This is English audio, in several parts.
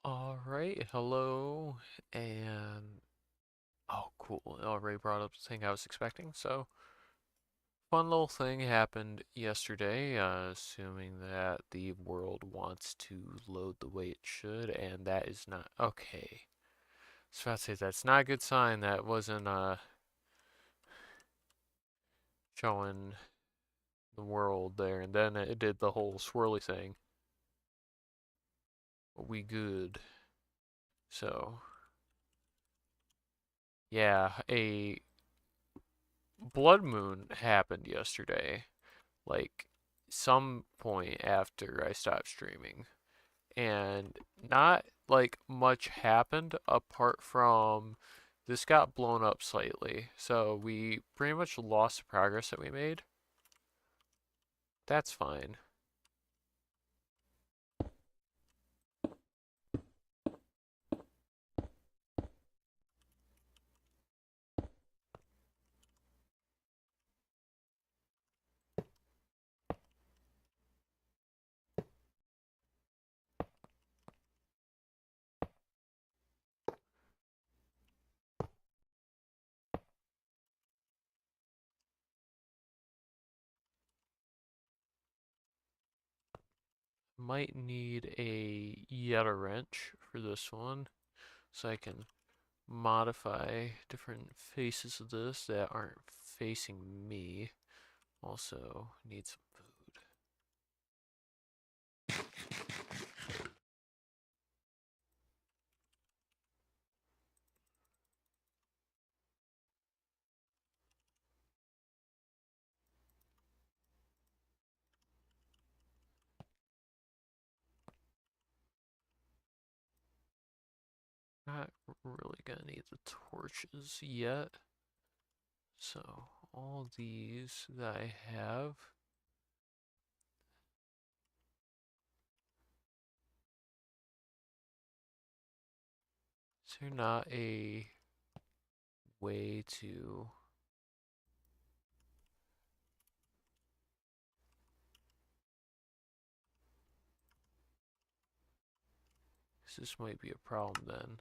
All right, hello, and oh, cool. It already brought up the thing I was expecting. So, fun little thing happened yesterday, assuming that the world wants to load the way it should, and that is not okay. I was about to say that's not a good sign. That wasn't showing the world there, and then it did the whole swirly thing. We good. So, yeah, a blood moon happened yesterday. Like some point after I stopped streaming. And not like much happened apart from this got blown up slightly. So we pretty much lost the progress that we made. That's fine. Might need a Yeta wrench for this one so I can modify different faces of this that aren't facing me. Also need some food. Not really gonna need the torches yet. So all these that I have, is there not a way to, 'cause this might be a problem then.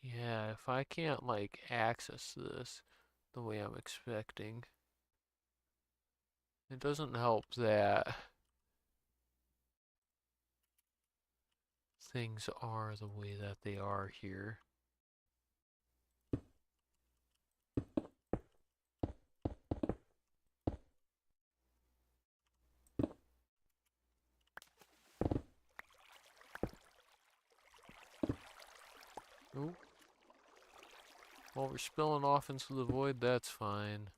Yeah, if I can't like access this the way I'm expecting, it doesn't help that things are the way that they are here. Oh, well, we're spilling off into the void, that's fine.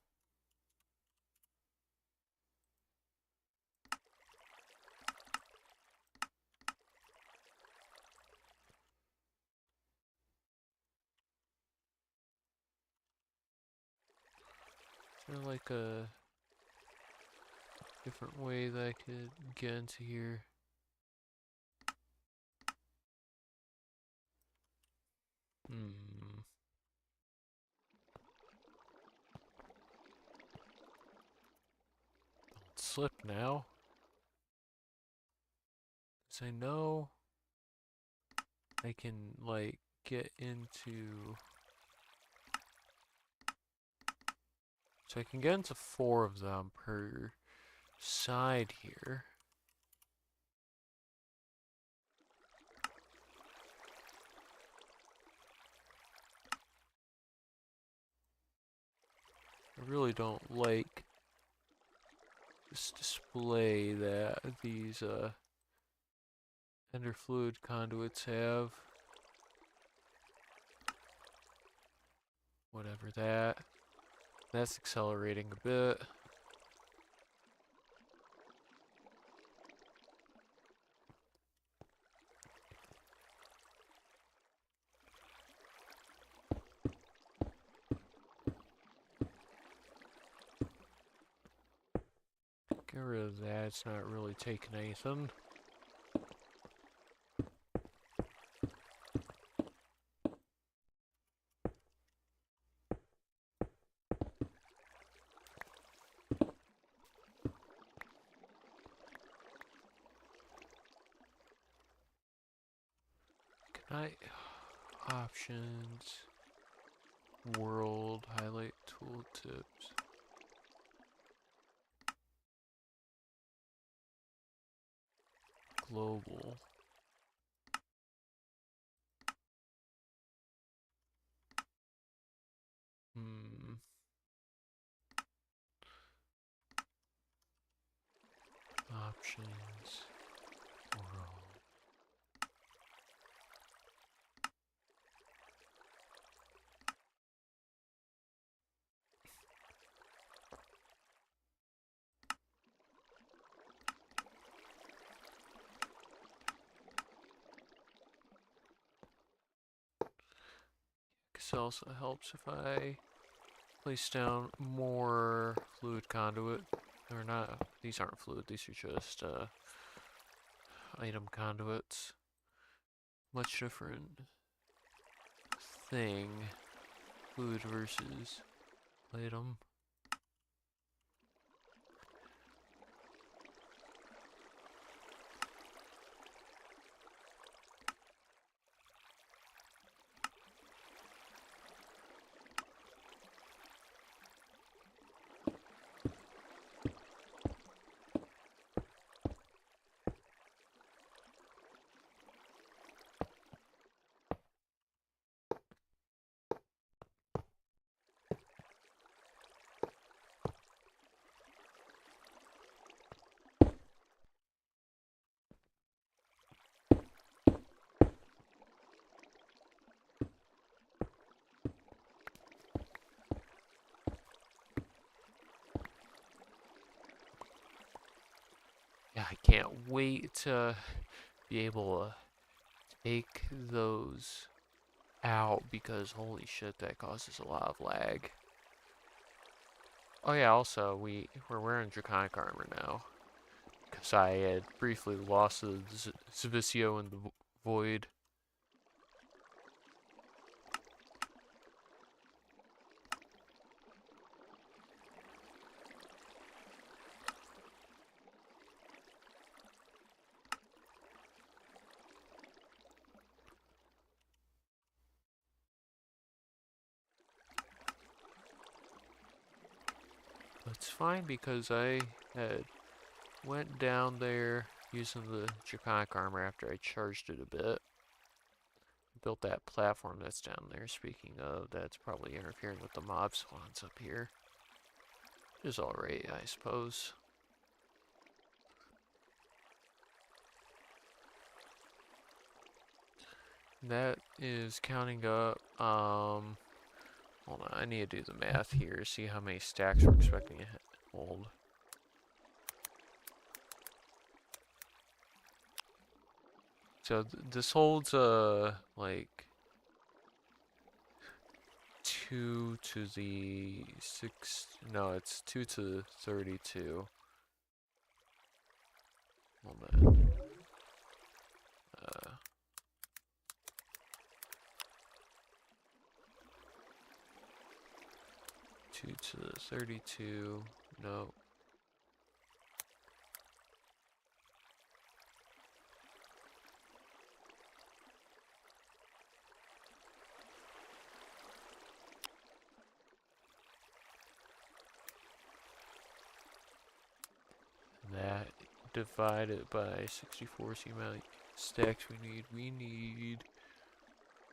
Is there like a different way that I could get into here? Hmm. Don't slip now. 'Cause I know I can like get into, so I can get into 4 of them per side here. I really don't like this display that these ender fluid conduits have. Whatever that. That's accelerating a bit. Get rid of that, it's not really taking anything. Can I... Options... World, highlight tooltips... Global... Options... World... This also helps if I place down more fluid conduit. Or not, these aren't fluid, these are just item conduits. Much different thing. Fluid versus item. Yeah, I can't wait to be able to take those out because holy shit, that causes a lot of lag. Oh yeah, also we're wearing draconic armor now because I had briefly lost the Zvicio in the void. It's fine because I had went down there using the draconic armor after I charged it a bit. Built that platform that's down there. Speaking of, that's probably interfering with the mob spawns up here. Which is alright, I suppose. That is counting up, hold on, I need to do the math here, see how many stacks we're expecting to hold. So this holds, like 2 to the 6, no, it's 2 to the 32. Hold on. 2 to the 32, no. That divided by 64 is the amount of stacks we need. We need,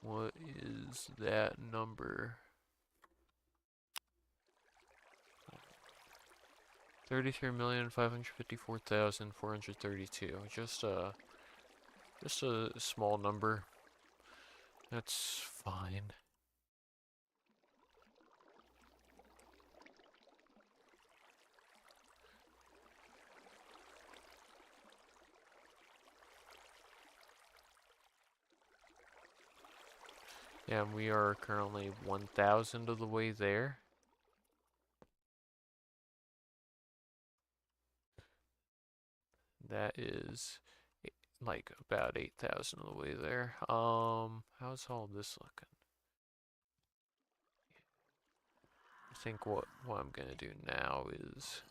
what is that number? 33,554,432. Just a small number. That's fine. Yeah, and we are currently 1,000 of the way there. That is like about 8,000 of the way there. How's all this looking? I think what I'm gonna do now is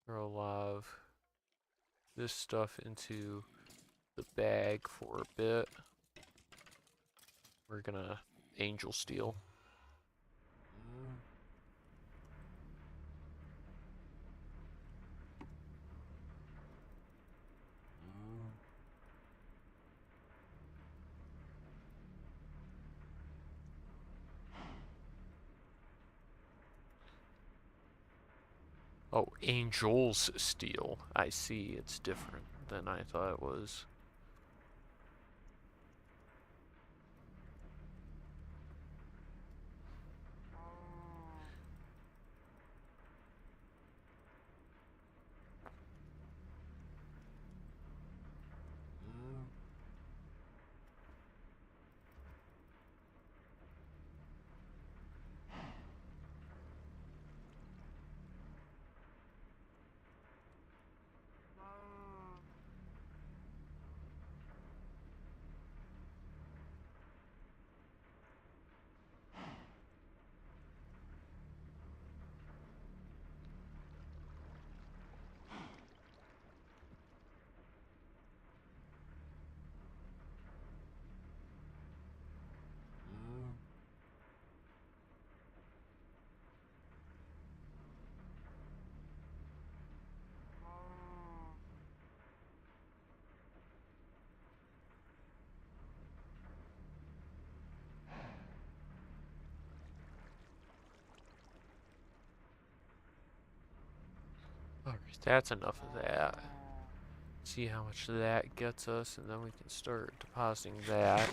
throw a lot of this stuff into the bag for a bit. We're gonna angel steel. Oh, Angel's Steel. I see, it's different than I thought it was. Alright, that's enough of that. See how much that gets us, and then we can start depositing that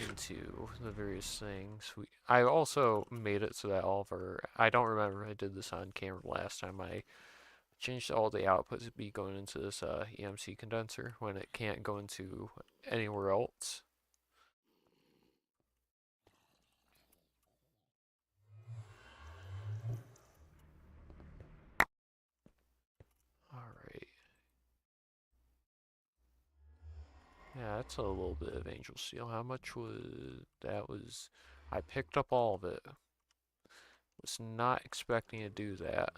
into the various things. I also made it so that all of our, I don't remember if I did this on camera last time, I changed all the outputs to be going into this EMC condenser when it can't go into anywhere else. Alright. Yeah, that's a little bit of angel steel. How much was that? I picked up all of it. Was not expecting to do that.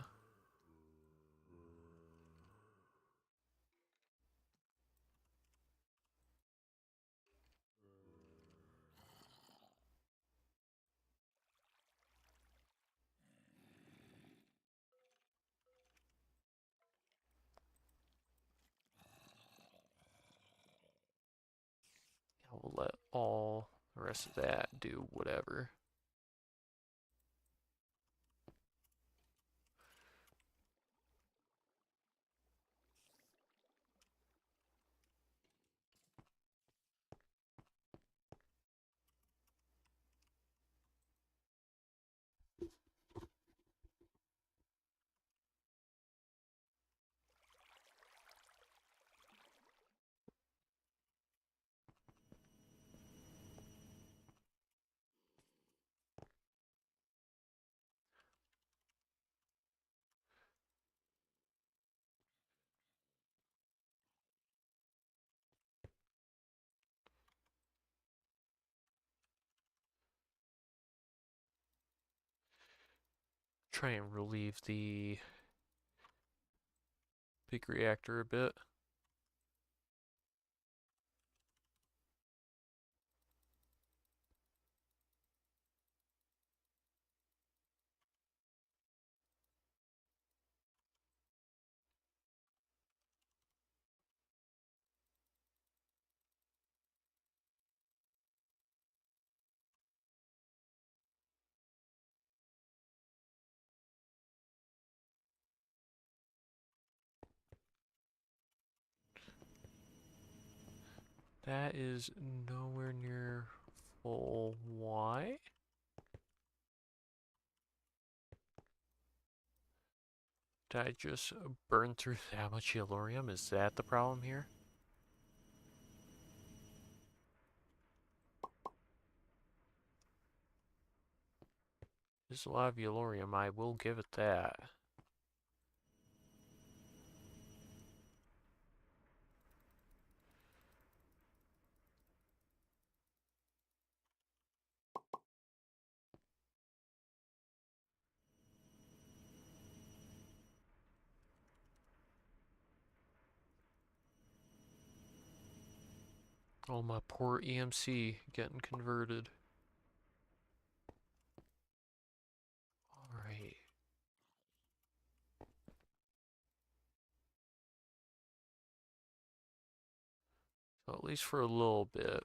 I will let all the rest of that do whatever. Try and relieve the big reactor a bit. That is nowhere near full. Why? Did I just burn through that much yellorium? Is that the problem here? There's a lot of yellorium, I will give it that. Oh, my poor EMC getting converted. Alright. So at least for a little bit,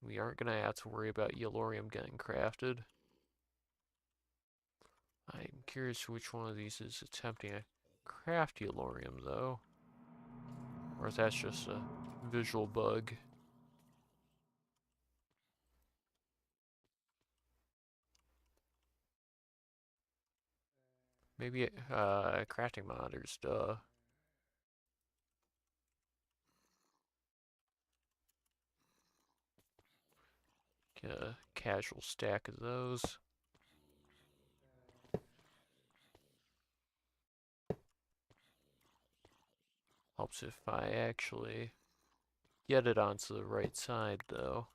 we aren't going to have to worry about Yellorium getting crafted. I'm curious which one of these is attempting to craft Yellorium, though. Or if that's just a visual bug. Maybe crafting monitors, duh. Get a casual stack of those. Helps if I actually get it onto the right side, though.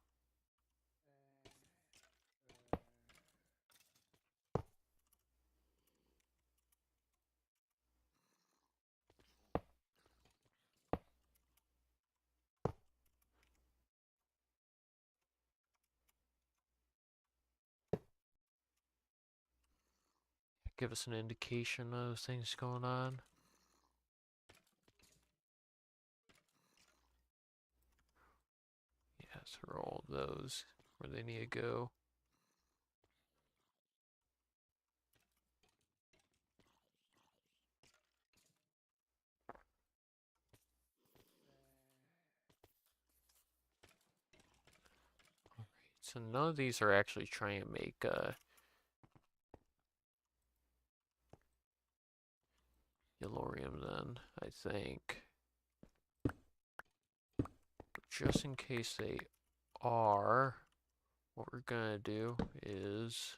Give us an indication of things going on. Yeah, throw all those where they need to go. Alright, so none of these are actually trying to make Yellorium then, I think. Just in case they are, what we're gonna do is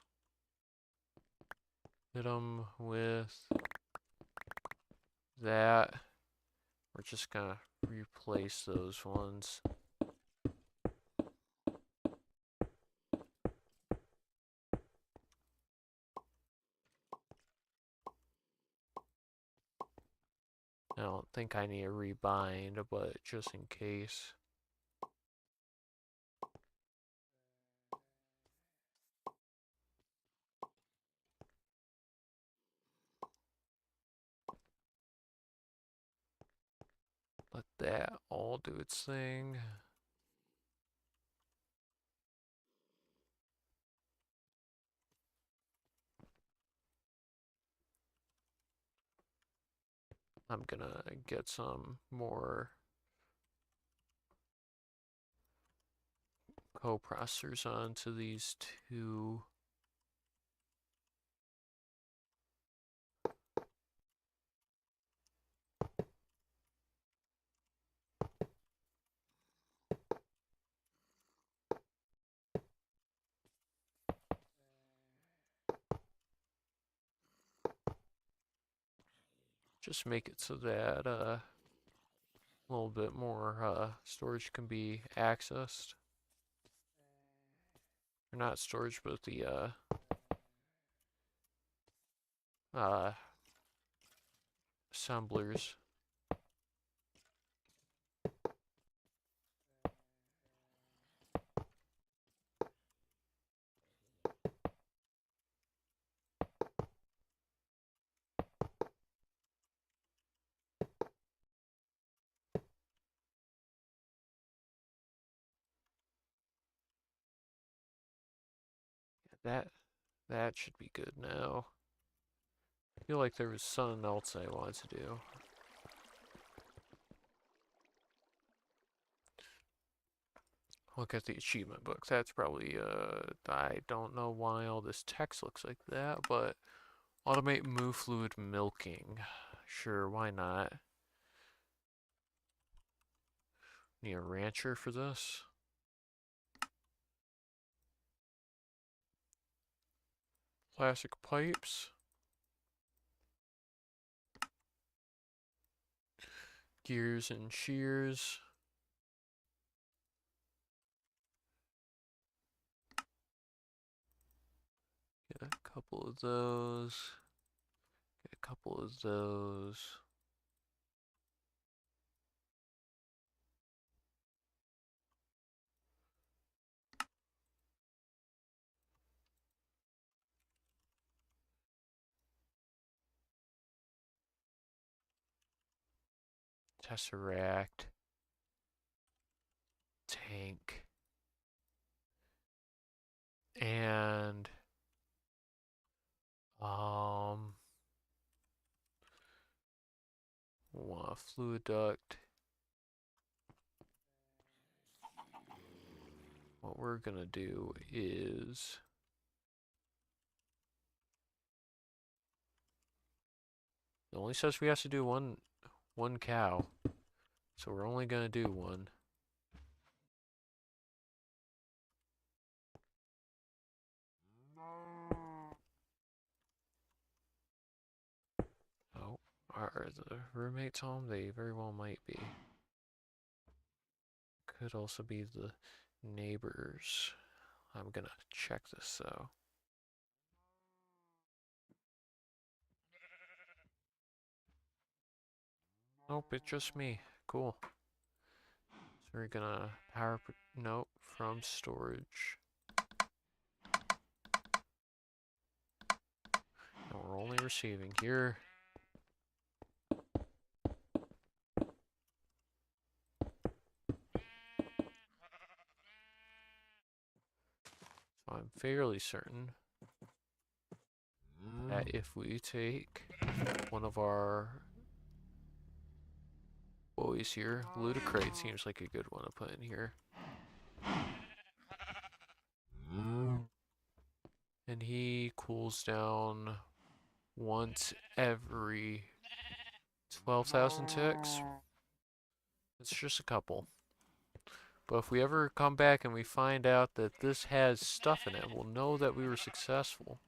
hit them with that. We're just gonna replace those ones. I don't think I need a rebind, but just in case. Let that all do its thing. I'm gonna get some more coprocessors onto these two. Just make it so that a little bit more storage can be accessed. Or not storage, but the uh, assemblers. That that should be good now. I feel like there was something else I wanted to do. Look at the achievement book. That's probably, I don't know why all this text looks like that, but automate move fluid milking. Sure, why not? Need a rancher for this? Plastic pipes. Gears and shears. Get a couple of those. Get a couple of those. Tesseract. Tank. And want a fluid duct. What we're gonna do is it only says we have to do one cow, so we're only gonna do one. Oh, are the roommates home? They very well might be. Could also be the neighbors. I'm gonna check this though. Nope, it's just me. Cool. So we're gonna nope, from storage. And we're only receiving here. So I'm fairly certain that if we take one of our boys here, Ludicrate seems like a good one to put in here. And he cools down once every 12,000 ticks. It's just a couple. But if we ever come back and we find out that this has stuff in it, we'll know that we were successful.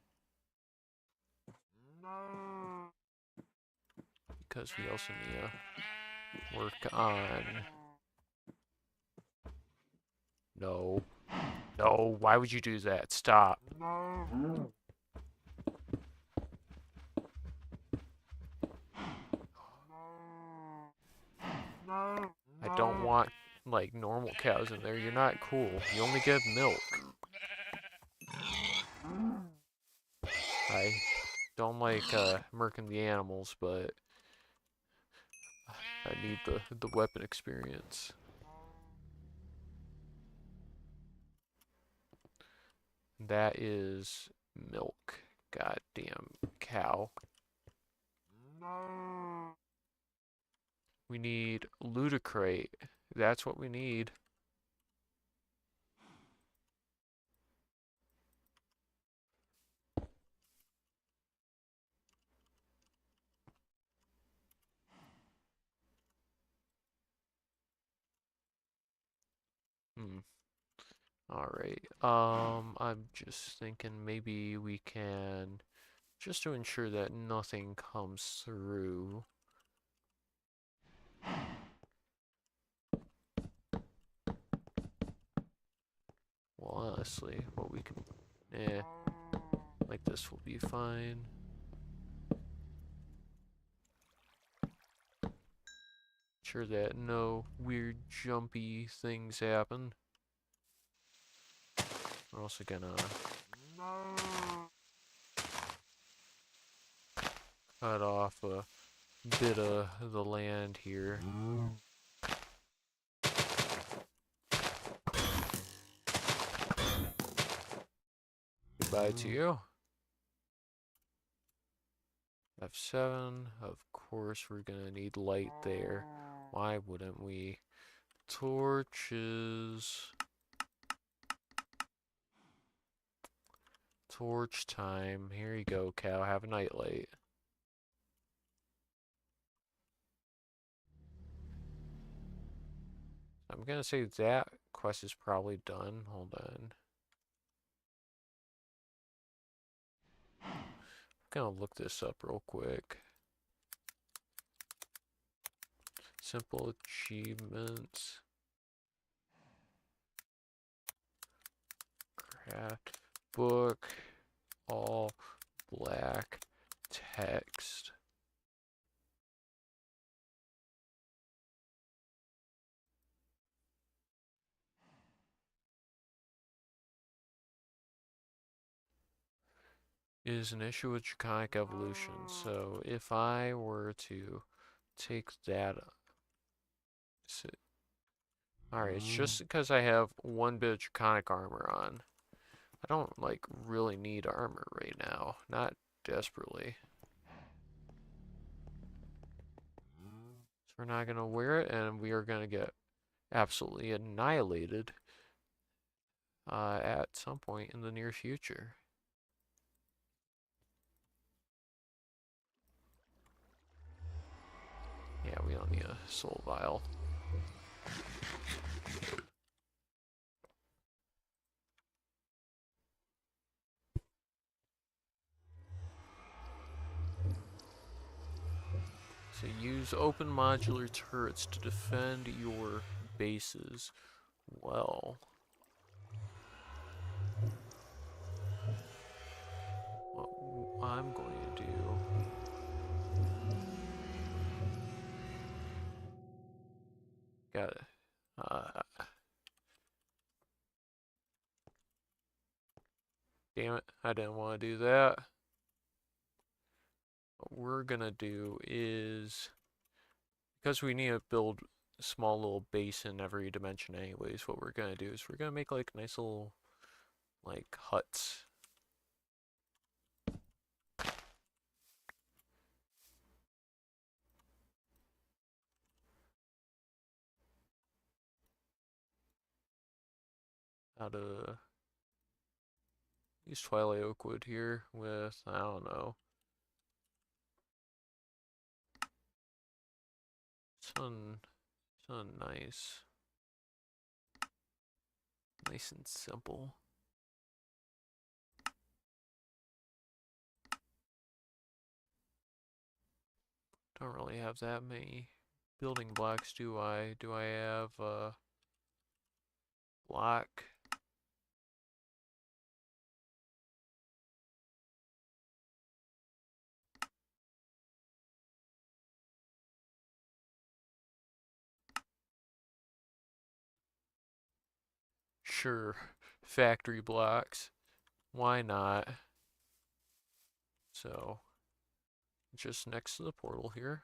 Because we also need to work on... No. No, why would you do that? Stop. I don't want, like, normal cows in there. You're not cool. You only get milk. I don't like murking the animals, but I need the weapon experience. That is milk. Goddamn cow. We need Ludicrate. That's what we need. Alright. I'm just thinking maybe we can, just to ensure that nothing comes through. Well, honestly, what we can, like this will be fine. Sure that no weird jumpy things happen. We're also gonna cut off a bit of the land here. Goodbye to you. F7, of course we're gonna need light there. Why wouldn't we? Torches. Torch time. Here you go, cow. Have a nightlight. I'm gonna say that quest is probably done. Hold on. I'm gonna look this up real quick. Simple achievements. Craft book. All black text. Is an issue with draconic evolution. So if I were to take that So, alright, it's just because I have one bit of draconic armor on. I don't, like, really need armor right now. Not desperately. So we're not gonna wear it, and we are gonna get absolutely annihilated at some point in the near future. Yeah, we don't need a soul vial. So use open modular turrets to defend your bases. Well, what I'm going to do... Got it. Damn it, I didn't want to do that. What we're going to do is... Because we need to build a small little base in every dimension anyways, what we're going to do is we're going to make like nice little like huts. Out of use twilight oak wood here with, I don't know, something nice. Nice and simple. Don't really have that many building blocks, do I? Do I have a block? Sure, factory blocks. Why not? So, just next to the portal here.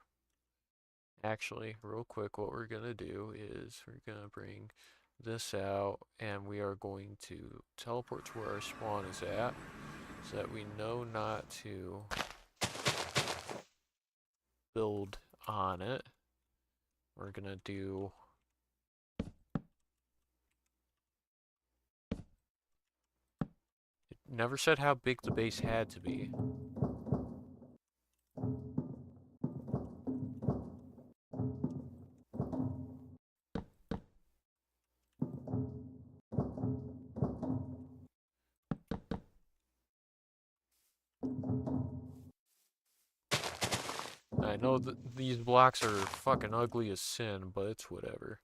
Actually, real quick, what we're gonna do is we're gonna bring this out and we are going to teleport to where our spawn is at so that we know not to build on it. We're gonna do it never said how big the base had to be. I know that these blocks are fucking ugly as sin, but it's whatever.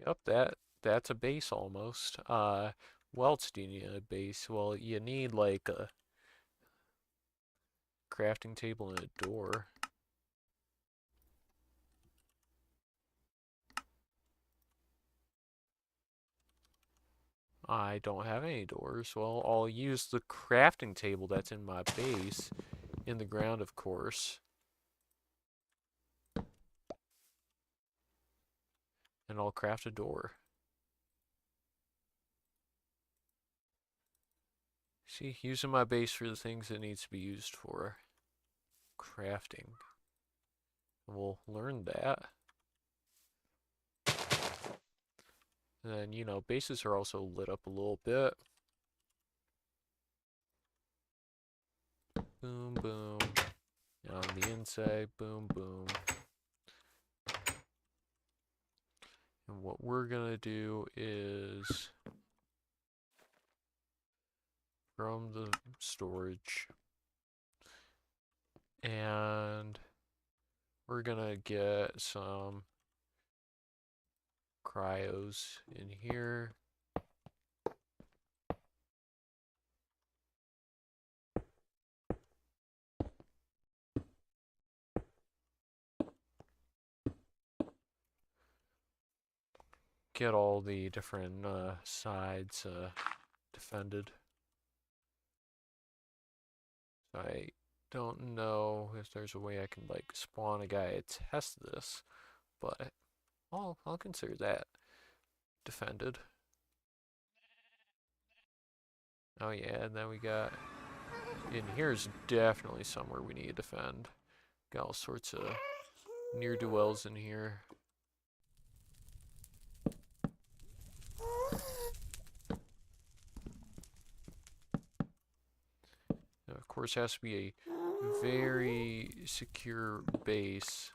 Yep, that's a base almost. What else do you need in a base? Well, you need like a crafting table and a door. I don't have any doors. Well, I'll use the crafting table that's in my base, in the ground, of course. And I'll craft a door. See, using my base for the things it needs to be used for. Crafting. We'll learn that. And then, you know, bases are also lit up a little bit. Boom, boom. And on the inside, boom, boom. And what we're gonna do is from the storage, and we're gonna get some cryos in here. Get all the different sides defended. I don't know if there's a way I can like spawn a guy to test this, but I'll consider that defended. Oh yeah, and then we got in here's definitely somewhere we need to defend. Got all sorts of ne'er-do-wells in here. Now, of course, it has to be a very secure base.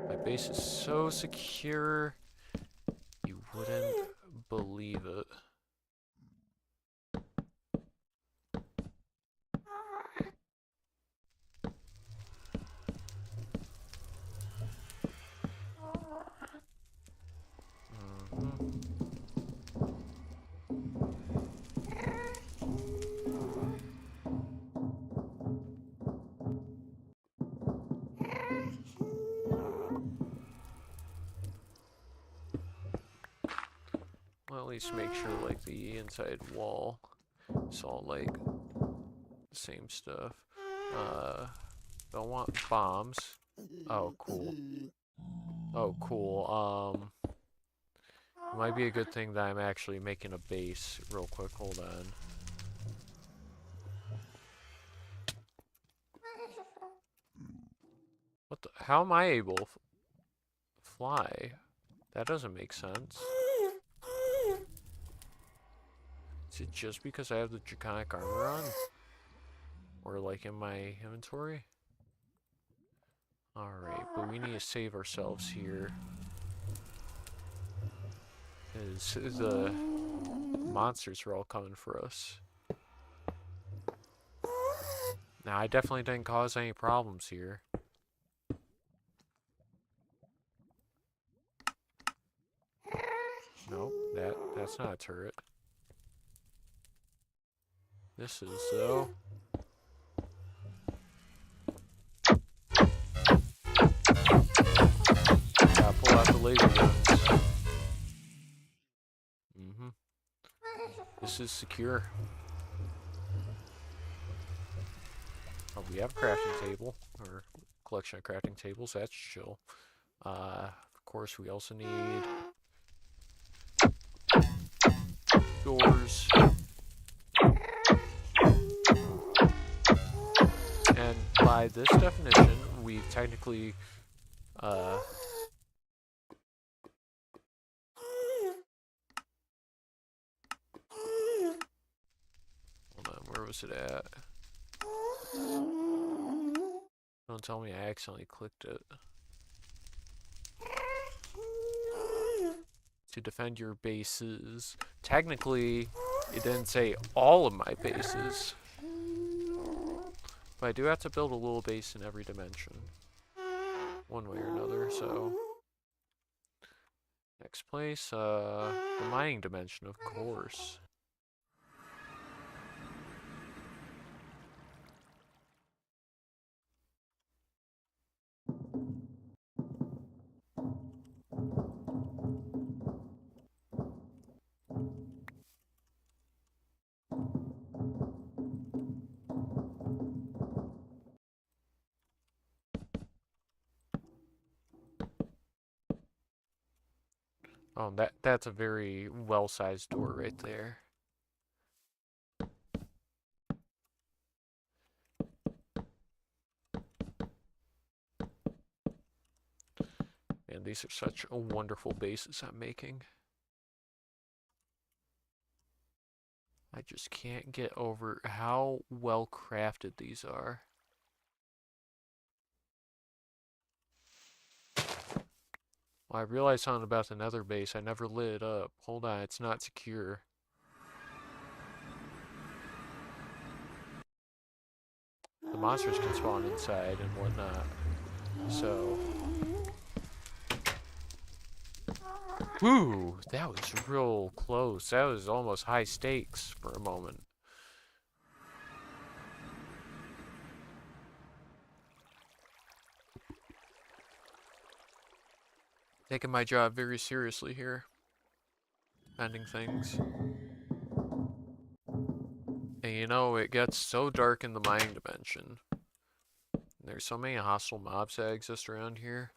My base is so secure, you wouldn't believe it. Well, at least make sure like the inside wall is all like the same stuff. Don't want bombs. Oh, cool. Oh, cool. It might be a good thing that I'm actually making a base real quick. Hold on. What the? How am I able to fly? That doesn't make sense. Is it just because I have the draconic armor on? Or like in my inventory? Alright, but we need to save ourselves here. Because the monsters are all coming for us. Now, I definitely didn't cause any problems here. Nope, that's not a turret. This is, though. Gotta pull out the laser guns. This is secure. Oh, we have a crafting table, or collection of crafting tables, that's chill. Of course, we also need doors. And by this definition, we technically, hold on, where was it at? Don't tell me I accidentally clicked it. To defend your bases. Technically, it didn't say all of my bases. But I do have to build a little base in every dimension. One way or another, so. Next place, the mining dimension, of course. Oh, that's a very well-sized door right there. And these are such wonderful bases I'm making. I just can't get over how well crafted these are. Well, I realized something about the nether base. I never lit it up. Hold on, it's not secure. The monsters can spawn inside and whatnot. So, Whew, that was real close. That was almost high stakes for a moment. Taking my job very seriously here. Ending things. And you know, it gets so dark in the mine dimension. There's so many hostile mobs that exist around here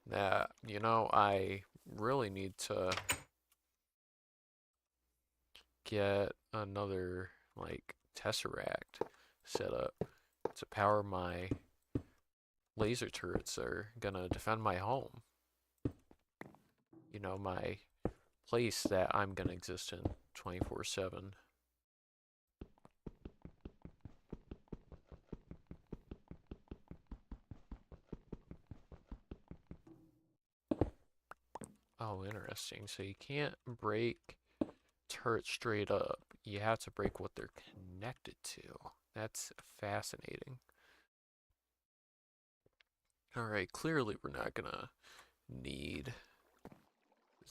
that, you know, I really need to get another, like, tesseract set up to power my laser turrets that are gonna defend my home. You know, my place that I'm gonna exist in 24/7. Oh, interesting. So you can't break turrets straight up. You have to break what they're connected to. That's fascinating. Alright, clearly we're not gonna need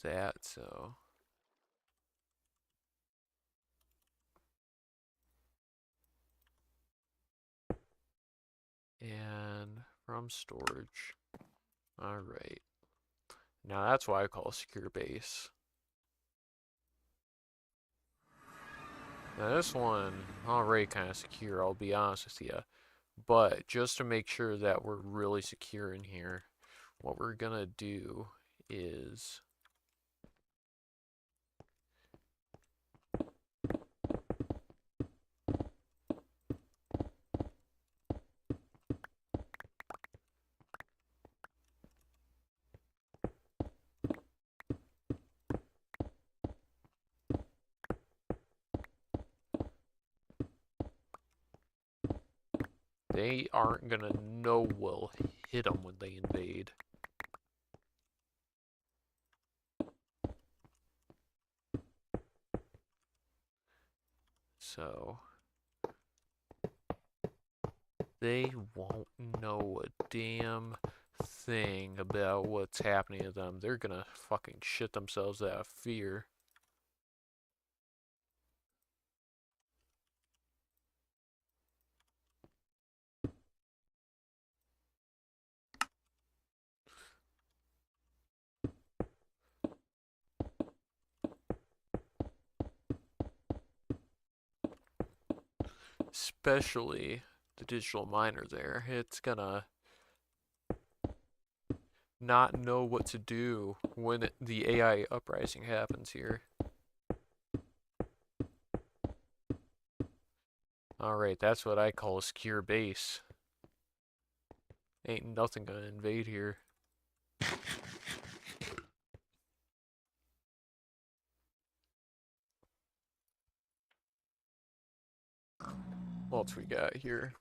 that, so... And from storage. Alright. Now that's why I call a secure base. Now this one, already kind of secure, I'll be honest with you. But just to make sure that we're really secure in here, what we're gonna do is... They aren't gonna know we'll hit them when they invade. So... they won't know a damn thing about what's happening to them. They're gonna fucking shit themselves out of fear. Especially the digital miner there. It's gonna not know what to do when the AI uprising happens here. Alright, that's what I call a secure base. Ain't nothing gonna invade here. What else we got here?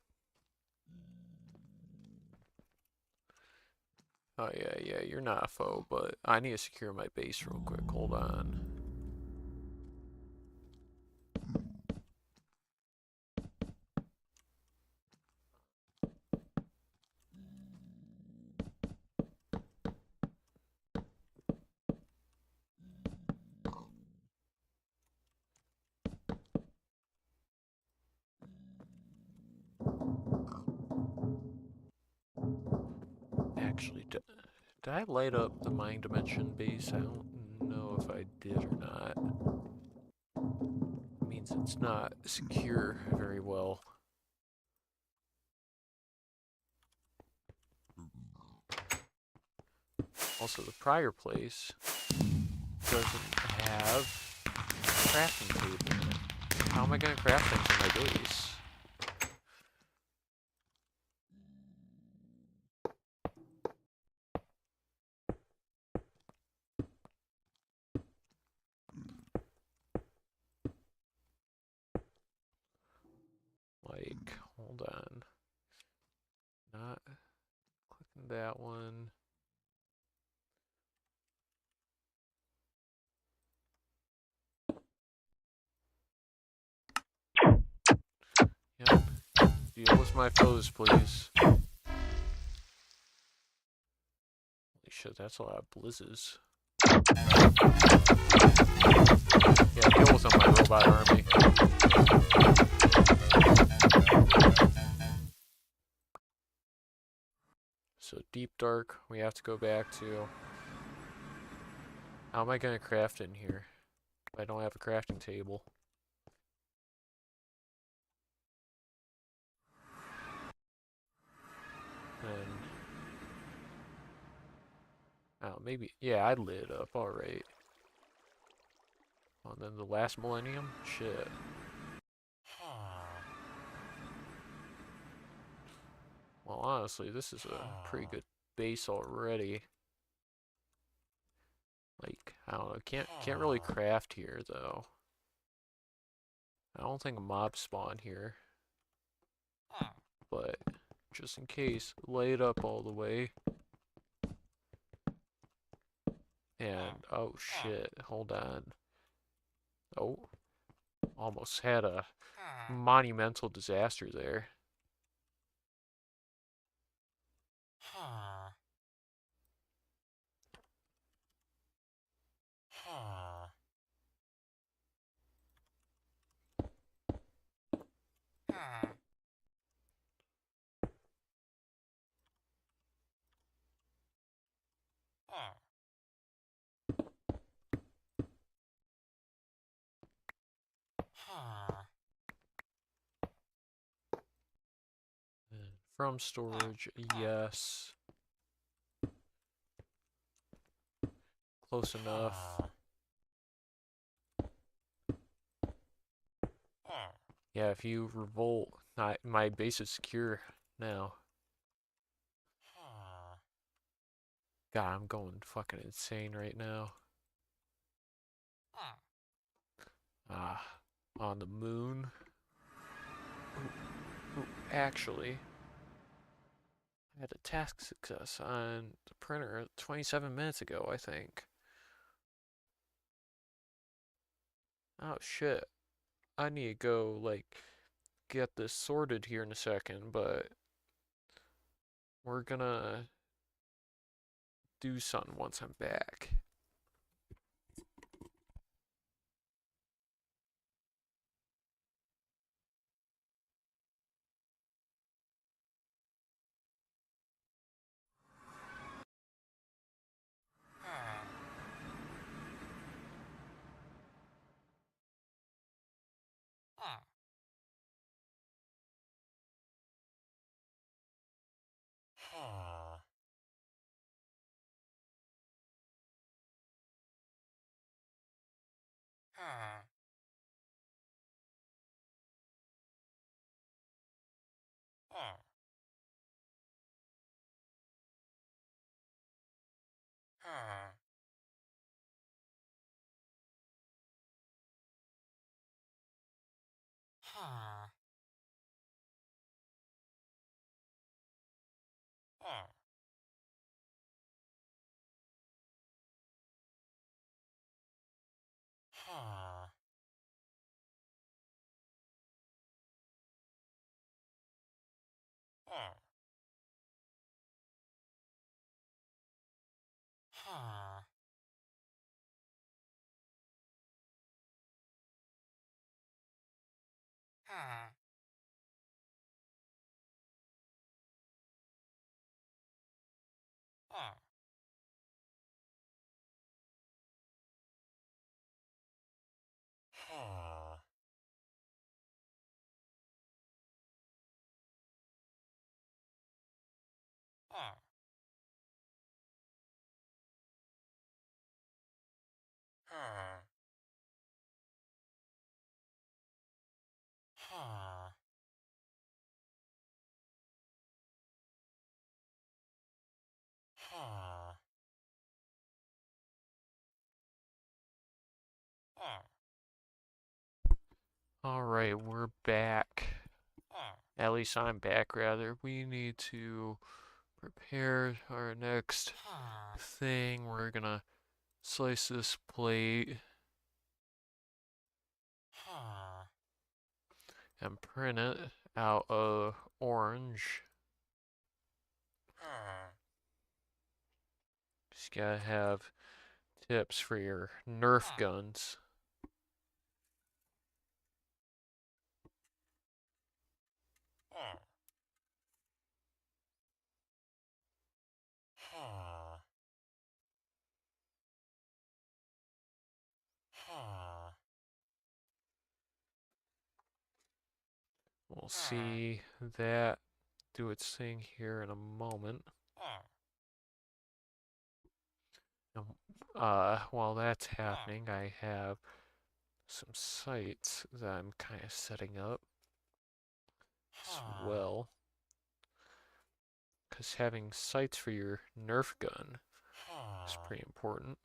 Oh yeah, you're not a foe, but I need to secure my base real quick. Hold on. Actually, did I light up the Mind Dimension base? I don't know if I did or not. It means it's not secure very well. Also, the prior place doesn't have a crafting table in it. How am I going to craft things in my base? Like, hold on. Not clicking that one. Yep. Deal with my foes, please. Holy shit, that's a lot of blizzes. Yeah, deal with them, my robot army. So deep dark, we have to go back to. How am I gonna craft in here? I don't have a crafting table. And oh, maybe yeah, I lit it up. All right. Oh, and then the last millennium. Shit. Well, honestly, this is a pretty good base already. Like, I don't know, can't really craft here though. I don't think a mob spawn here, but just in case, lay it up all the way. And oh shit, hold on. Oh, almost had a monumental disaster there. And from storage, yes. Close enough. Yeah, if you revolt, my base is secure now. God, I'm going fucking insane right now. Ah, on the moon. Ooh, actually, I had a task success on the printer 27 minutes ago, I think. Oh shit. I need to go, like, get this sorted here in a second, but we're gonna do something once I'm back. Alright, we're back. At least I'm back, rather. We need to prepare our next thing. We're gonna slice this plate and print it out of orange. Just gotta have tips for your Nerf guns. We'll see that do its thing here in a moment. While that's happening, I have some sights that I'm kind of setting up as well. Because having sights for your Nerf gun is pretty important.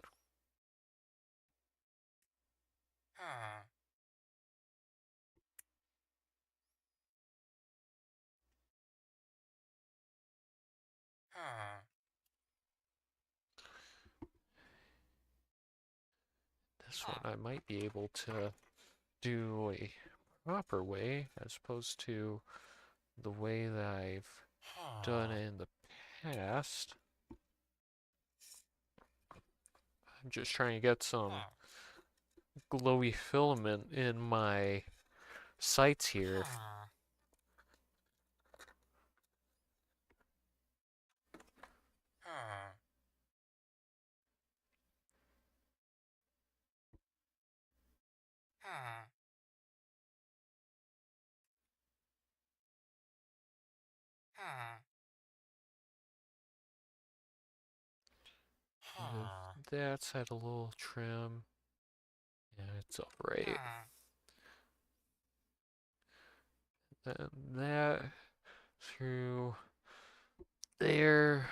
This one I might be able to do a proper way as opposed to the way that I've done it in the past. I'm just trying to get some glowy filament in my sights here. That's had a little trim. Yeah, it's alright. Then that through there.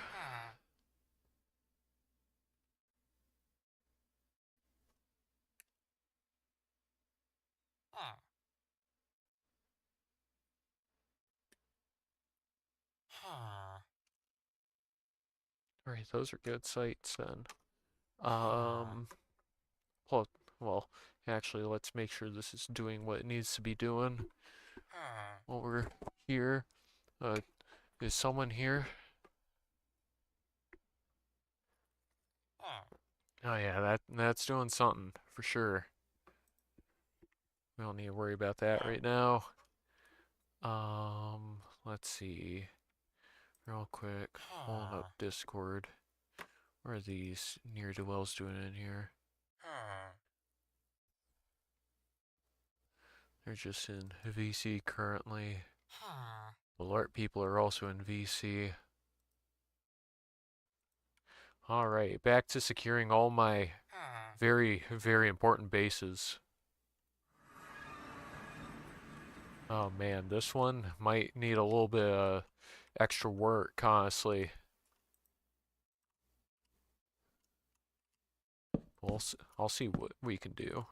Alright, those are good sights then. Well, well, actually, let's make sure this is doing what it needs to be doing. While we're here, is someone here? Oh yeah, that's doing something for sure. We don't need to worry about that right now. Let's see. Real quick, pulling up Discord. What are these near-do-wells doing in here? They're just in VC currently. Alert people are also in VC. Alright, back to securing all my very, very important bases. Oh man, this one might need a little bit of extra work, honestly. I'll see what we can do.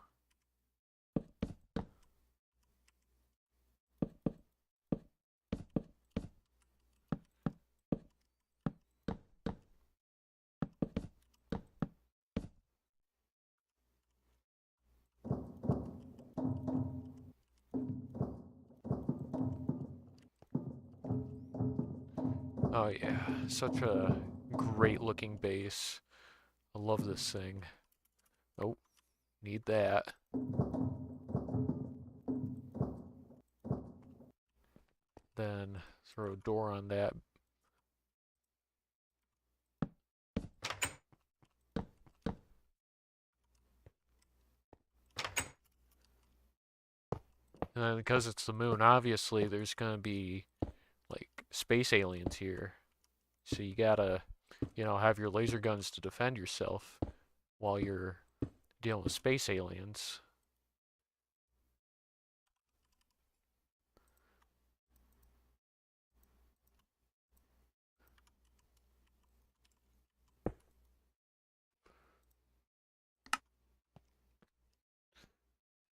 Oh yeah, such a great looking base. I love this thing. Oh, need that. Then throw a door on that. And then because it's the moon, obviously there's gonna be like space aliens here. So you gotta, have your laser guns to defend yourself while you're dealing with space aliens.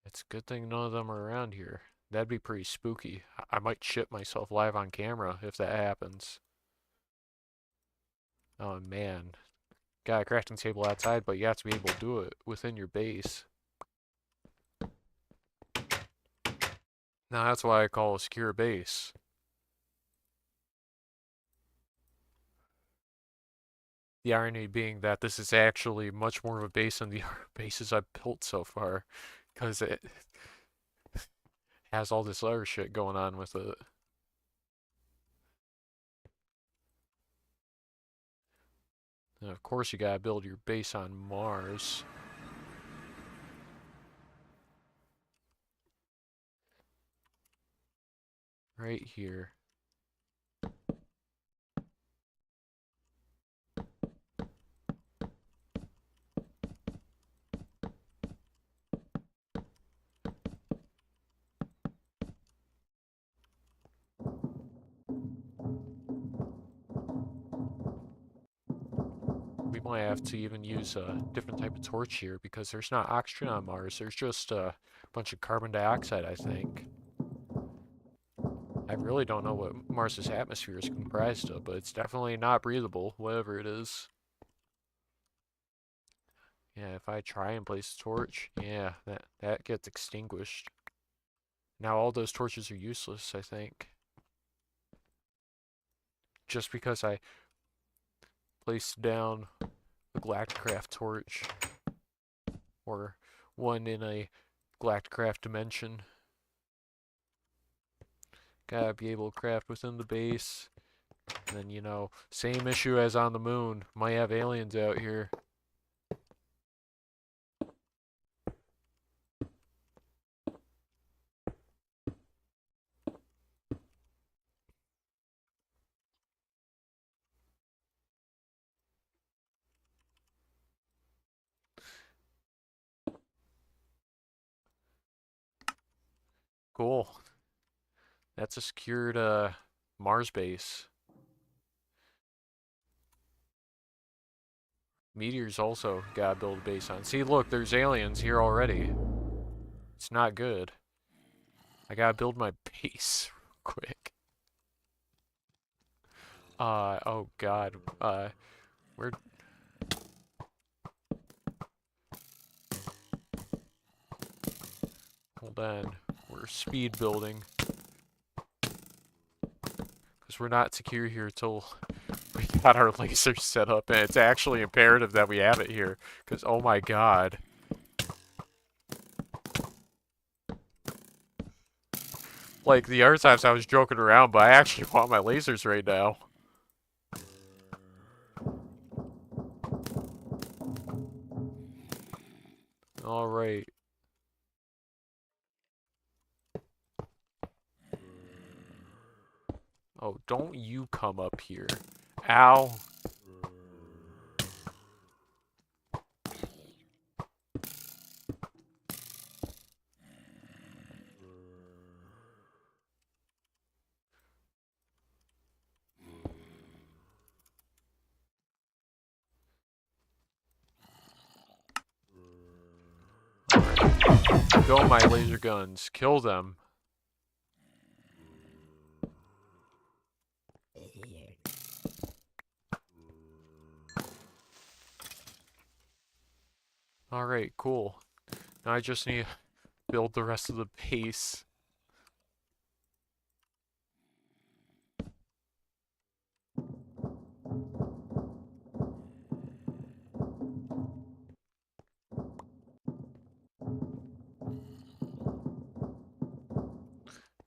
It's a good thing none of them are around here. That'd be pretty spooky. I might shit myself live on camera if that happens. Oh man. Got a crafting table outside, but you have to be able to do it within your base. Now that's why I call a secure base. The irony being that this is actually much more of a base than the bases I've built so far, because it has all this other shit going on with it. And of course, you gotta build your base on Mars. Right here. We might have to even use a different type of torch here because there's not oxygen on Mars. There's just a bunch of carbon dioxide, I think. I really don't know what Mars's atmosphere is comprised of, but it's definitely not breathable, whatever it is. Yeah, if I try and place a torch, yeah, that gets extinguished. Now all those torches are useless, I think. Just because I placed down a Galacticraft torch, or one in a Galacticraft dimension. Gotta be able to craft within the base. And then, you know, same issue as on the moon. Might have aliens out here. Cool. That's a secured Mars base. Meteors also gotta build a base on. See, look, there's aliens here already. It's not good. I gotta build my base real quick. Oh god. Where? Hold on. We're speed building. Because we're not secure here till we got our lasers set up, and it's actually imperative that we have it here. Because, oh my god. Like, the other times I was joking around, but I actually want my lasers right now. Alright. Oh, don't you come up here. Ow. Go, my laser guns. Kill them. Alright, cool. Now I just need to build the rest of the base.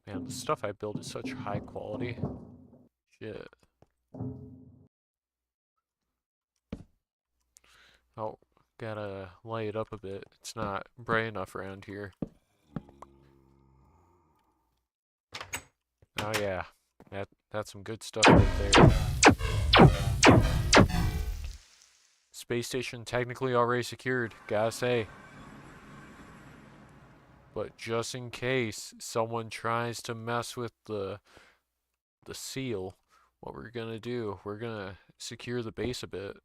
Man, the stuff I build is such high quality. Shit. Oh, gotta light it up a bit. It's not bright enough around here. Oh yeah, that's some good stuff right there. Space station technically already secured, gotta say. But just in case someone tries to mess with the seal, what we're gonna do, we're gonna secure the base a bit.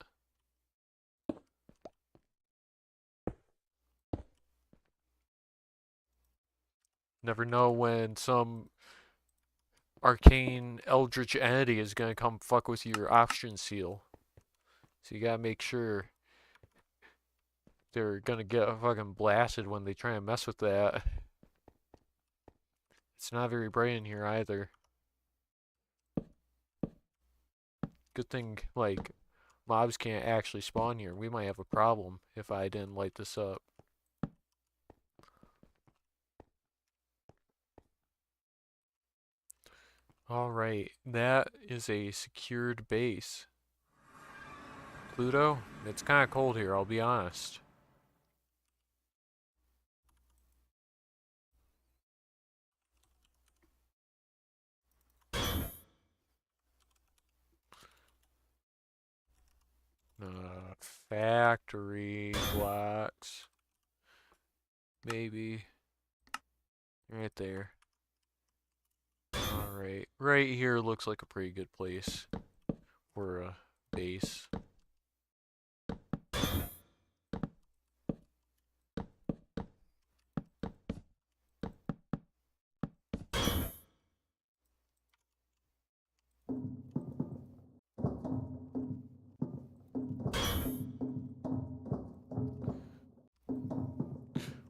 Never know when some arcane eldritch entity is gonna come fuck with your oxygen seal. So you gotta make sure they're gonna get fucking blasted when they try and mess with that. It's not very bright in here either. Good thing, like, mobs can't actually spawn here. We might have a problem if I didn't light this up. Alright, that is a secured base. Pluto, it's kind of cold here, I'll be honest. Factory blocks. Maybe. Right there. Alright. Right here looks like a pretty good place for a base.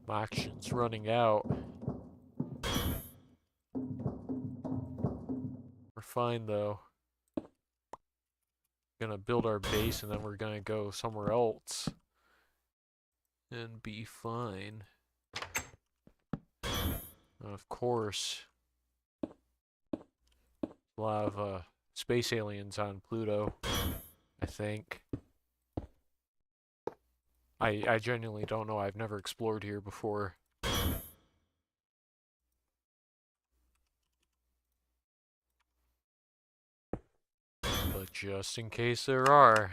My oxygen's running out. We're fine though. Gonna build our base and then we're gonna go somewhere else and be fine. Of course, a lot of space aliens on Pluto, I think. I genuinely don't know. I've never explored here before. But just in case there are,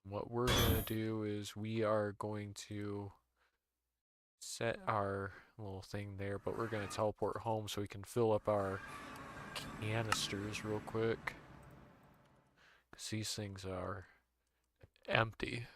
what we're going to do is we are going to set our little thing there, but we're going to teleport home so we can fill up our canisters real quick. Because these things are empty.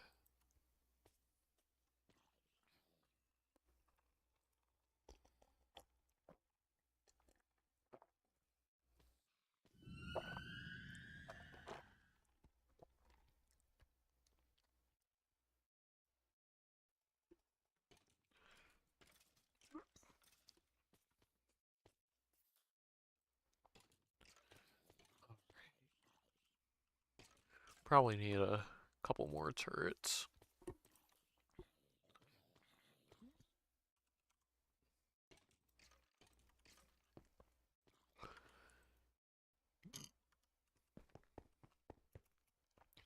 Probably need a couple more turrets.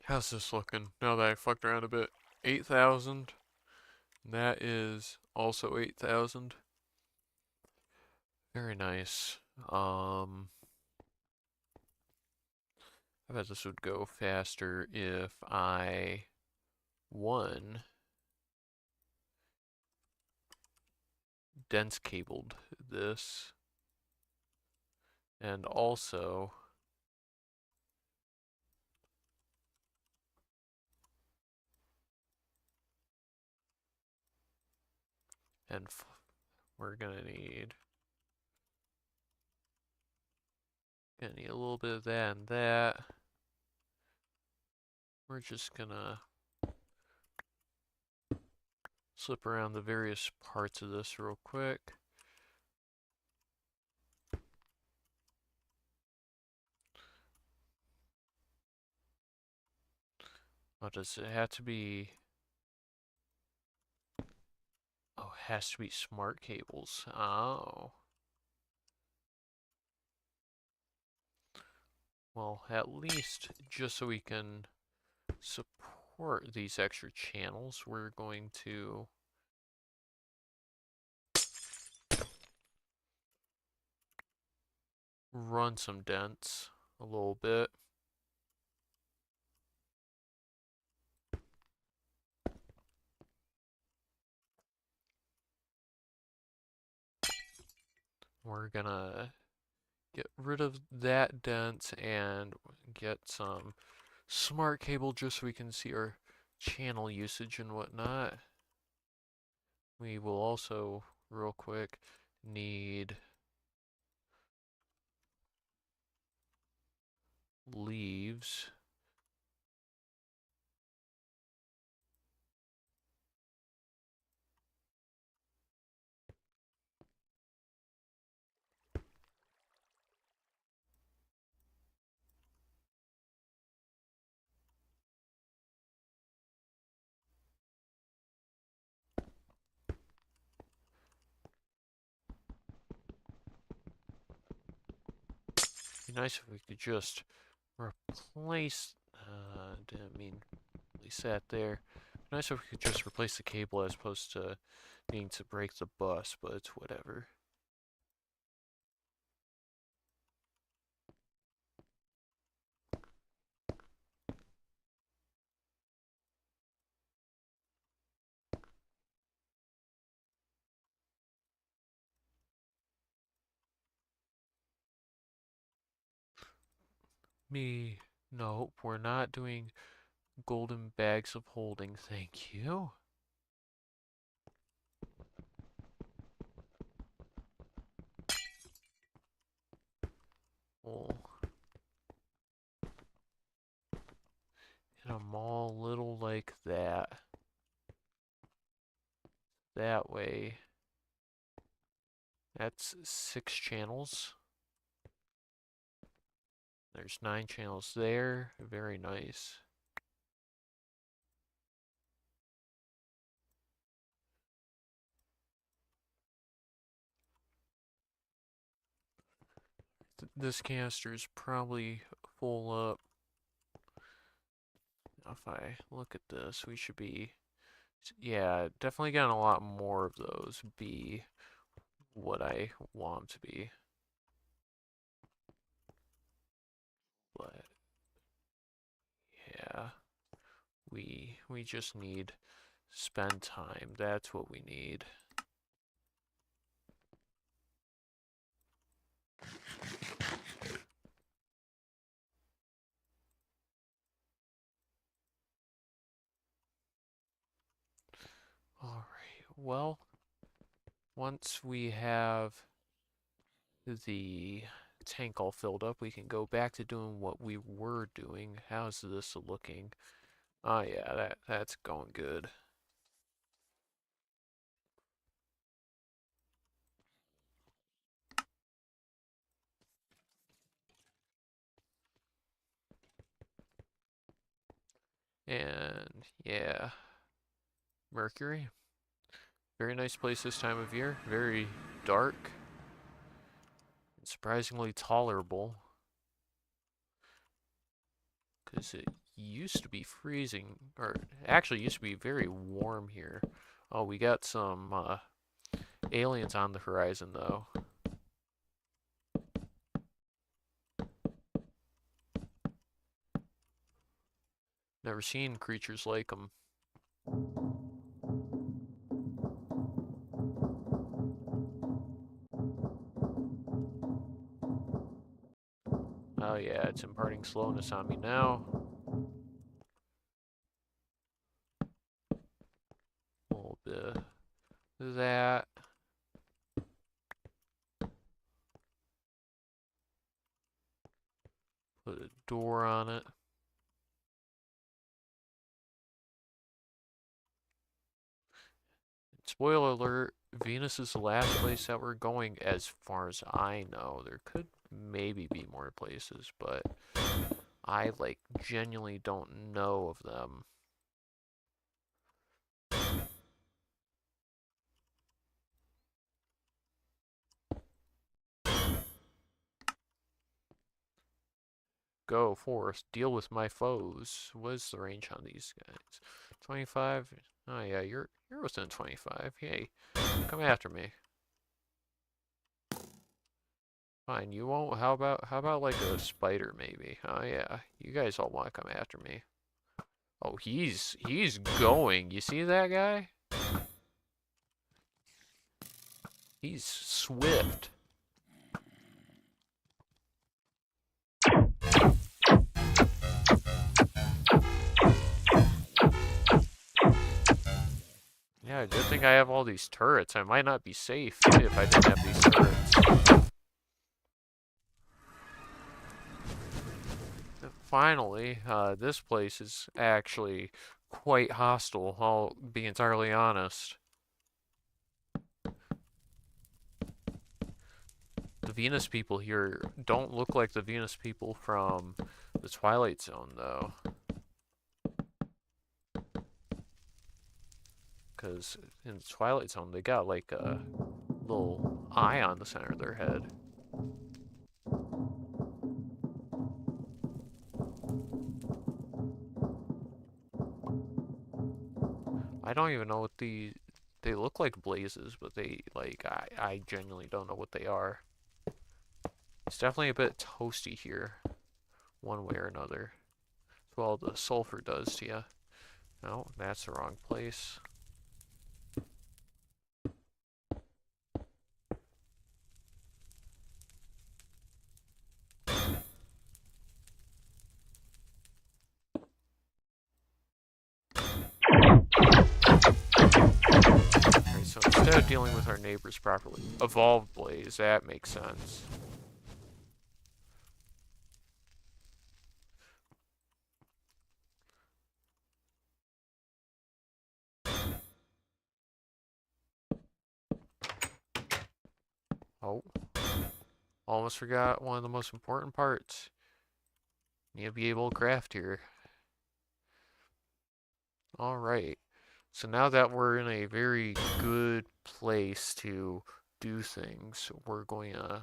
How's this looking now that I fucked around a bit? 8,000. That is also 8,000. Very nice. I bet this would go faster if I, one, dense cabled this, and also and we're gonna need a little bit of that and that. We're just gonna slip around the various parts of this real quick. Oh, does it have to be? Oh, it has to be smart cables. Oh. Well, at least just so we can support these extra channels, we're going to run some dents a little bit. We're gonna get rid of that dent and get some smart cable just so we can see our channel usage and whatnot. We will also, real quick, need leaves. nice if we could just replace, didn't mean release that there. Nice if we could just replace the cable as opposed to needing to break the bus, but it's whatever. Nope, we're not doing golden bags of holding, thank you. We'll hit them all a little like that. That way. That's 6 channels. There's 9 channels there. Very nice. This canister is probably full up. If I look at this, we should be... Yeah, definitely getting a lot more of those be what I want to be. But yeah, we just need spend time. That's what we need. All right. Well, once we have the tank all filled up, we can go back to doing what we were doing. How's this looking? Oh yeah, that's going good. And yeah, Mercury. Very nice place this time of year. Very dark. And surprisingly tolerable. Because it used to be freezing, or actually used to be very warm here. Oh, we got some aliens on the horizon though. Never seen creatures like them. Oh yeah, it's imparting slowness on me now. A little bit of that. Put a door on it. Spoiler alert, Venus is the last place that we're going as far as I know. There could maybe be more places, but I like genuinely don't know of them. Go forth, deal with my foes. What is the range on these guys? 25? Oh yeah, you're within 25. Hey, come after me. Fine, you won't. How about like a spider maybe? Oh yeah, you guys all want to come after me. Oh, he's going. You see that guy? He's swift. Yeah, good thing I have all these turrets. I might not be safe if I didn't have these turrets. Finally, this place is actually quite hostile, I'll be entirely honest. The Venus people here don't look like the Venus people from the Twilight Zone, though. Because in the Twilight Zone, they got like a little eye on the center of their head. I don't even know what they look like blazes, but they like I genuinely don't know what they are. It's definitely a bit toasty here, one way or another. Well, the sulfur does to you. No, that's the wrong place. Alright, so instead of dealing with our neighbors properly, evolved blaze, that makes sense. Oh, almost forgot one of the most important parts. You need to be able to craft here. Alright, so now that we're in a very good place to do things, we're going to...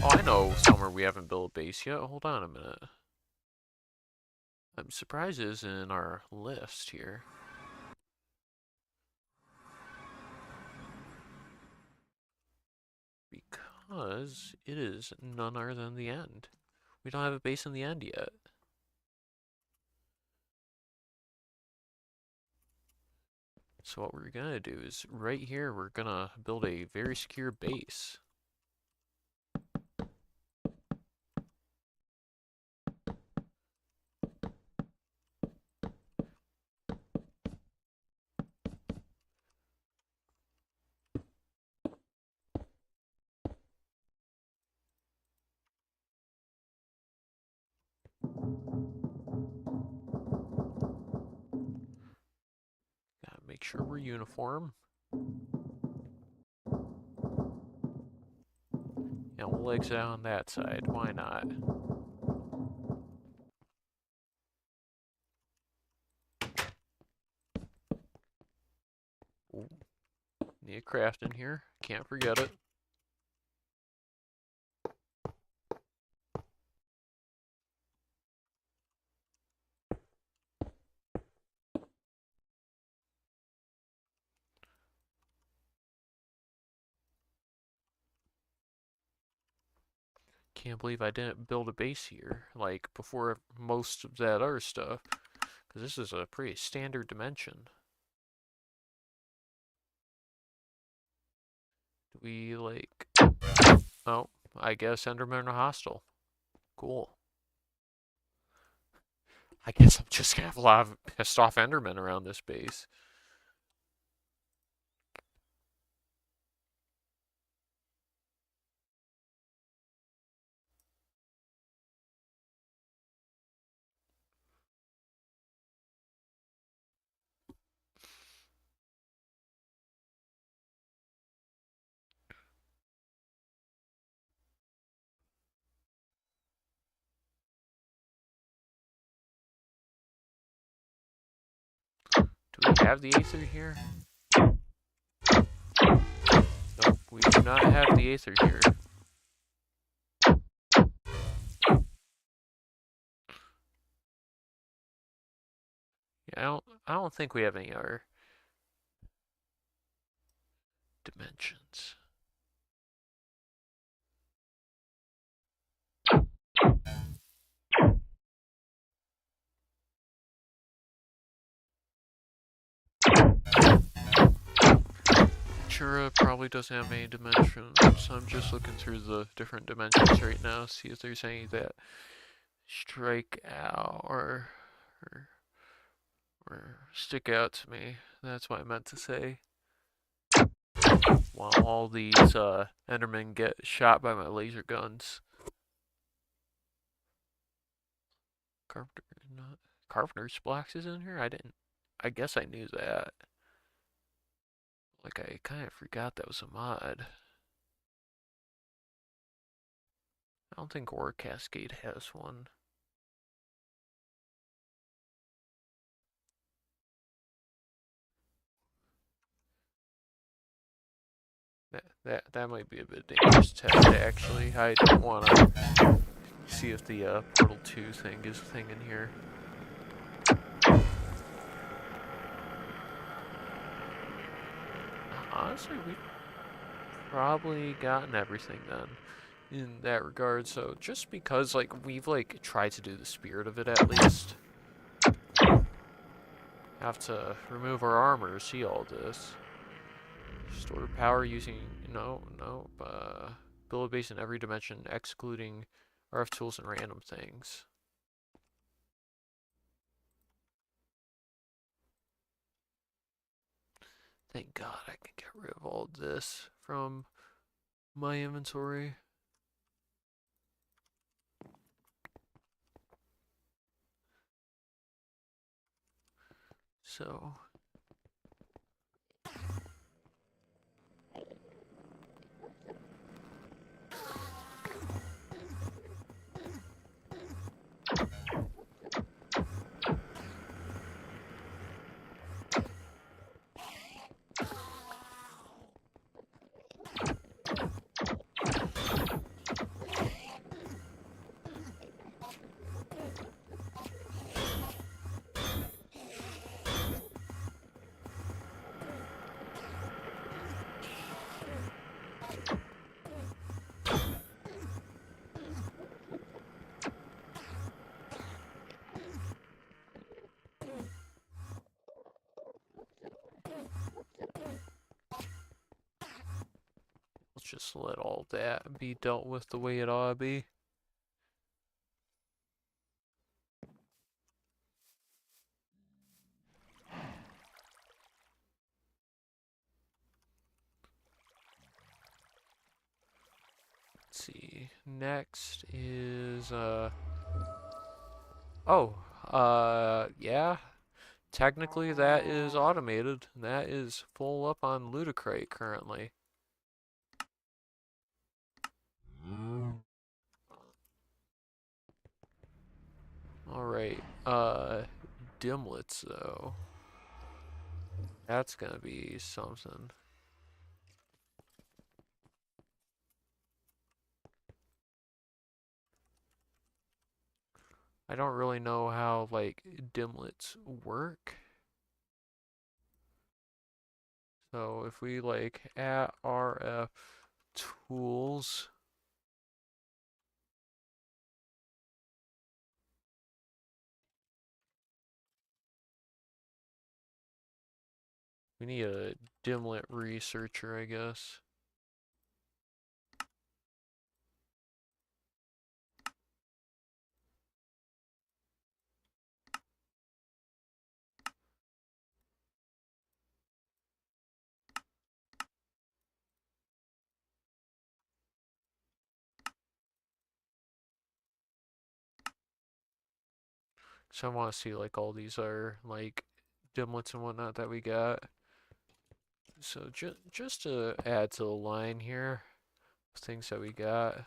Oh, I know somewhere we haven't built a base yet. Hold on a minute. I'm surprised it isn't in our list here. Because it is none other than the end. We don't have a base in the end yet. So what we're gonna do is right here we're gonna build a very secure base. Gotta make sure we're uniform. And we'll exit on that side. Why not? Ooh, need a craft in here. Can't forget it. Can't believe I didn't build a base here, like, before most of that other stuff. Because this is a pretty standard dimension. Do we, like... Oh, I guess Endermen are hostile. Cool. I guess I'm just gonna have a lot of pissed off Endermen around this base. Do we have the Aether here? Nope, we do not have the Aether here. Yeah, I don't think we have any other dimensions. Chura probably doesn't have any dimensions, so I'm just looking through the different dimensions right now, see if there's any that strike out or, or stick out to me. That's what I meant to say. While all these Endermen get shot by my laser guns. Carpenter, not Carpenter's blocks is in here? I guess I knew that. Like, I kind of forgot that was a mod. I don't think Ore Cascade has one. That might be a bit dangerous test, actually. I don't want to see if the Portal 2 thing is a thing in here. Honestly, we've probably gotten everything then in that regard. So just because like we've like tried to do the spirit of it at least, have to remove our armor, see all this. Store power using build a base in every dimension, excluding RF tools and random things. Thank God I can get rid of all this from my inventory. So let's just let all that be dealt with the way it ought to be. Let's see. Next is yeah. Technically that is automated. That is full up on Ludicrate currently. Alright, Dimlets though. That's gonna be something. I don't really know how, like, Dimlets work. So if we, like, add RF tools, we need a Dimlet researcher, I guess. So I want to see, like, all these are, like, Dimlets and whatnot that we got. So just to add to the line here, things that we got.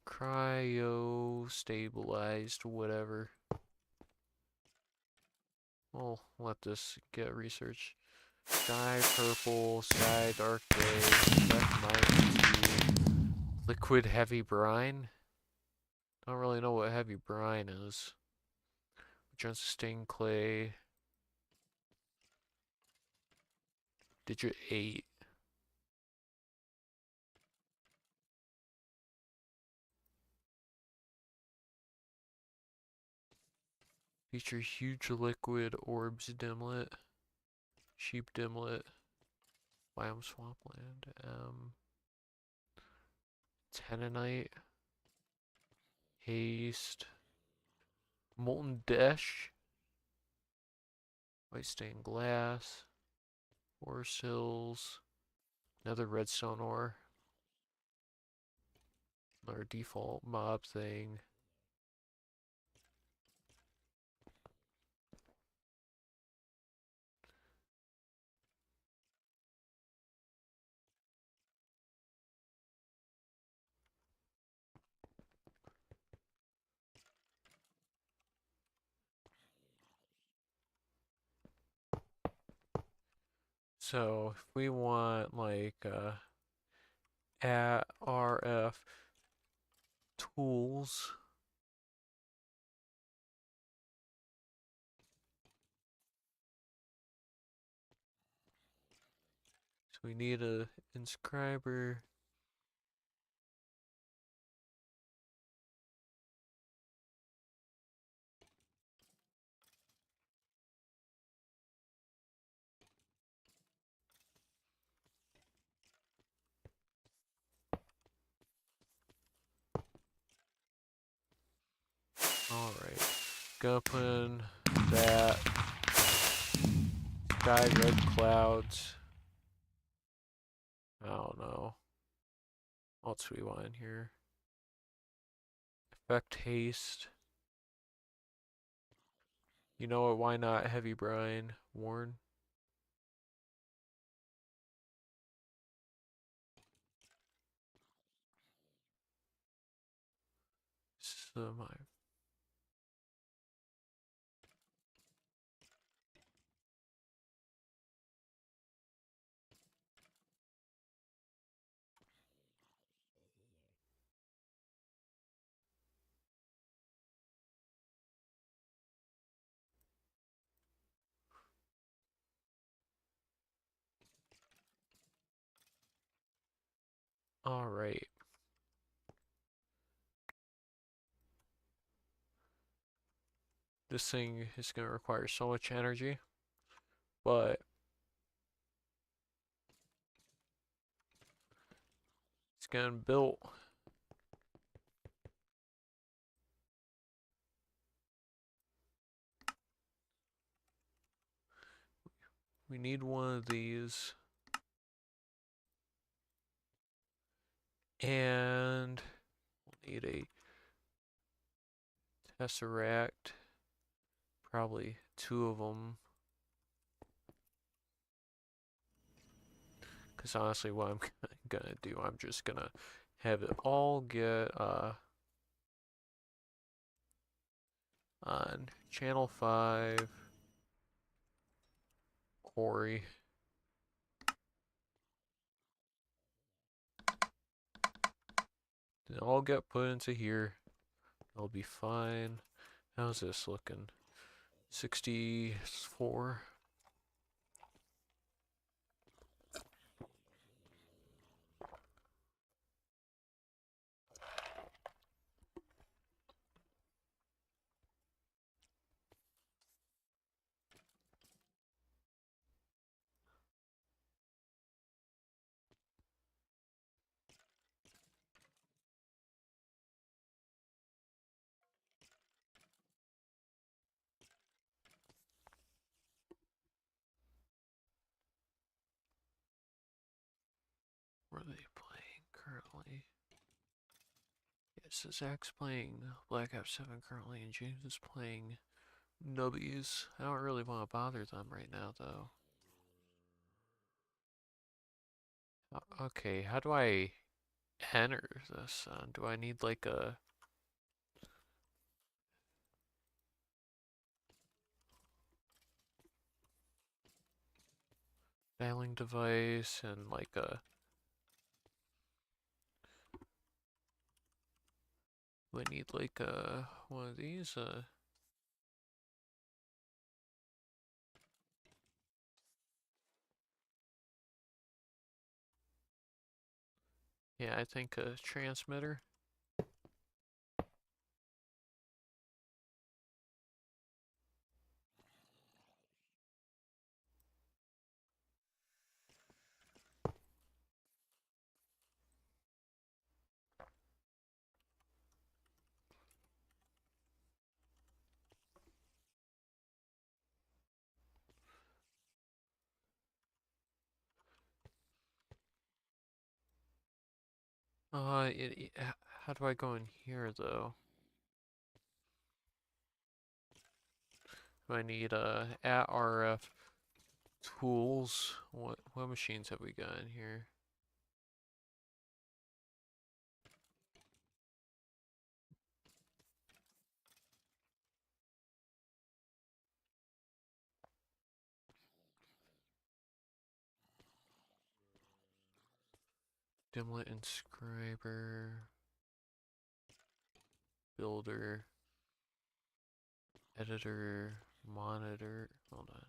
Cryo stabilized, whatever. We'll let this get researched. Sky purple, sky dark gray, liquid heavy brine. Don't really know what heavy brine is. Just stain clay. Digit 8. Feature huge liquid orbs dimlet. Sheep dimlet. Biome swampland. Tenonite. Haste. Molten dish. White stained glass. Ore sills. Another redstone ore. Our default mob thing. So if we want like at RF tools, so we need a inscriber. Alright. Gonna put in that sky red clouds. I don't know. What else do we want in here? Effect haste. You know what? Why not heavy brine? Warn. Semi. Alright. This thing is gonna require so much energy, but it's getting built. We need one of these. And we'll need a tesseract. Probably two of them. Because honestly, what I'm gonna do, I'm just gonna have it all get on channel 5 quarry. Then all get put into here. It'll be fine. How's this looking? 64. What are they playing currently? Yeah, it says Zach's playing Black Ops 7 currently, and James is playing Nubbies. I don't really want to bother them right now, though. Okay, how do I enter this? Do I need like a dialing device and like a... Do I need like a one of these? Yeah, I think a transmitter. How do I go in here though? Do I need at RF tools? What machines have we got in here? Dimlet inscriber. Builder. Editor. Monitor. Hold on.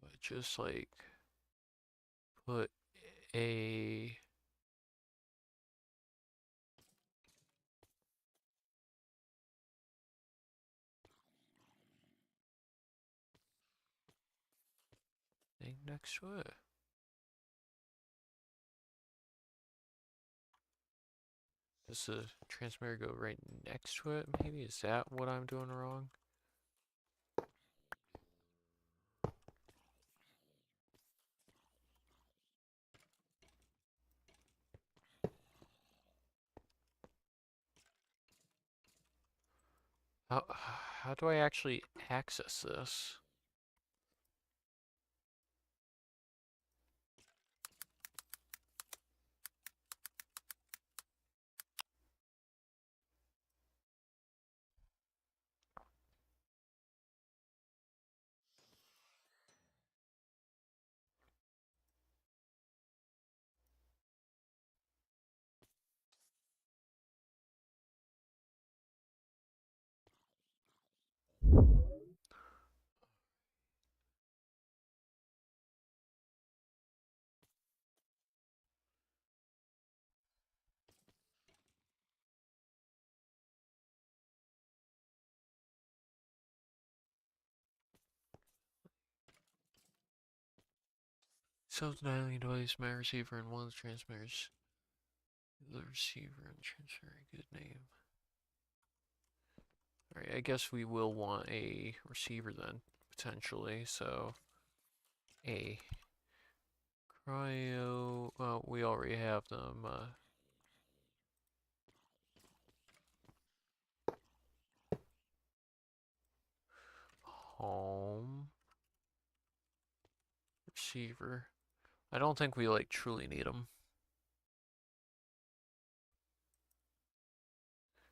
But just like put a thing next to it. Does the transmitter go right next to it? Maybe is that what I'm doing wrong? How do I actually access this? Self-dialing device, my receiver, and one of the transmitters. The receiver and transmitter, good name. Alright, I guess we will want a receiver then, potentially, so a cryo, well, we already have them, home, receiver. I don't think we, like, truly need them.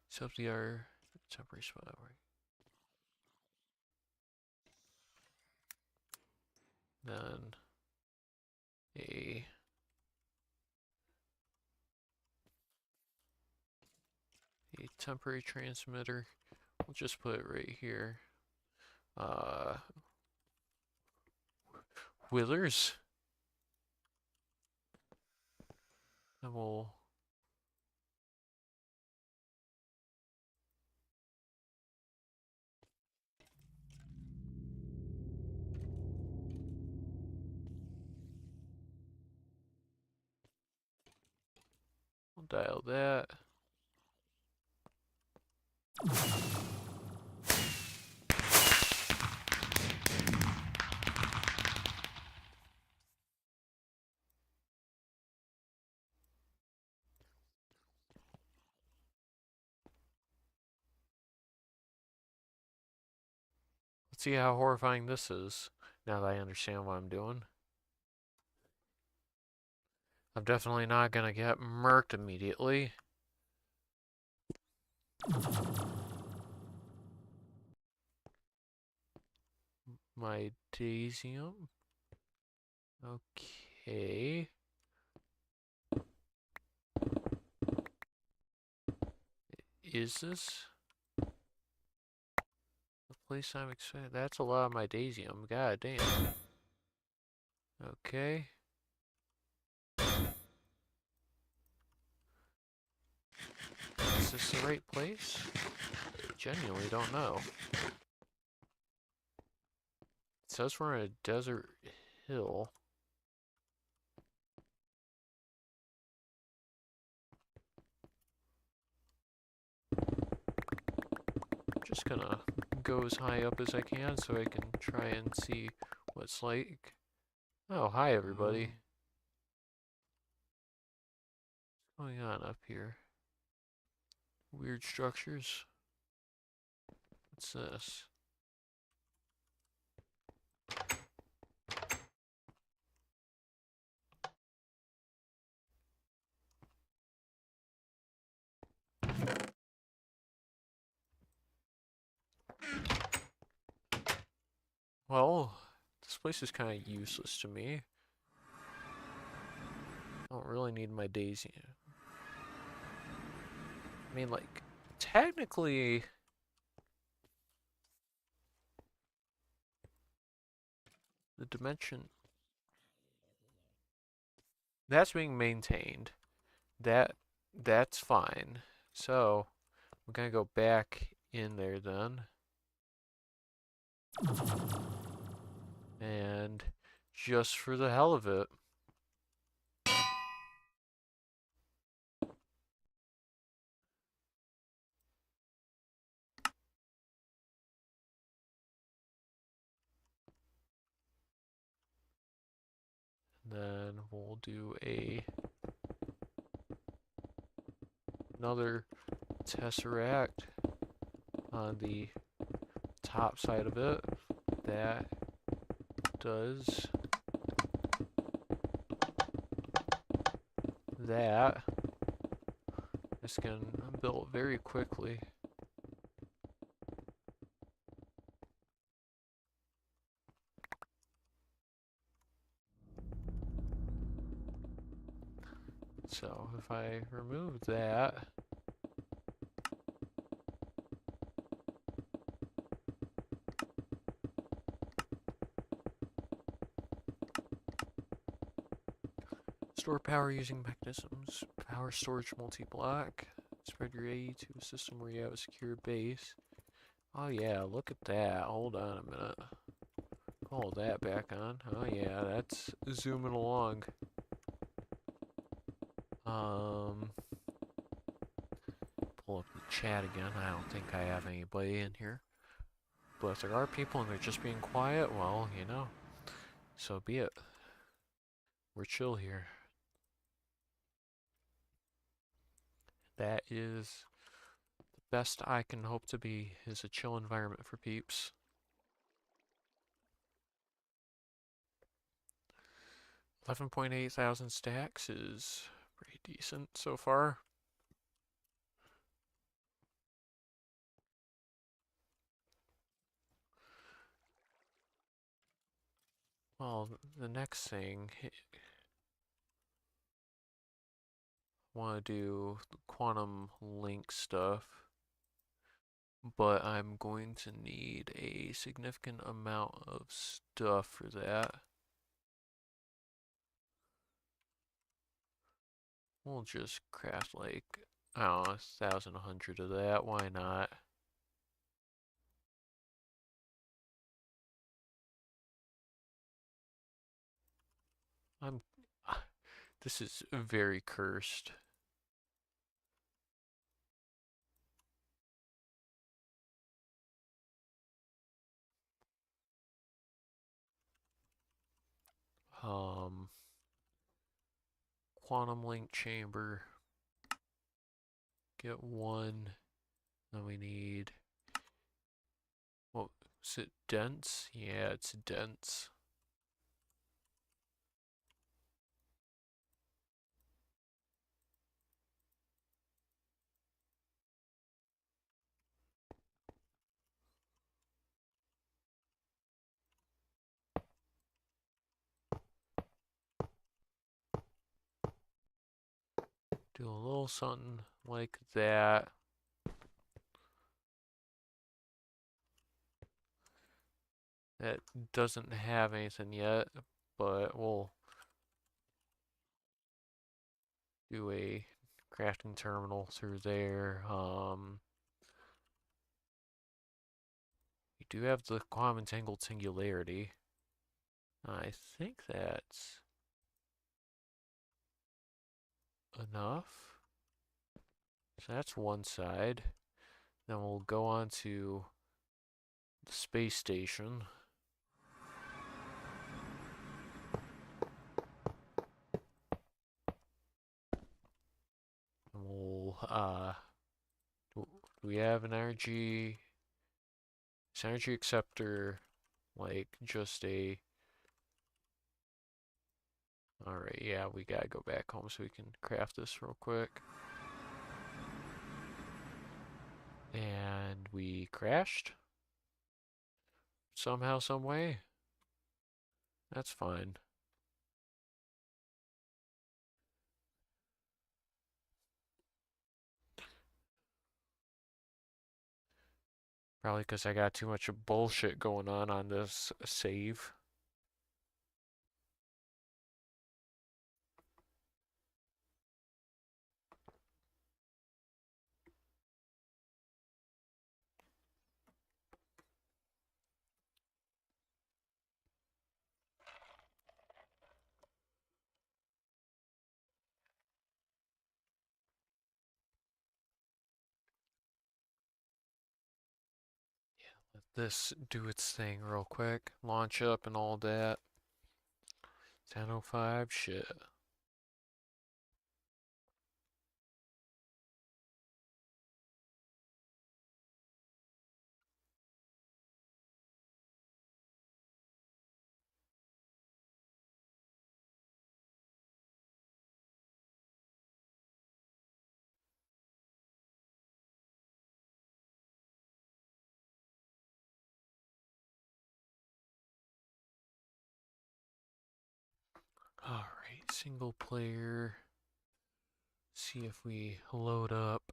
Except the our temporary spot, right? Then a temporary transmitter. We'll just put it right here. Withers. And we'll dial that. Let's see how horrifying this is, now that I understand what I'm doing. I'm definitely not gonna get murked immediately. My daisium. Okay. Is this the place I'm expecting? That's a lot of my daisium. God damn. Okay. Is this the right place? Genuinely don't know. It says we're on a desert hill. Just gonna go as high up as I can so I can try and see what it's like. Oh, hi everybody. What's going on up here? Weird structures. What's this? Well, this place is kind of useless to me. I don't really need my daisy. I mean, like, technically, the dimension that's being maintained. That that's fine. So we're gonna go back in there then, and just for the hell of it, then we'll do another tesseract on the top side of it. That does that. This can build very quickly. So if I remove that, store power using mechanisms, power storage multi-block, spread your AE to a system where you have a secure base. Oh yeah, look at that. Hold on a minute. Hold that back on. Oh yeah, that's zooming along. Pull up the chat again. I don't think I have anybody in here. But if there are people and they're just being quiet, well, you know, so be it. We're chill here. That is the best I can hope to be, is a chill environment for peeps. 11.8 thousand stacks is pretty decent so far. Well, the next thing, I want to do the quantum link stuff, but I'm going to need a significant amount of stuff for that. We'll just craft like, I don't know, 1,100 of that, why not? I'm, this is very cursed. Um, quantum link chamber, get one, then we need, what, is it dense? Yeah, it's dense. Do a little something like that. That doesn't have anything yet, but we'll do a crafting terminal through there. We do have the quantum entangled singularity. I think that's enough. So that's one side. Then we'll go on to the space station. And we'll, do we have an energy? Is energy acceptor like just a. Alright, yeah, we gotta go back home so we can craft this real quick. And we crashed. Somehow, some way. That's fine. Probably because I got too much bullshit going on this save. Let this do its thing real quick. Launch up and all that. 10:05, shit. Alright, single player. See if we load up.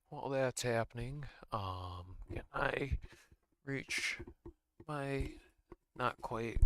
While that's happening, can I reach my not quite.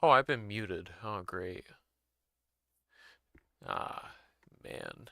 Oh, I've been muted. Oh, great. Ah, man.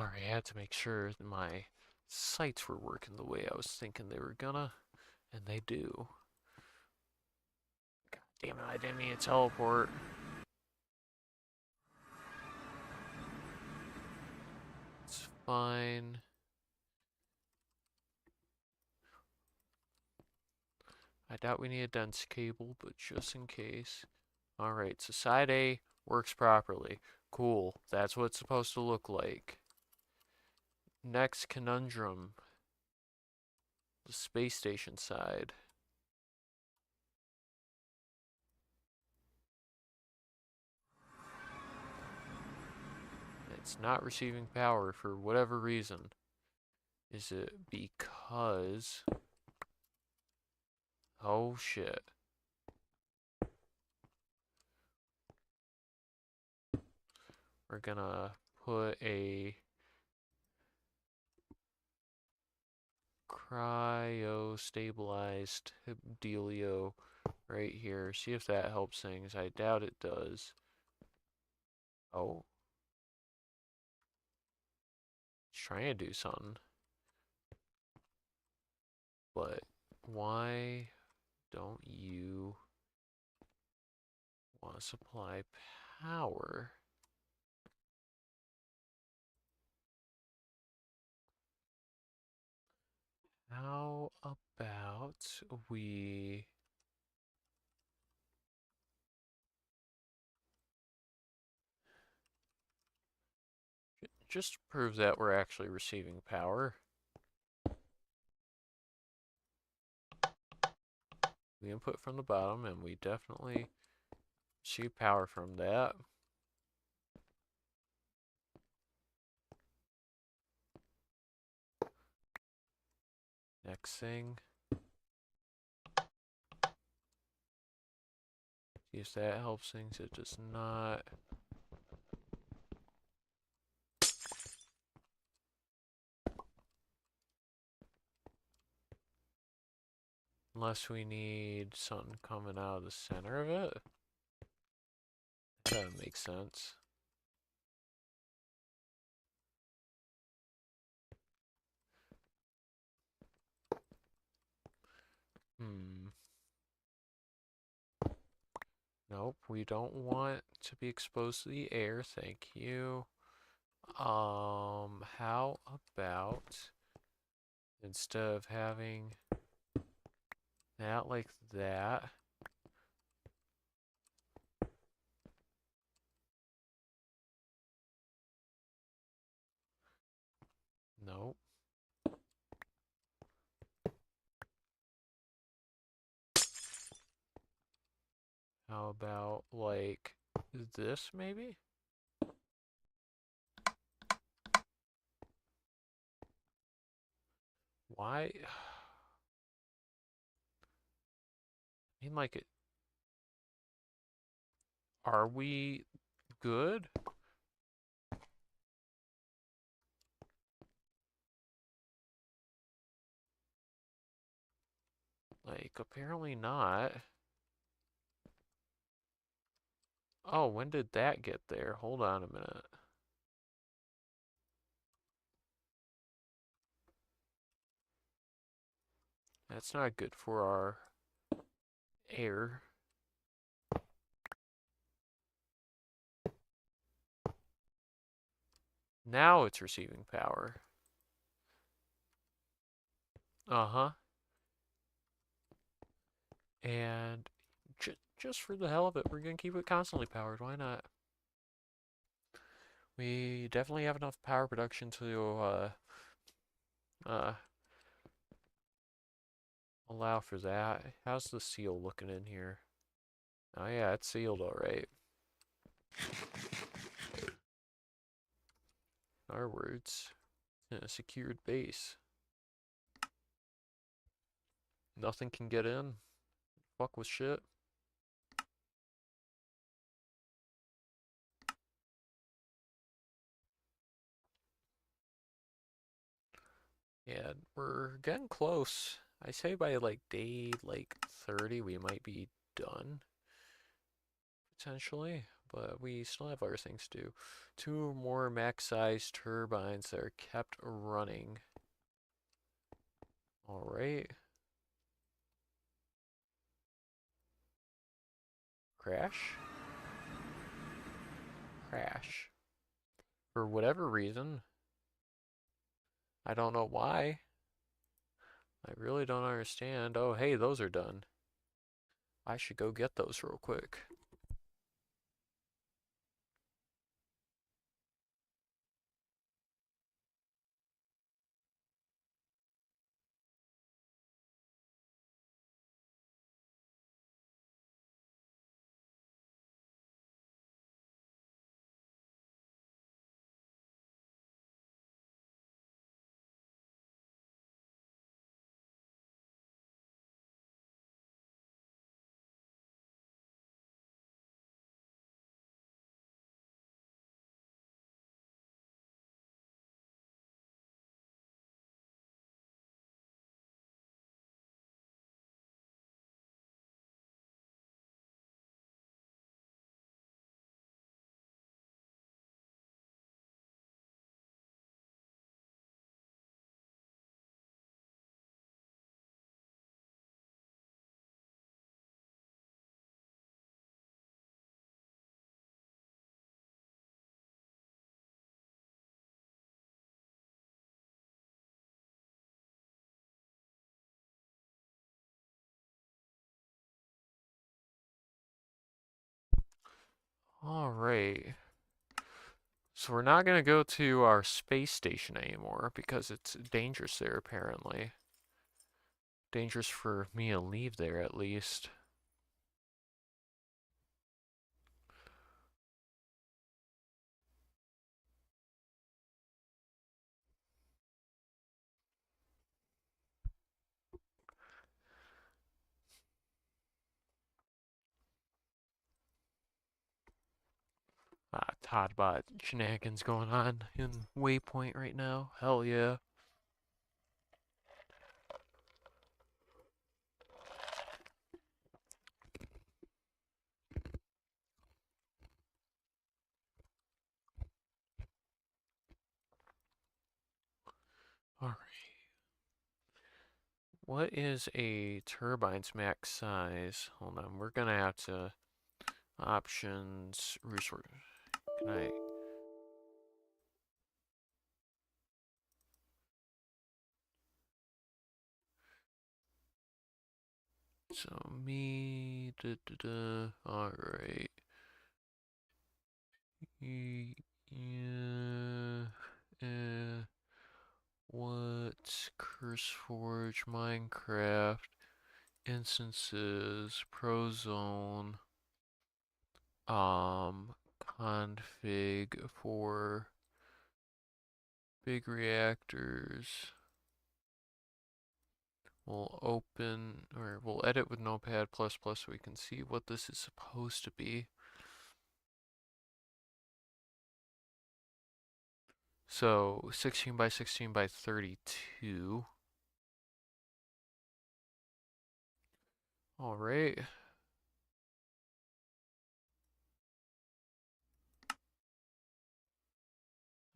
Alright, I had to make sure that my sights were working the way I was thinking they were gonna, and they do. God damn it, I didn't mean to teleport. It's fine. I doubt we need a dense cable, but just in case. Alright, so side A works properly. Cool, that's what it's supposed to look like. Next conundrum, the space station side. It's not receiving power for whatever reason. Is it because... Oh shit. We're gonna put a cryo-stabilized dealio right here. See if that helps things. I doubt it does. Oh. It's trying to do something. But why don't you want to supply power? How about we just prove that we're actually receiving power? We input from the bottom, and we definitely receive power from that. Next thing. See if that helps things. It does not. Unless we need something coming out of the center of it. That makes sense. Hmm. Nope, we don't want to be exposed to the air, thank you. How about instead of having that like that, nope. How about like this maybe? Why? I mean, like, are we good? Like, apparently not. Oh, when did that get there? Hold on a minute. That's not good for our air. Now it's receiving power. Uh-huh. And just for the hell of it, we're gonna keep it constantly powered. Why not? We definitely have enough power production to uh, allow for that. How's the seal looking in here? Oh yeah, it's sealed alright. In our words, in a secured base. Nothing can get in. Fuck with shit. Yeah, we're getting close. I say by like day like 30 we might be done potentially, but we still have other things to do. 2 more max-sized turbines that are kept running. Alright. Crash? Crash. For whatever reason. I don't know why. I really don't understand. Oh, hey, those are done. I should go get those real quick. Alright. So we're not going to go to our space station anymore because it's dangerous there apparently. Dangerous for me to leave there at least. Toddbot shenanigans going on in Waypoint right now. Hell yeah. Alright. What is a turbine's max size? Hold on, we're gonna have to options resource. Can I? So me, alright. Yeah, what CurseForge, Minecraft, instances, Prozone, config for big reactors. We'll open, or we'll edit with Notepad++ so we can see what this is supposed to be. So 16 by 16 by 32. All right.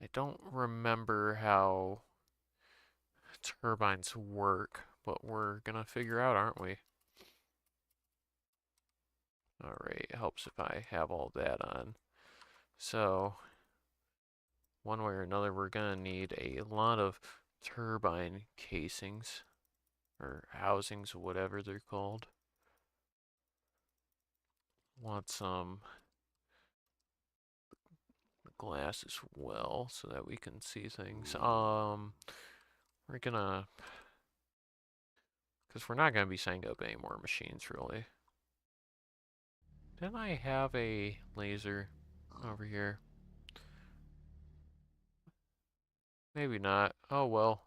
I don't remember how turbines work, but we're gonna figure out, aren't we? All right, it helps if I have all that on. So, one way or another, we're gonna need a lot of turbine casings, or housings, whatever they're called. Want some glass as well so that we can see things. We're gonna, because we're not gonna be setting up any more machines really. Didn't I have a laser over here? Maybe not. Oh well.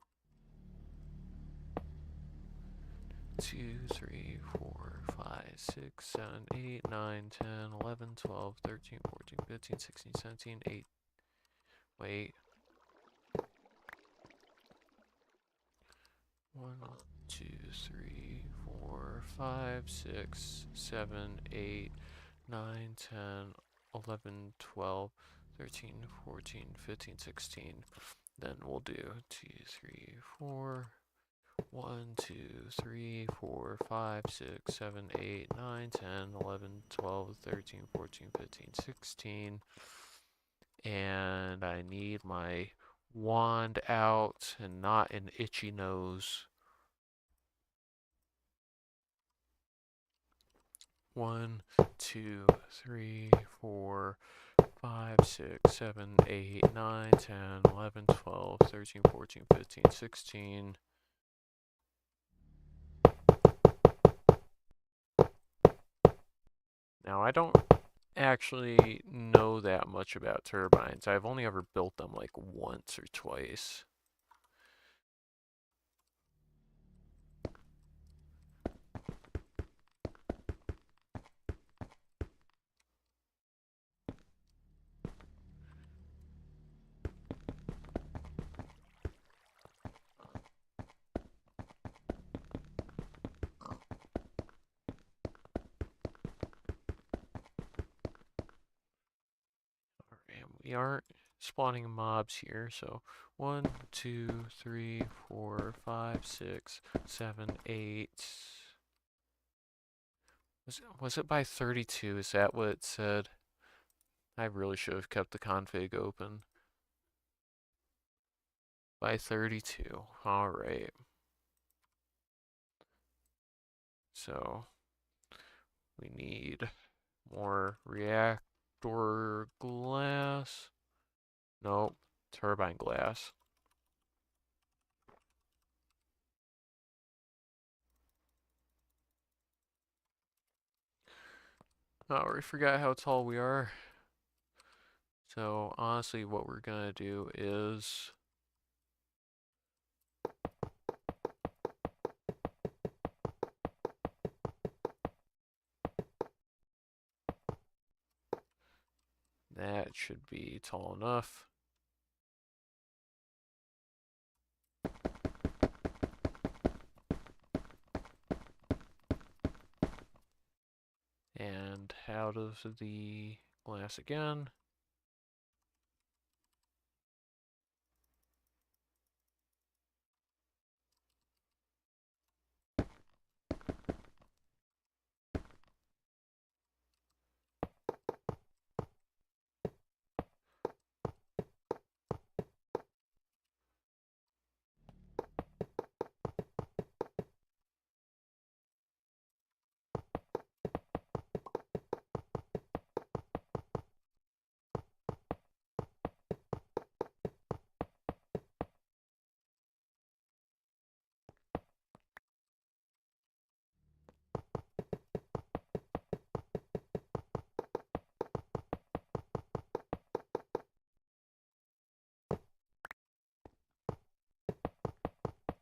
2, 3, 4, 5, 6, 7, 8, 9, 10, 11, 12, 13, 14, 15, 16, 17, 8. Wait. 1, 2, 3, 4, 5, 6, 7, 8, 9, 10, 11, 12, 13, 14, 15, 16. Then we'll do 2, 3, 4. 1, 2, 3, 4, 5, 6, 7, 8, 9, 10, 11, 12, 13, 14, 15, 16. And I need my wand out and not an itchy nose. 1, 2, 3, 4, 5, 6, 7, 8, 9, 10, 11, 12, 13, 14, 15, 16. Now, I don't actually know that much about turbines. I've only ever built them like once or twice. And we aren't spawning mobs here, so 1, 2, 3, 4, 5, 6, 7, 8. Was it by 32? Is that what it said? I really should have kept the config open. By 32. Alright. So we need more reactor glass. Nope, turbine glass. Oh, we forgot how tall we are. So honestly, what we're gonna do is that should be tall enough. And out of the glass again.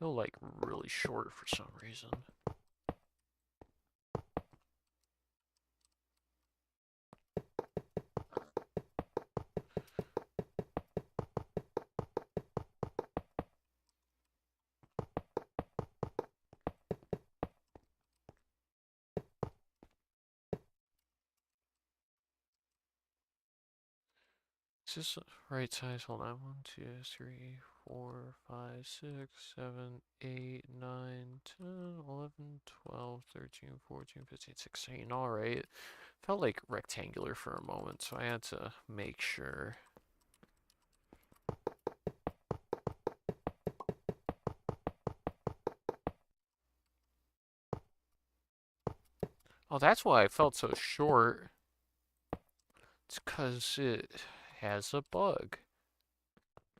They're like really short for some reason. Is this right size? Hold on. 1, 2, 3, 4, 5, 6, 7, 8, 9, 10, 11, 12, 13, 14, 15, 16. Alright. Felt like rectangular for a moment, so I had to make sure. Oh, that's why I felt so short. It's because it has a bug.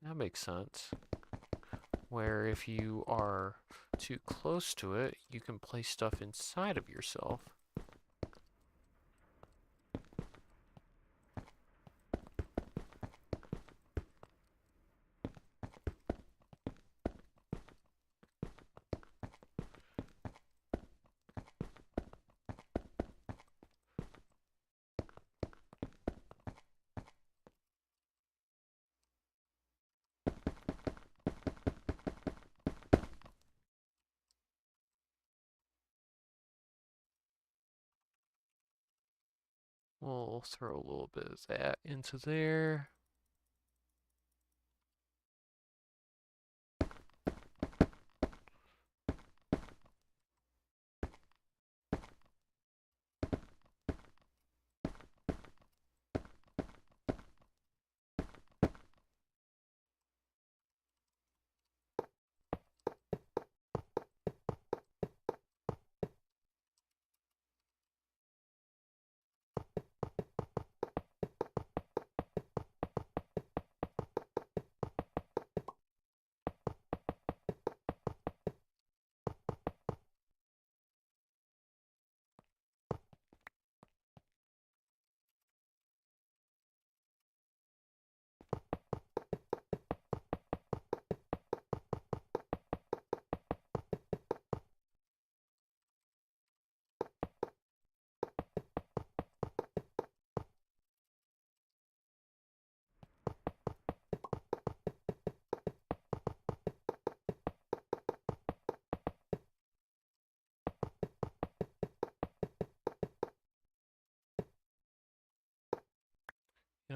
That makes sense. Where if you are too close to it, you can place stuff inside of yourself. We'll throw a little bit of that into there.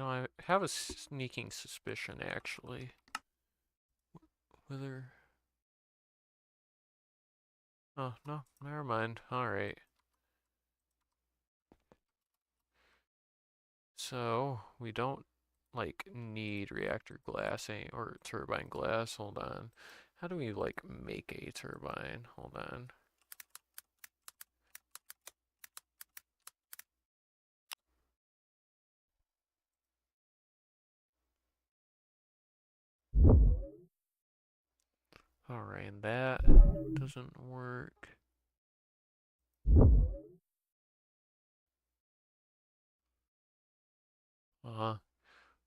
You know, I have a sneaking suspicion, actually. Whether... Oh, no, never mind. Alright. So, we don't, like, need reactor glass or turbine glass. Hold on. How do we, like, make a turbine? Hold on. Alright, and that doesn't work.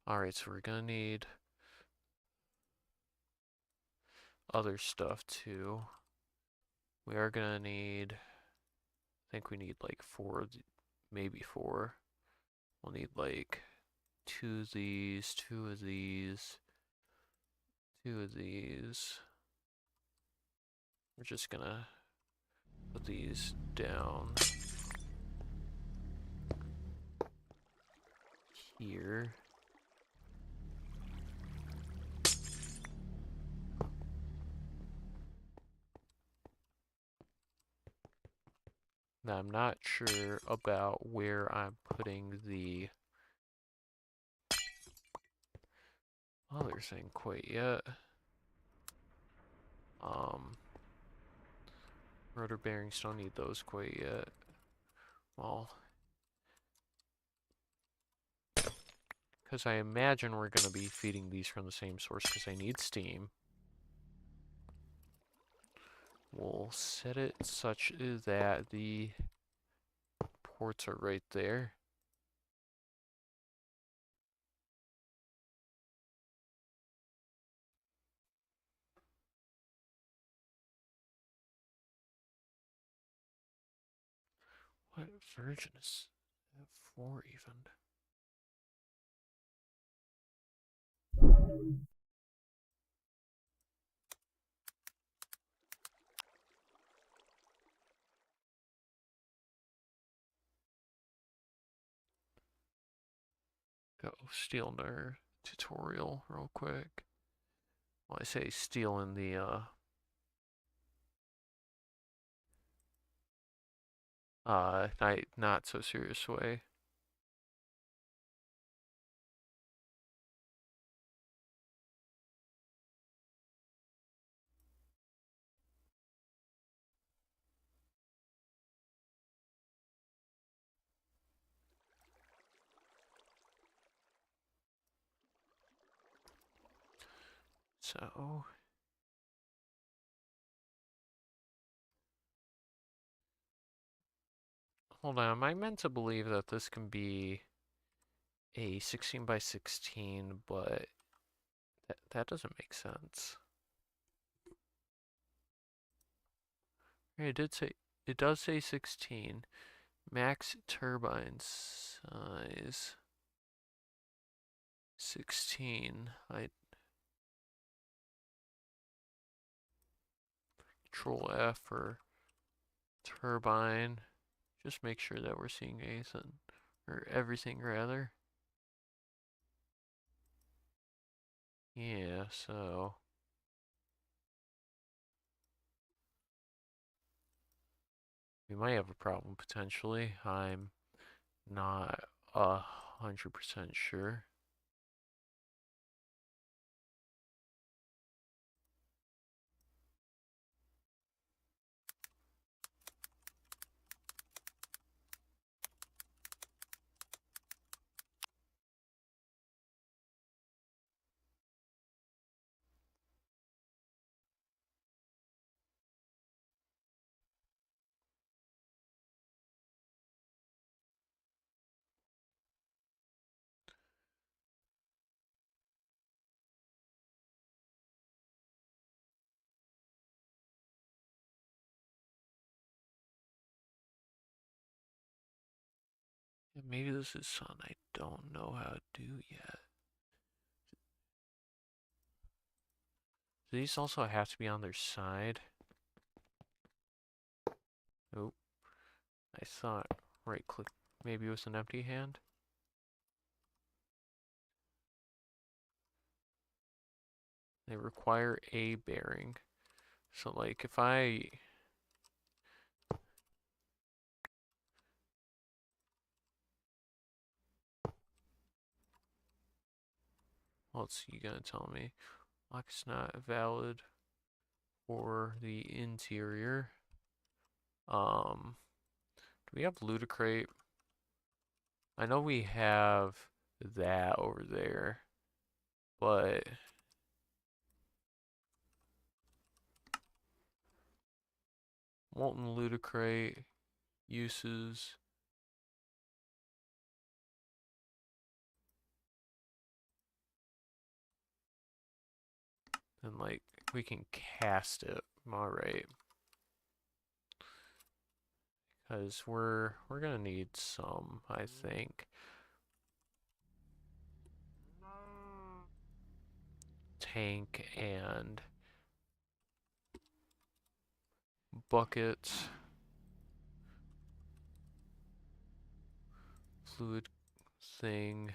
Alright, so we're gonna need other stuff too. We are gonna need, I think we need like maybe four. We'll need like two of these, two of these, two of these. We're just gonna put these down here. Now I'm not sure about where I'm putting the other thing quite yet. Rotor bearings don't need those quite yet. Well, because I imagine we're going to be feeding these from the same source because I need steam. We'll set it such that the ports are right there. What version is F4 even? Go steal their tutorial real quick. Well, I say steal in the not so serious way. So hold on, am I meant to believe that this can be a 16 by 16, but that doesn't make sense. It does say 16. Max turbine size 16. I Control F for turbine. Just make sure that we're seeing anything Or everything, rather. Yeah, so... we might have a problem, potentially. I'm not 100% sure. Maybe this is something I don't know how to do yet. Do these also have to be on their side? Nope. I thought right click maybe with an empty hand. They require a bearing. So like if I what's you gonna tell me? Lock is not valid for the interior. Do we have Ludicrate? I know we have that over there, but Molten Ludicrate uses and like we can cast it. All right. Because we're gonna need some, I think. Tank and buckets, fluid thing.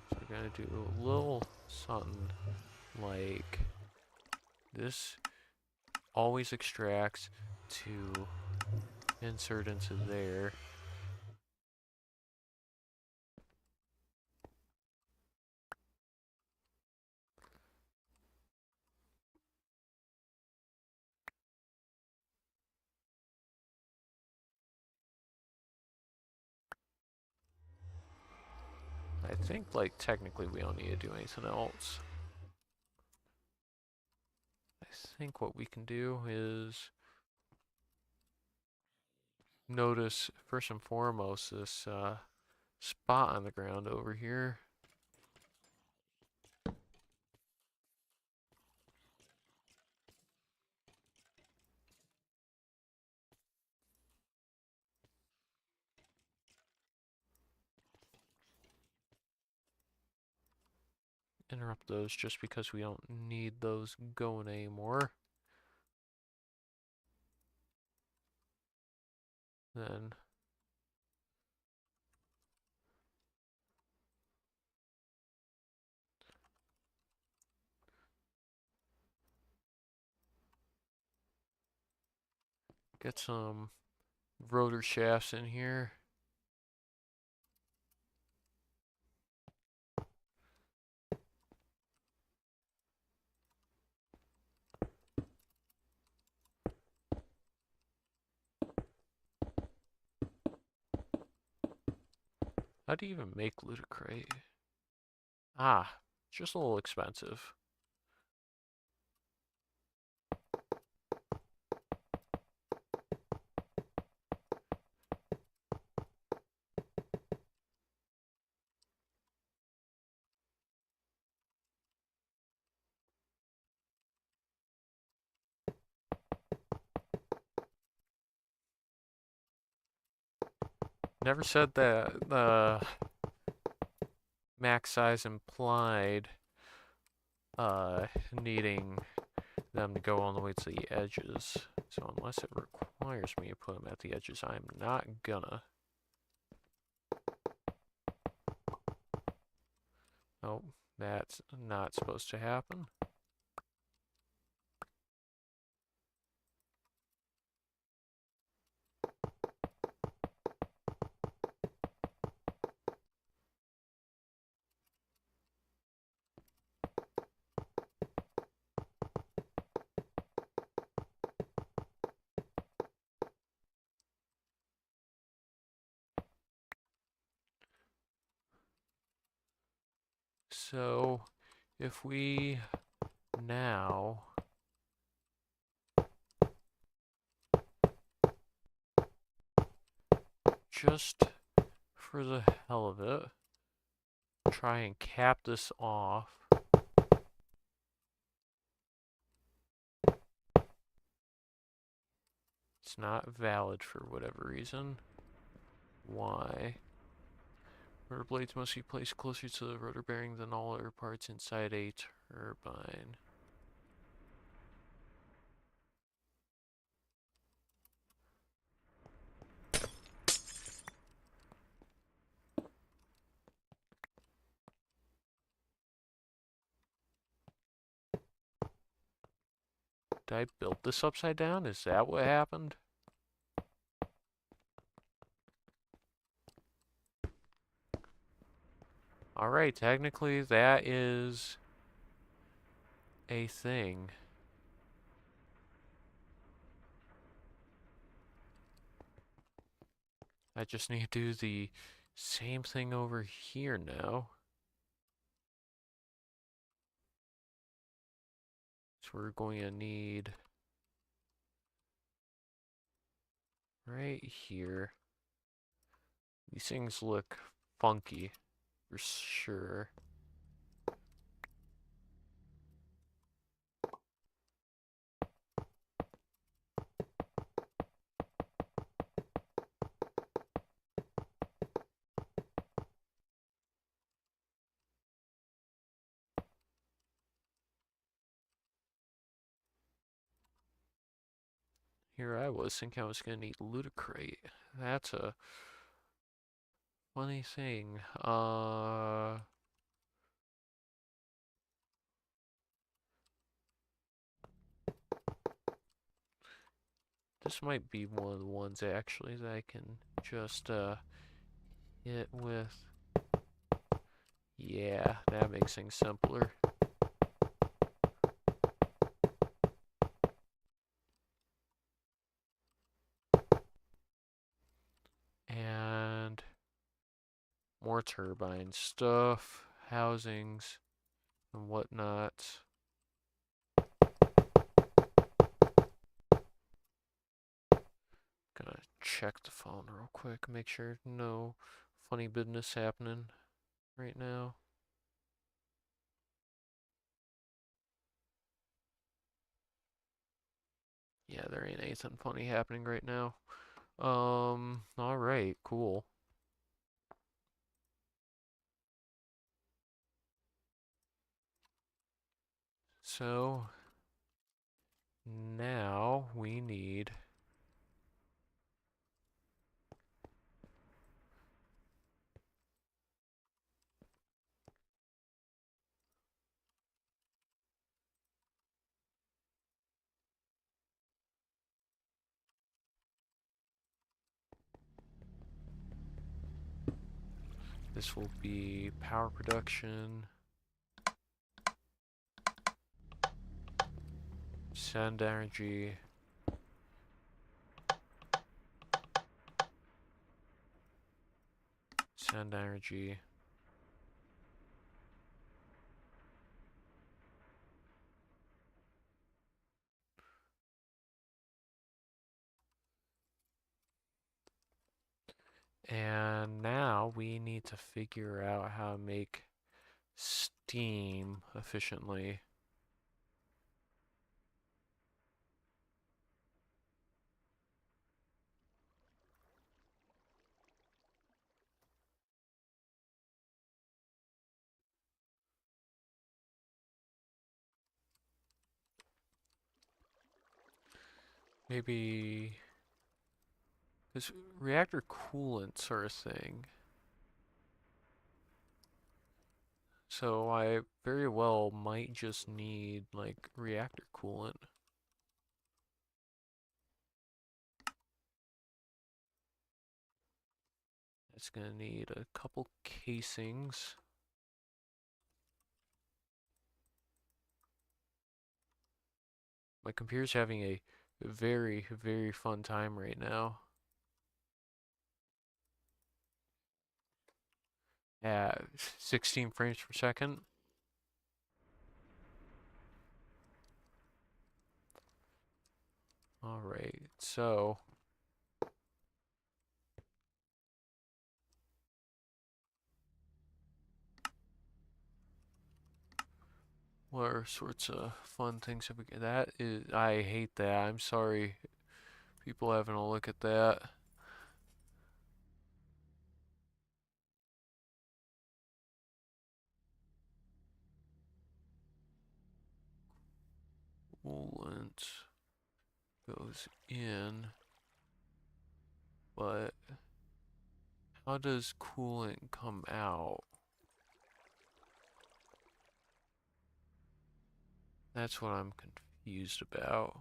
So we're gonna do a little something like this. Always extracts to insert into there. I think like technically we don't need to do anything else. I think what we can do is notice first and foremost this spot on the ground over here. Interrupt those just because we don't need those going anymore. Then get some rotor shafts in here. How do you even make Ludicrate? Ah, just a little expensive. Never said that the max size implied needing them to go all the way to the edges. So unless it requires me to put them at the edges, I'm not gonna. Nope, that's not supposed to happen. So if we now just for the hell of it try and cap this off, it's not valid for whatever reason. Why? Rotor blades must be placed closer to the rotor bearing than all other parts inside a turbine. Did I build this upside down? Is that what happened? Alright, technically that is a thing. I just need to do the same thing over here now. So we're going to need right here. These things look funky for sure. Here I was thinking I was going to need ludicrate. That's a funny thing. This might be one of the ones actually that I can just hit with. Yeah, that makes things simpler. And more turbine stuff, housings, and whatnot. Gonna check the phone real quick, make sure no funny business happening right now. Yeah, there ain't anything funny happening right now. Alright, cool. So, now we need this will be power production, send energy, send energy. And now we need to figure out how to make steam efficiently. maybe because reactor coolants are a thing. So I very well might just need like reactor coolant. It's gonna need a couple casings. My computer's having a very, very fun time right now. At 16 frames per second. Alright, so what are sorts of fun things have we got? That is, I hate that. I'm sorry, people having a look at that. Coolant goes in, but how does coolant come out? That's what I'm confused about.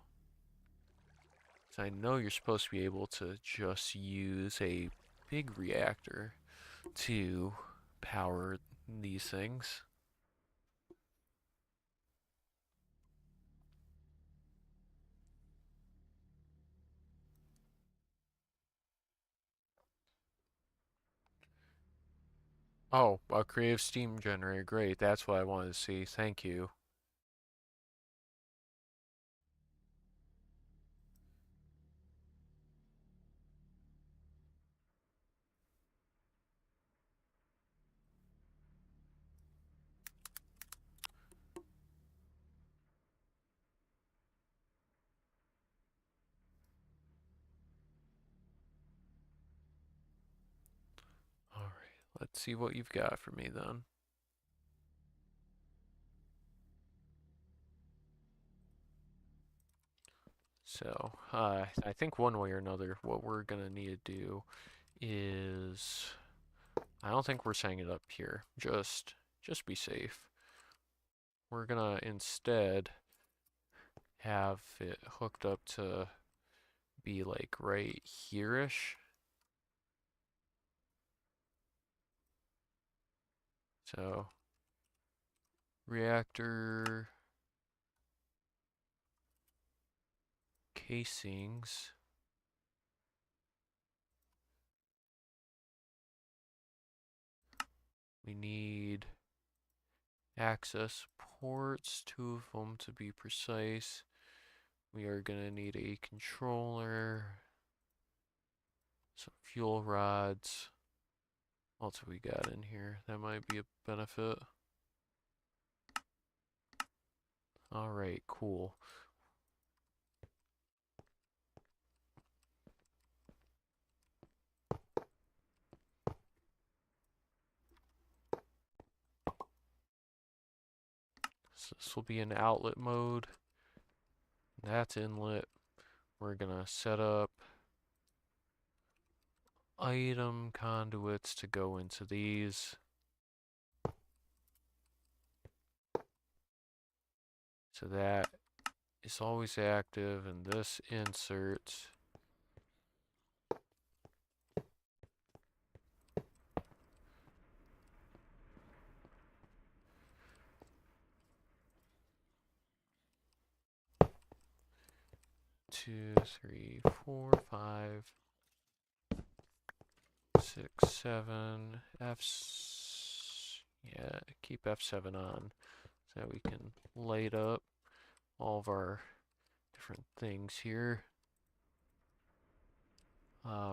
So I know you're supposed to be able to just use a big reactor to power these things. Oh, a creative steam generator. Great. That's what I wanted to see. Thank you. All right. Let's see what you've got for me then. So, I think one way or another, what we're gonna need to do is, I don't think we're setting it up here. Just be safe. We're gonna instead have it hooked up to be like right here-ish. So, reactor casings. We need access ports, 2 of them to be precise. We are gonna need a controller, some fuel rods. What else have we got in here? That might be a benefit. Alright, cool. So this will be in outlet mode. That's inlet. We're gonna set up item conduits to go into these. So that is always active, and this inserts. Two, three, four, five, 6, 7, yeah, keep F7 on so that we can light up all of our different things here.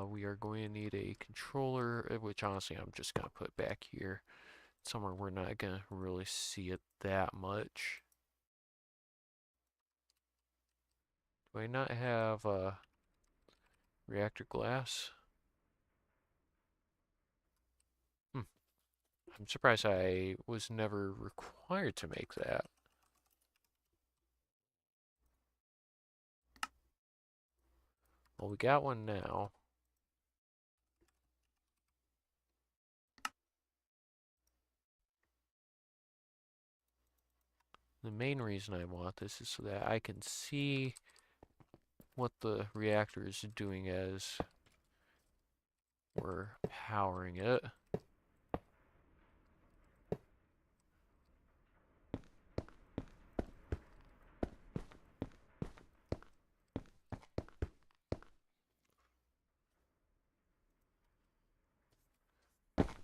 We are going to need a controller, which honestly I'm just going to put back here somewhere we're not going to really see it that much. Do I not have reactor glass? I'm surprised I was never required to make that. Well, we got one now. The main reason I want this is so that I can see what the reactor is doing as we're powering it.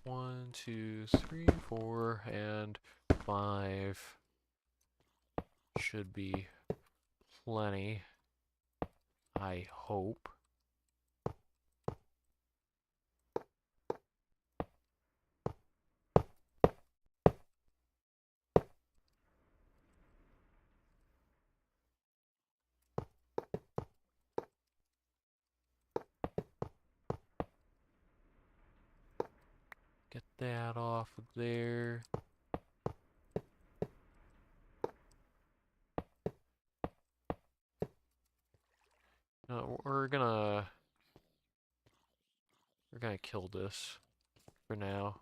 One, two, three, 4, and 5 should be plenty, I hope. Get that off of there. We're gonna kill this for now.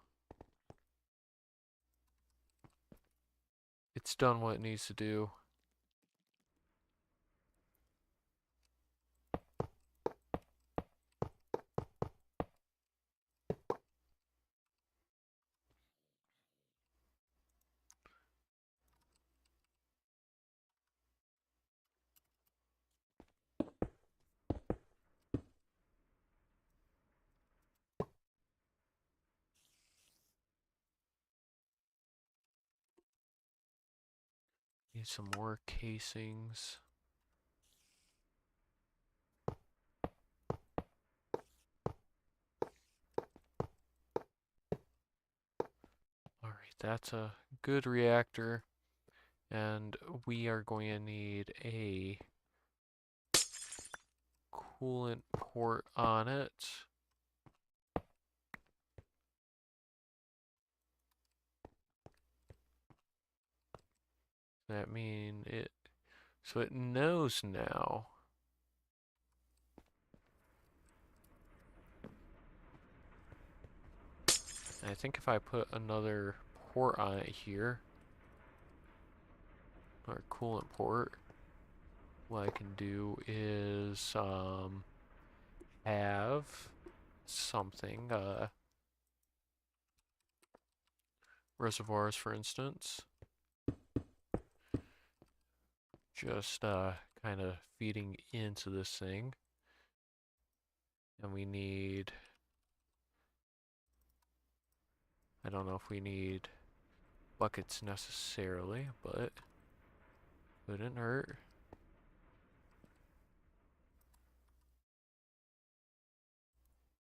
It's done what it needs to do. Need some more casings. Alright, that's a good reactor. And we are going to need a coolant port on it. That means it, so it knows now. And I think if I put another port on it here, or coolant port, what I can do is have something, reservoirs for instance, just kind of feeding into this thing. And we need, I don't know if we need buckets necessarily, but wouldn't hurt.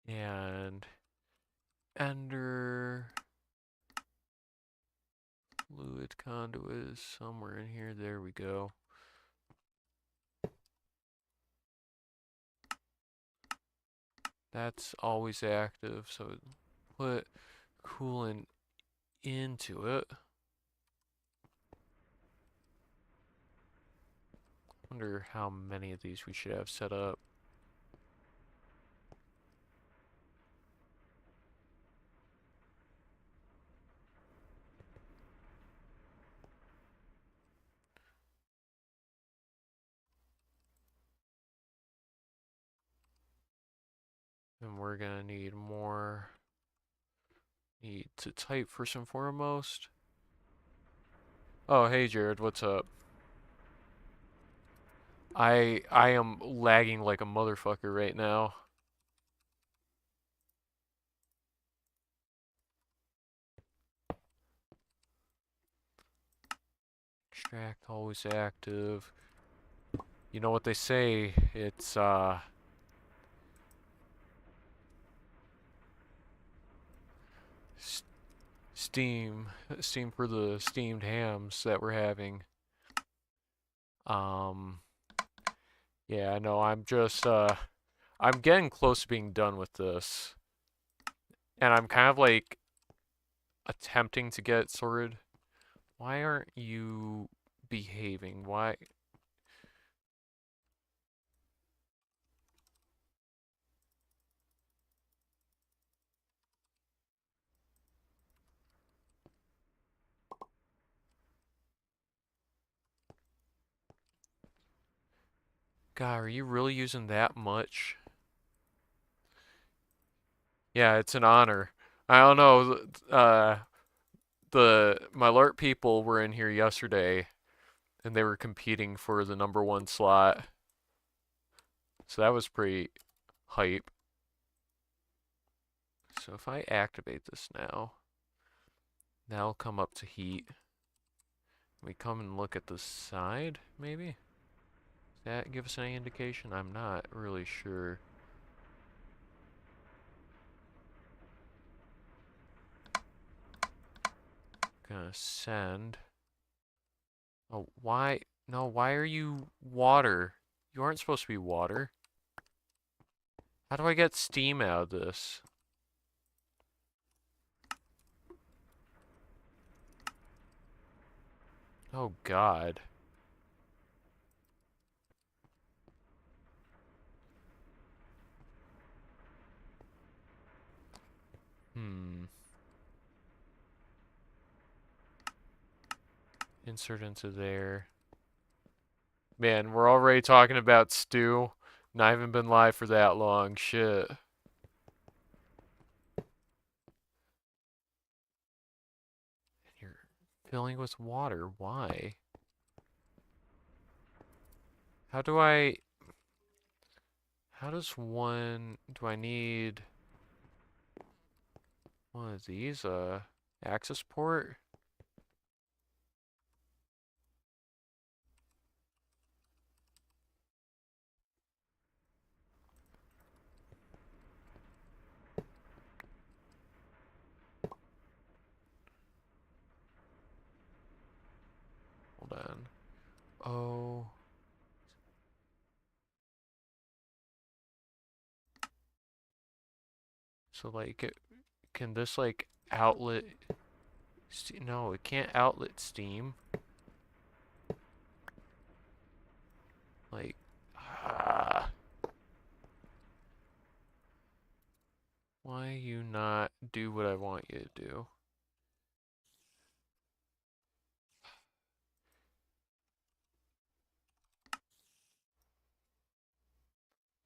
And ender fluid conduit is somewhere in here. There we go. That's always active, so put coolant into it. Wonder how many of these we should have set up. And we're gonna need more. Need to type first and foremost. Oh, hey Jared, what's up? I am lagging like a motherfucker right now. Extract always active. You know what they say, it's steam for the steamed hams that we're having. Um yeah, I know I'm just I'm getting close to being done with this. And I'm kind of like attempting to get it sorted. Why aren't you behaving? Why? God, are you really using that much? Yeah, it's an honor. I don't know. My alert people were in here yesterday, and they were competing for the #1 slot. So that was pretty hype. So if I activate this now, that'll come up to heat. We come and look at the side, maybe? Does that give us any indication? I'm not really sure. Gonna send. Oh, why? No, why are you water? You aren't supposed to be water. How do I get steam out of this? Oh, God. Hmm. Insert into there. Man, we're already talking about stew. Not even been live for that long. Shit. You're filling with water. Why? How do I... How does one... Do I need one of these? Access port? Hold on. Oh... So, like, can this, like, outlet... No, it can't outlet steam. Like... Ah... Why you not do what I want you to do?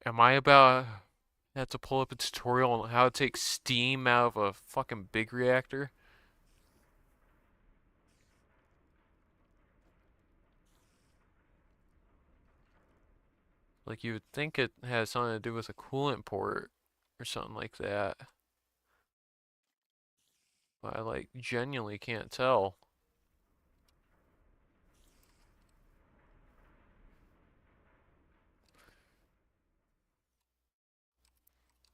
Am I about to have to pull up a tutorial on how to take steam out of a fucking big reactor? Like, you would think it has something to do with a coolant port or something like that. But I, like, genuinely can't tell.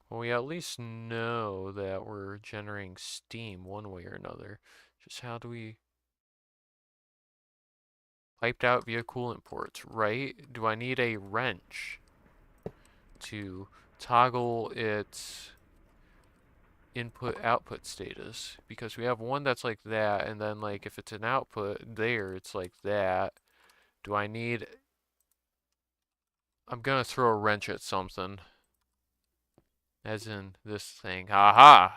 Well, we at least know that we're generating steam one way or another. Just how do we... Piped out via coolant ports, right? Do I need a wrench to toggle its input-output status? Because we have one that's like that, and then, like, if it's an output there, it's like that. Do I need... I'm gonna throw a wrench at something. As in this thing. Haha!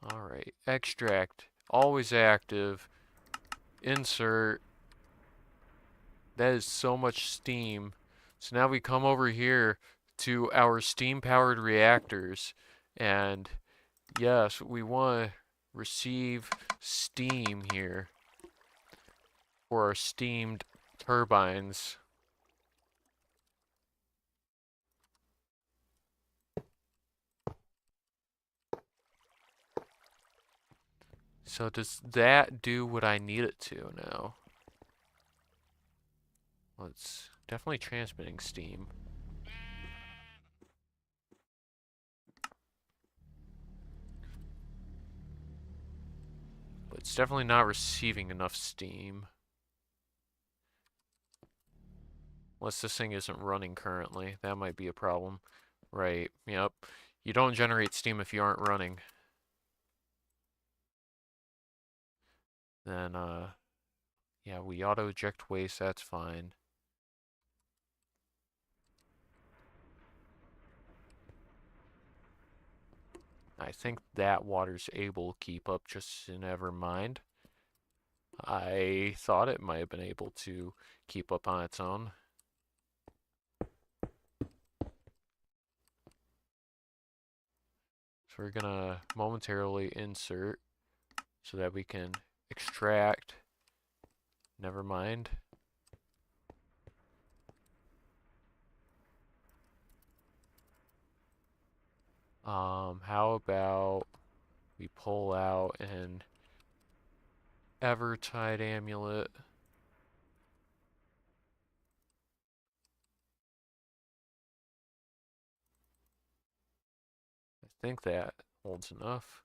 Alright. Extract. Always active. Insert. That is so much steam. So now we come over here to our steam-powered reactors. And yes, we want to receive steam here for our steamed turbines. So does that do what I need it to now? Well, it's definitely transmitting steam. But it's definitely not receiving enough steam. Unless this thing isn't running currently. That might be a problem. Right, yep. You don't generate steam if you aren't running. Then, yeah, we auto-eject waste, that's fine. I think that water's able to keep up, just never mind. I thought it might have been able to keep up on its own. So we're gonna momentarily insert so that we can extract. Never mind. How about we pull out an Evertide amulet? I think that holds enough.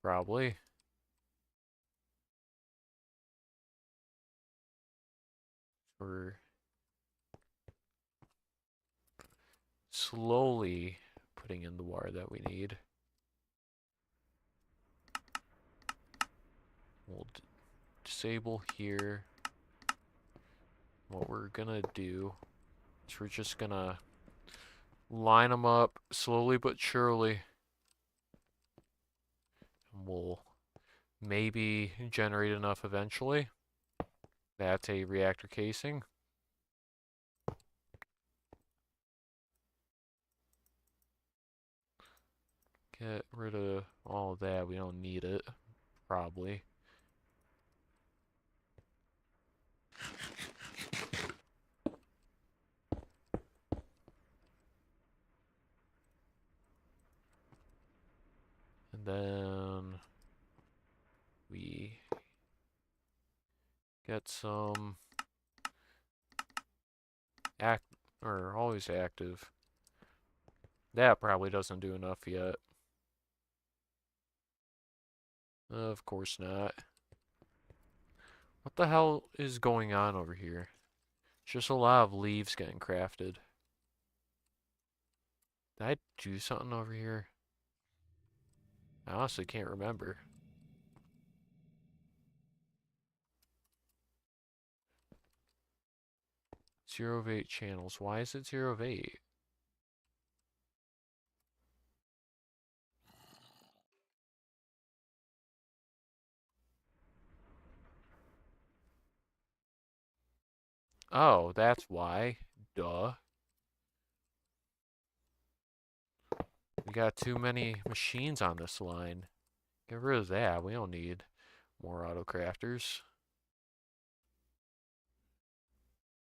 Probably. We're slowly putting in the water that we need. We'll disable here. What we're gonna do is we're just gonna line them up slowly but surely. And we'll maybe generate enough eventually. That's a reactor casing. Get rid of all of that. We don't need it, probably. And then we get some always active. That probably doesn't do enough yet. Of course not. What the hell is going on over here? Just a lot of leaves getting crafted. Did I do something over here? I honestly can't remember. Zero of 8 channels. Why is it 0 of 8? Oh, that's why. Duh. We got too many machines on this line. Get rid of that. We don't need more auto crafters.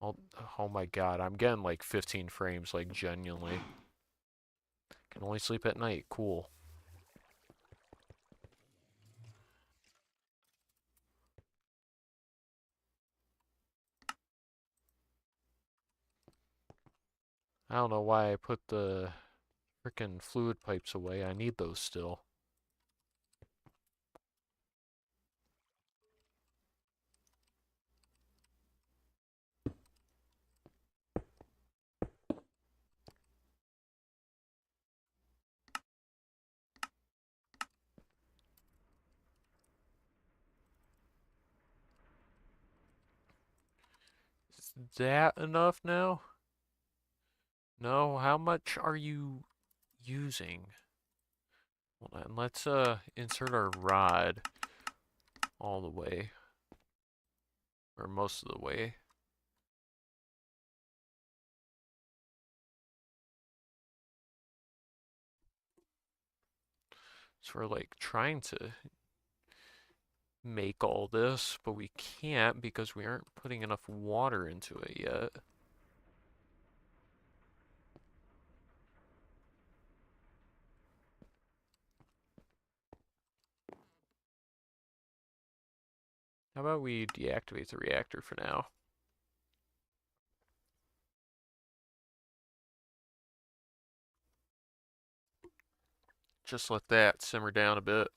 Oh my god, I'm getting like 15 frames, like genuinely. Can only sleep at night. Cool. I don't know why I put the frickin' fluid pipes away. I need those still. Is that enough now? No, how much are you using? Hold on, let's insert our rod all the way. Or most of the way. So we're like trying to make all this, but we can't because we aren't putting enough water into it yet. How about we deactivate the reactor for now? Just let that simmer down a bit.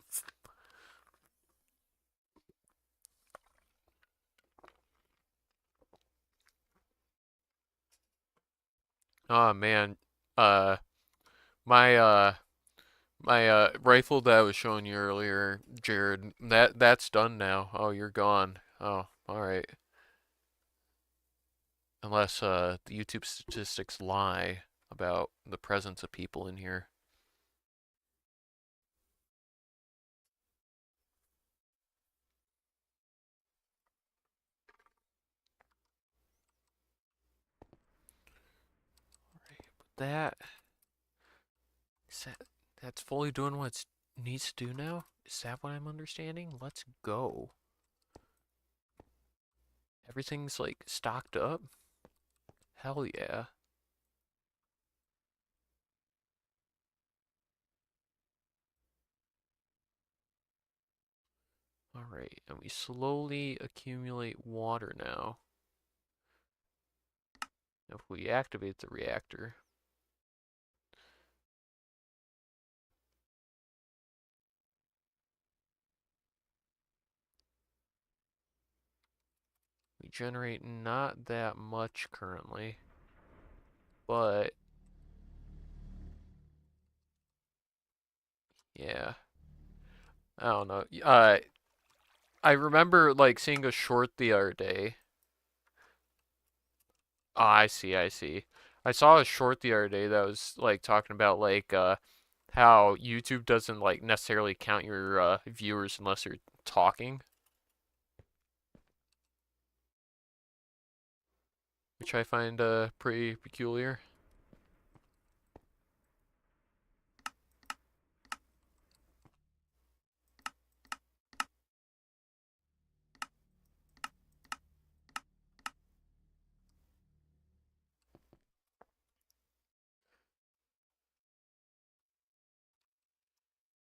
Oh man, uh, my rifle that I was showing you earlier, Jared, that's done now. Oh, you're gone. Oh, all right. Unless the YouTube statistics lie about the presence of people in here. that... Is that... That's fully doing what it needs to do now? Is that what I'm understanding? Let's go. Everything's, like, stocked up? Hell yeah. Alright, and we slowly accumulate water now. If we activate the reactor, we generate not that much currently, but yeah, I don't know. I remember like seeing a short the other day. Ah, I see, I see. I saw a short the other day that was like talking about like how YouTube doesn't like necessarily count your viewers unless you're talking, which I find pretty peculiar.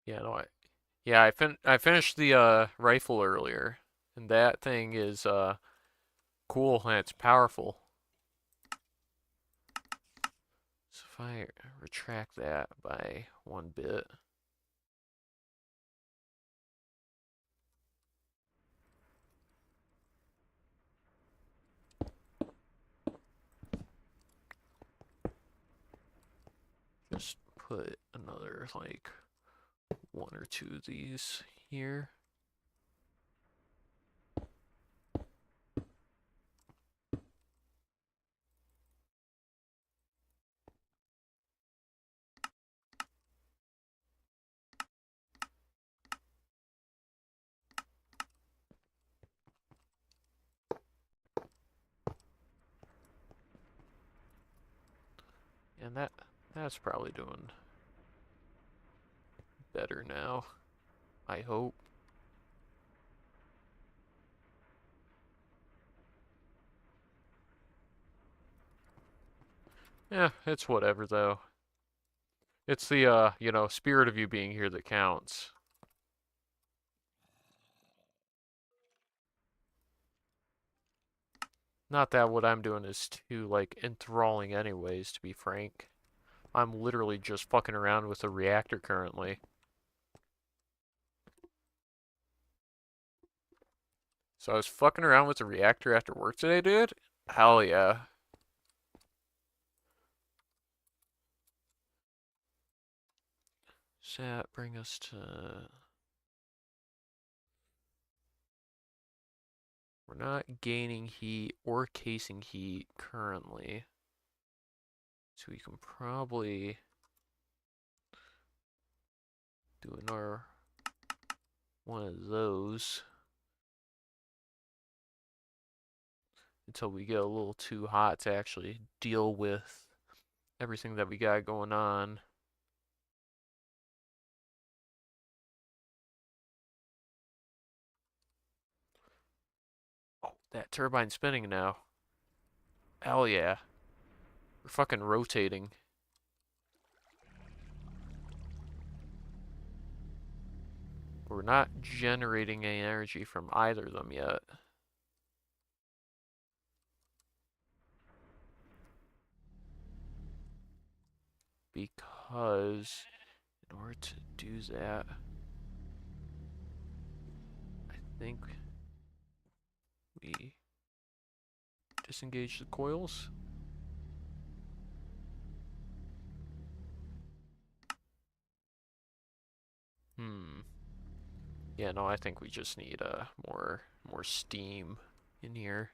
Yeah, no, yeah, I finished the rifle earlier, and that thing is cool and it's powerful. So if I retract that by 1 bit, just put another like 1 or 2 of these here. And that's probably doing better now, I hope. Yeah, it's whatever though. It's the you know, spirit of you being here that counts. Not that what I'm doing is too like enthralling anyways, to be frank. I'm literally just fucking around with a reactor currently. So I was fucking around with the reactor after work today, dude? Hell yeah. So that bring us to... We're not gaining heat or casing heat currently. So we can probably do another one of those until we get a little too hot to actually deal with everything that we got going on. Oh, that turbine's spinning now. Hell yeah. We're fucking rotating. We're not generating any energy from either of them yet. Because in order to do that, I think we disengage the coils. Hmm. Yeah, no, I think we just need more steam in here.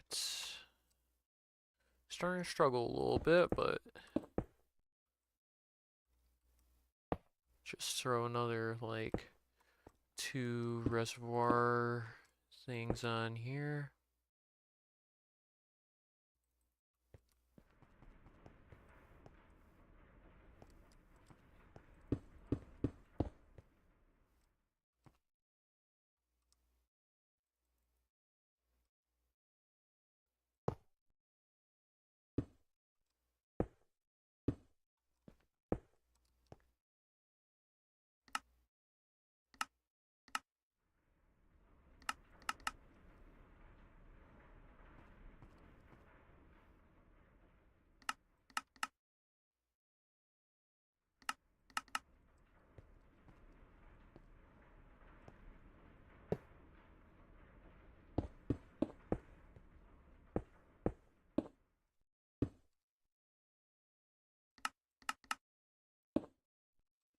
It's starting to struggle a little bit, but just throw another like 2 reservoir things on here.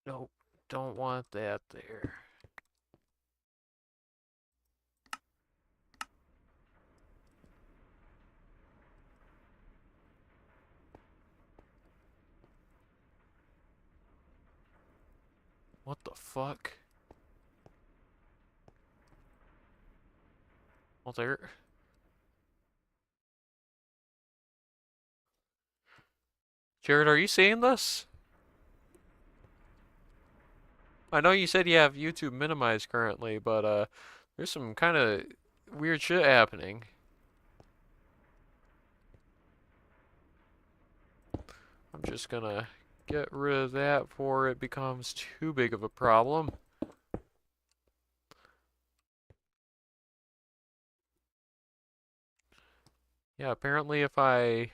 Nope, don't want that there. What the fuck? Well, there. Jared, are you seeing this? I know you said you have YouTube minimized currently, but there's some kind of weird shit happening. I'm just gonna get rid of that before it becomes too big of a problem. Yeah, apparently if I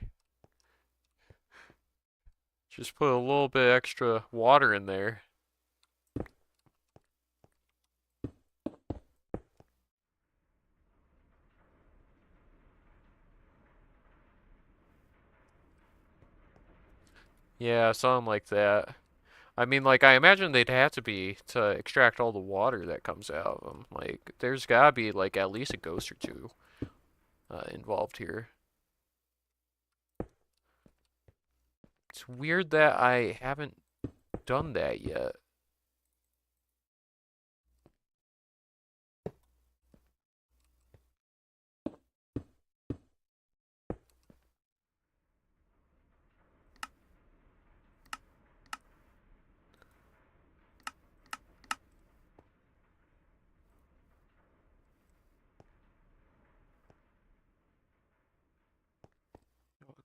just put a little bit extra water in there. Yeah, something like that. I mean, like, I imagine they'd have to be to extract all the water that comes out of them. Like, there's gotta be, like, at least a ghost or two involved here. It's weird that I haven't done that yet.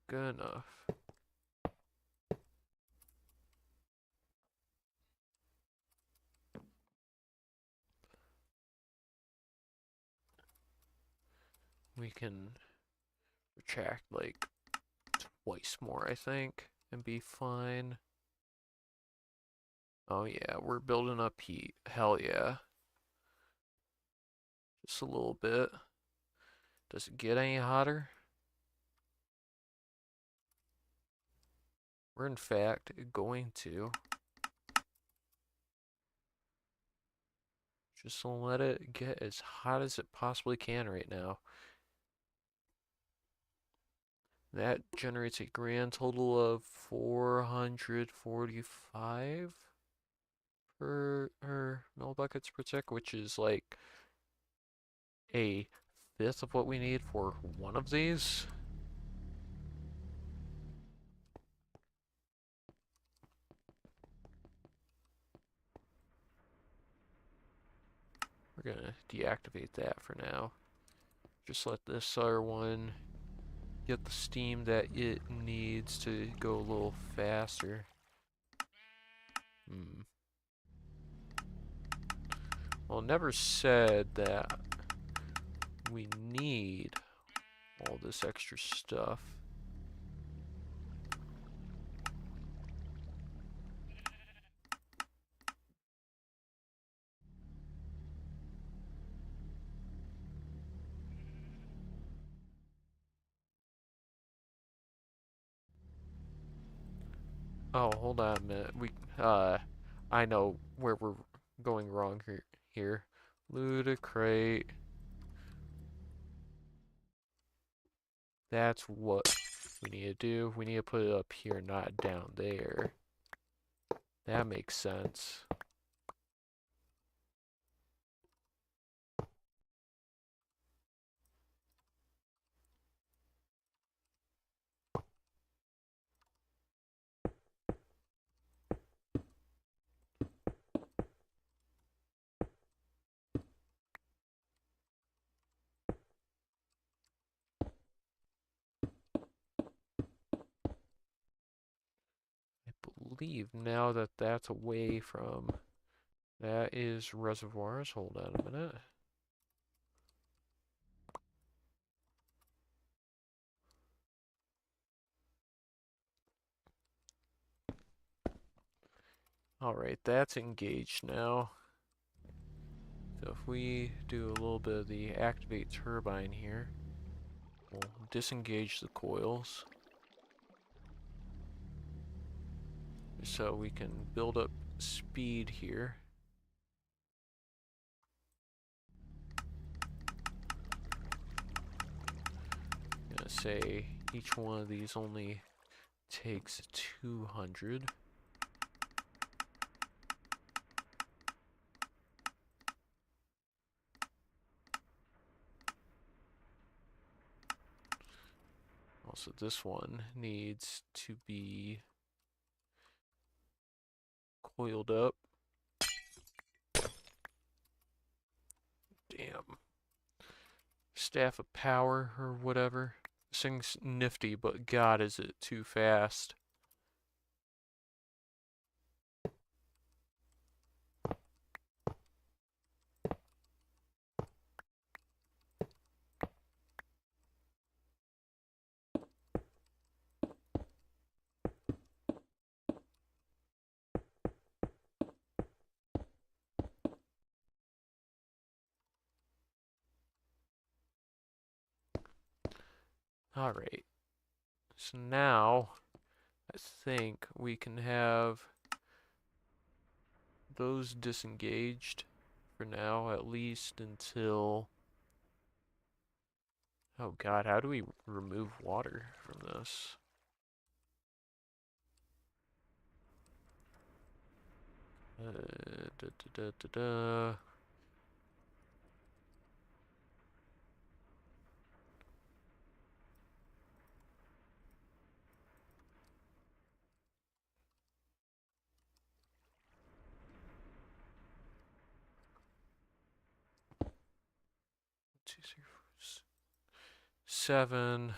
Good enough. We can retract, like, twice more, I think, and be fine. Oh yeah, we're building up heat. Hell yeah. Just a little bit. Does it get any hotter? We're in fact going to. Just let it get as hot as it possibly can right now. That generates a grand total of 445 per millibuckets per tick, which is like a fifth of what we need for one of these. We're gonna deactivate that for now. Just let this other one get the steam that it needs to go a little faster. Well, it never said that we need all this extra stuff. Oh, hold on a minute. I know where we're going wrong here. Ludicrate. That's what we need to do. We need to put it up here, not down there. That makes sense. I believe now that that's away from... That is reservoirs. Hold on a minute. Alright, that's engaged now. So if we do a little bit of the activate turbine here, we'll disengage the coils. So we can build up speed here. I'm gonna say each one of these only takes 200. Also, this one needs to be coiled up. Damn. Staff of power or whatever. This thing's nifty, but God, is it too fast. Alright. So now, I think we can have those disengaged for now, at least until... Oh God, how do we remove water from this? Da, da, da, da, da. Two, three, four, 7.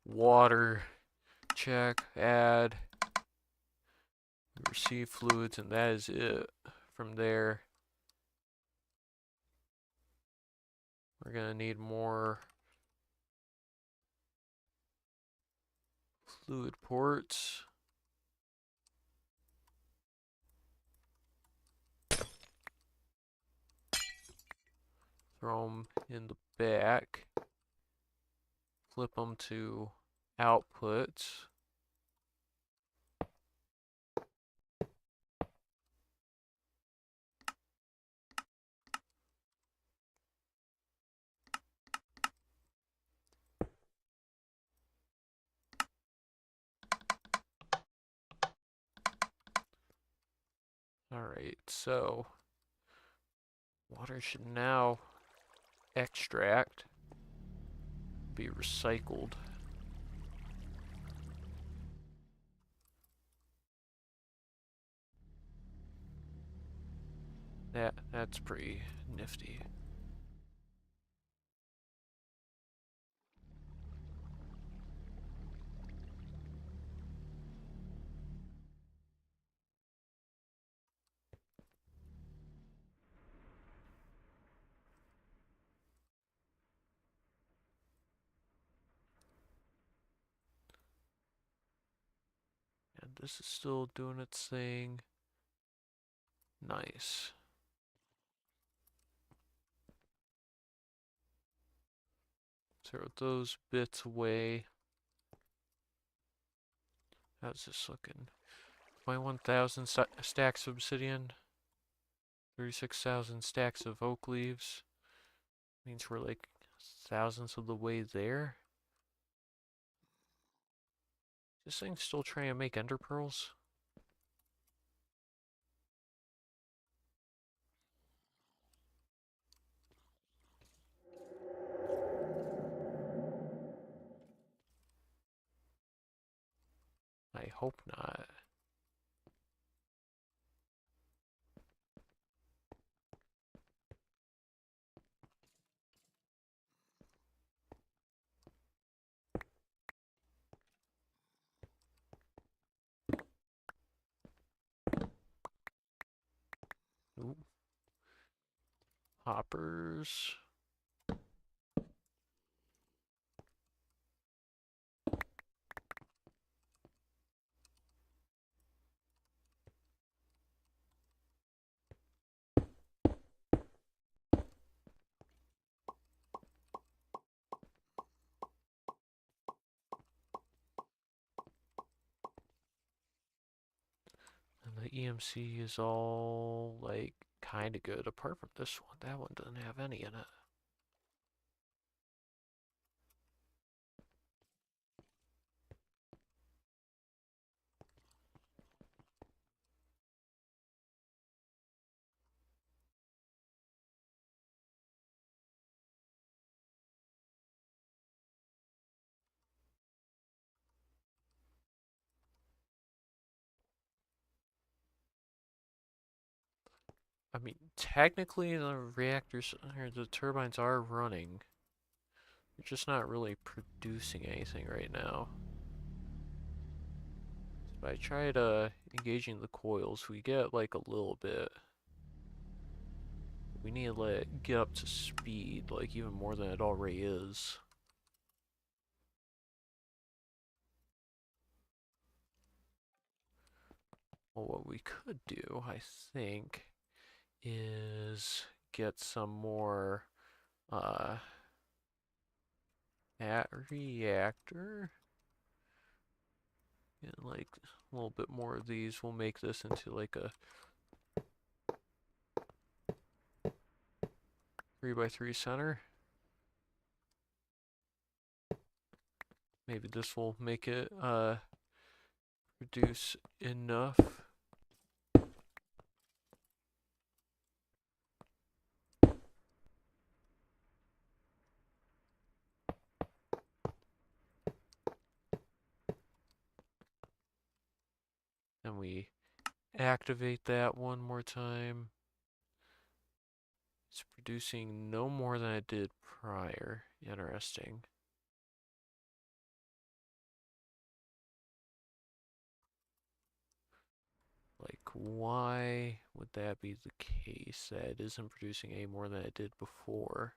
Water. Check. Add. Receive fluids, and that is it. From there, we're gonna need more fluid ports. Throw them in the back. Flip them to outputs. Alright, so water should now extract, be recycled. That's pretty nifty. And this is still doing its thing. Nice. Throw those bits away. How's this looking? 21,000 stacks of obsidian. 36,000 stacks of oak leaves. Means we're like thousands of the way there. This thing's still trying to make ender pearls? I hope not. Ooh. Hoppers. And the EMC is all, like, kind of good, apart from this one. That one doesn't have any in it. I mean, technically the reactors, or the turbines are running. They're just not really producing anything right now. If I try to engaging the coils, we get like a little bit. We need to let it get up to speed, like even more than it already is. Well, what we could do, I think, is get some more at reactor. And like a little bit more of these. We'll make this into like a 3x3 center. Maybe this will make it produce enough. And we activate that one more time. It's producing no more than it did prior. Interesting. Like, why would that be the case that it isn't producing any more than it did before?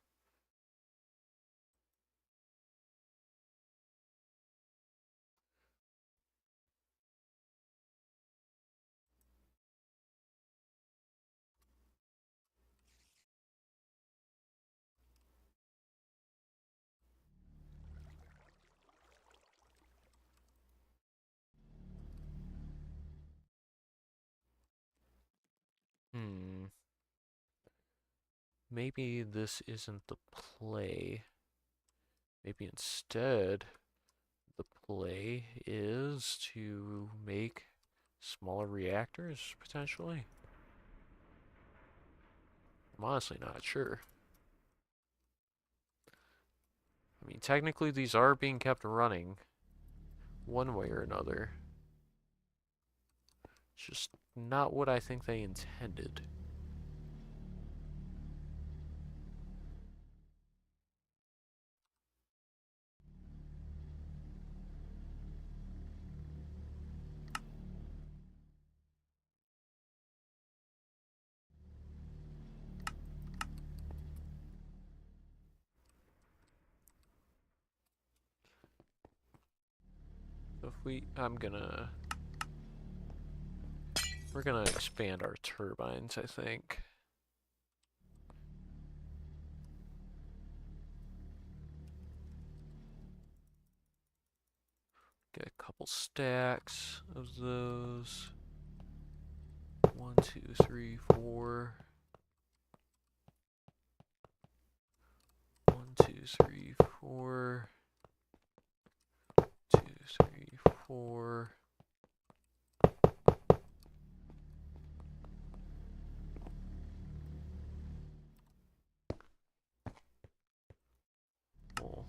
Hmm. Maybe this isn't the play. Maybe instead the play is to make smaller reactors, potentially? I'm honestly not sure. I mean, technically these are being kept running one way or another. It's just not what I think they intended. So if we're gonna expand our turbines, I think. Get a couple stacks of those. 1, 2, 3, 4. 1, 2, 3, 4. 2, 3, 4. We'll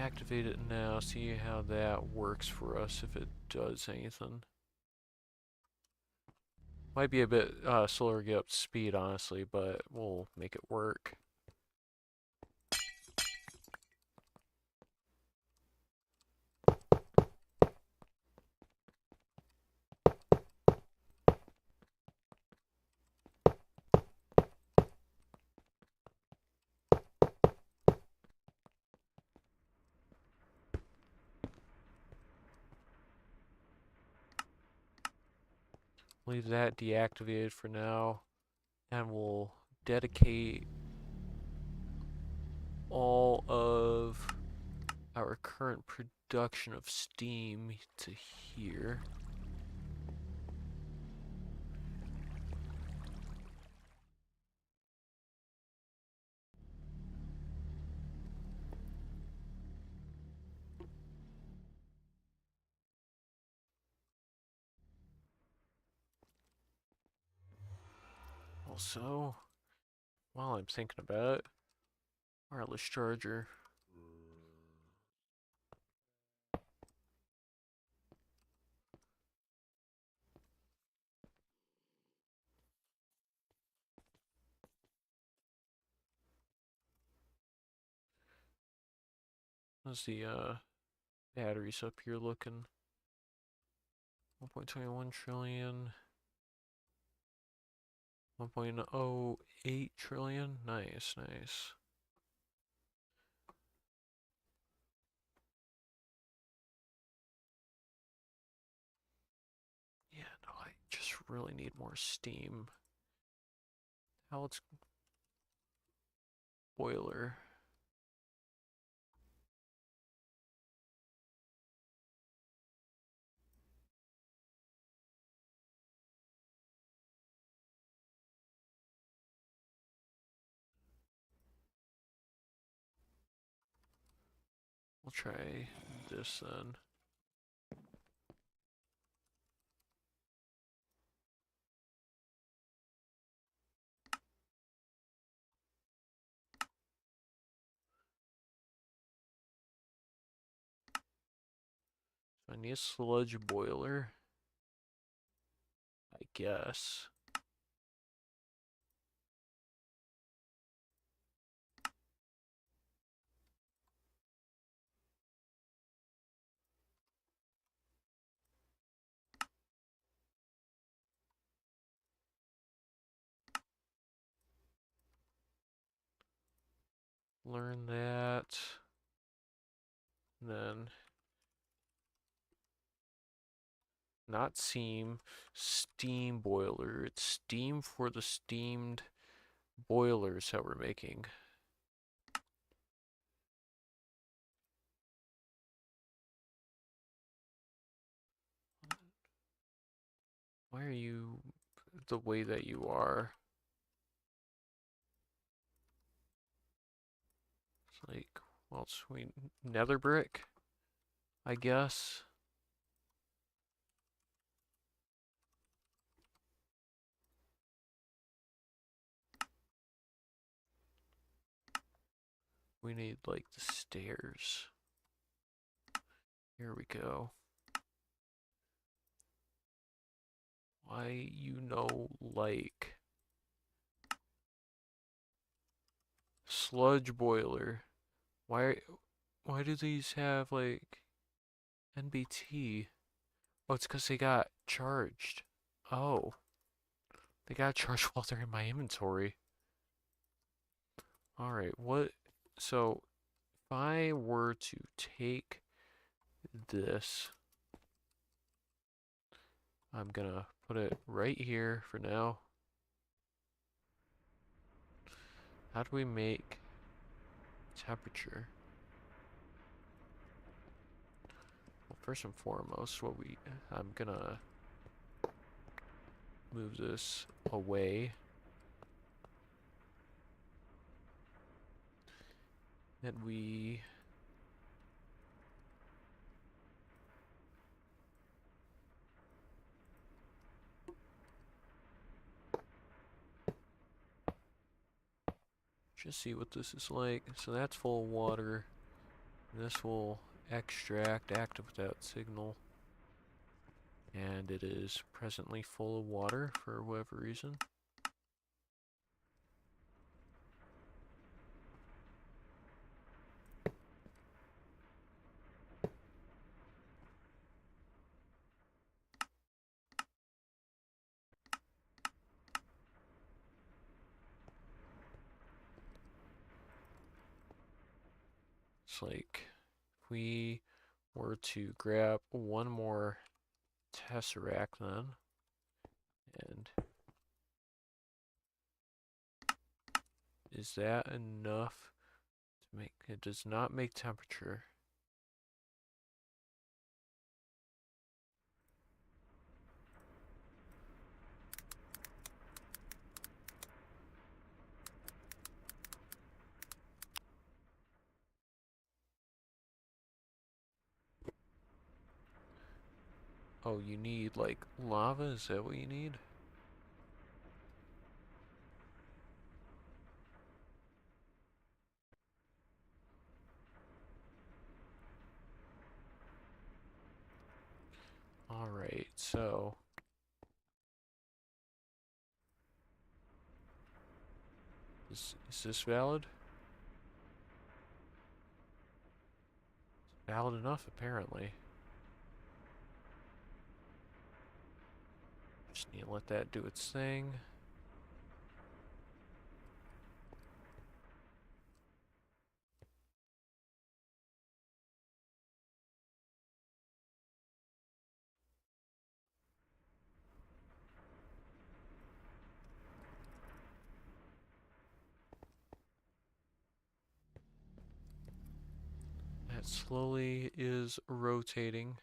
activate it now, see how that works for us, if it does anything. Might be a bit slower to get up to speed, honestly, but we'll make it work. Leave that deactivated for now, and we'll dedicate all of our current production of steam to here. Also, while I'm thinking about it, wireless charger. How's the batteries up here looking? 1.21 trillion. 1.08 trillion. Nice, nice. Yeah, no, I just really need more steam. How it's boiler. We'll try this then. I need a sludge boiler, I guess. Learn that. And then not steam boiler. It's steam for the steamed boilers that we're making. Why are you the way that you are? It's like, well, it's nether brick, I guess. We need like the stairs. Here we go. Why like sludge boiler? Why do these have like NBT? Oh, it's because they got charged. Oh, they got charged while they're in my inventory. All right, what? So if I were to take this, I'm gonna put it right here for now. How do we make temperature? Well, first and foremost, I'm gonna move this away. And we Just see what this is like. So that's full of water. This will extract active without signal. And it is presently full of water for whatever reason. It's like if we were to grab one more tesseract then, and is that enough to make it? Does not make temperature. Oh, you need like lava? Is that what you need? Alright, so is this valid? It's valid enough, apparently. Just need to let that do its thing. That slowly is rotating.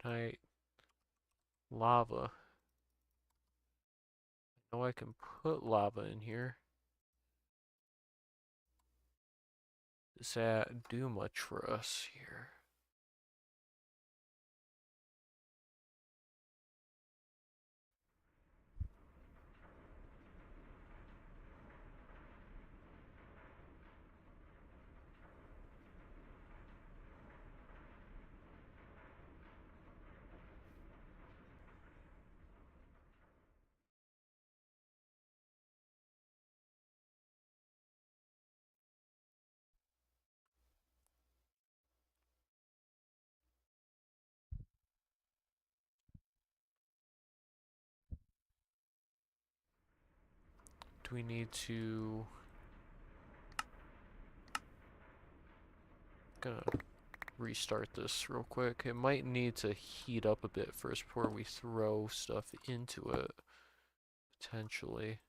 Can I... lava. I know I can put lava in here. Does that do much for us here? Do we need to... Gonna restart this real quick. It might need to heat up a bit first before we throw stuff into it, potentially.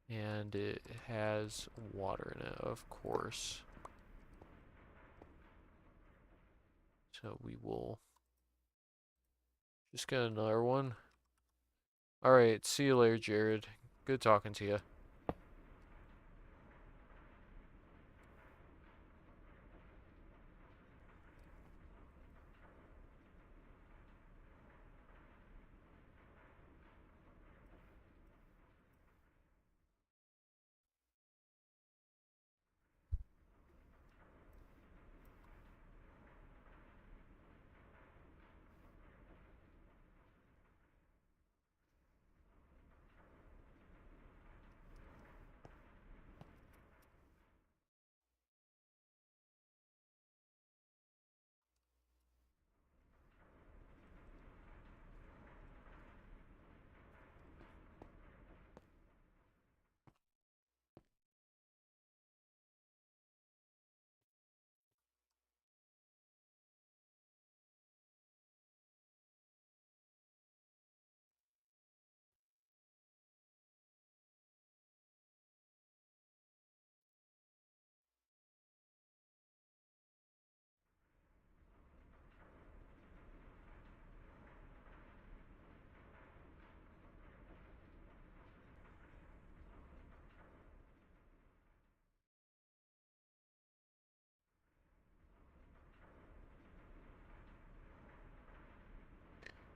And it has water in it, of course. So we will just get another one. Alright, see you later, Jared. Good talking to you.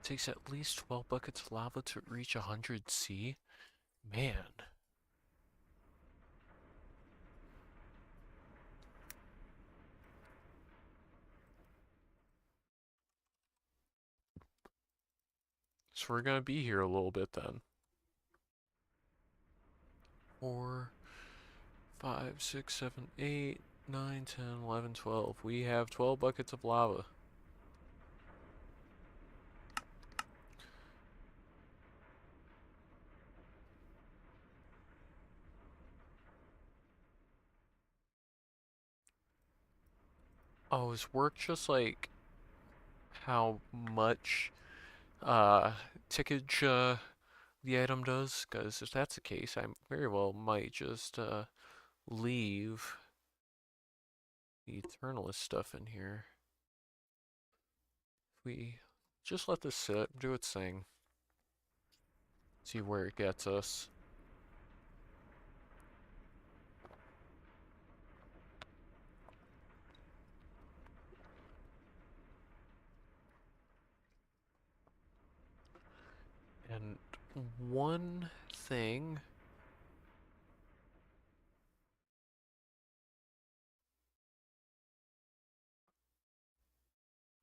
takes at least 12 buckets of lava to reach 100 C? Man. So we're gonna be here a little bit then. 4, 5, 6, 7, 8, 9, 10, 11, 12. We have 12 buckets of lava. Oh, is work just like how much uh tickage the item does? Because if that's the case, I very well might just leave the Eternalist stuff in here. We just let this sit, do its thing, see where it gets us. And one thing,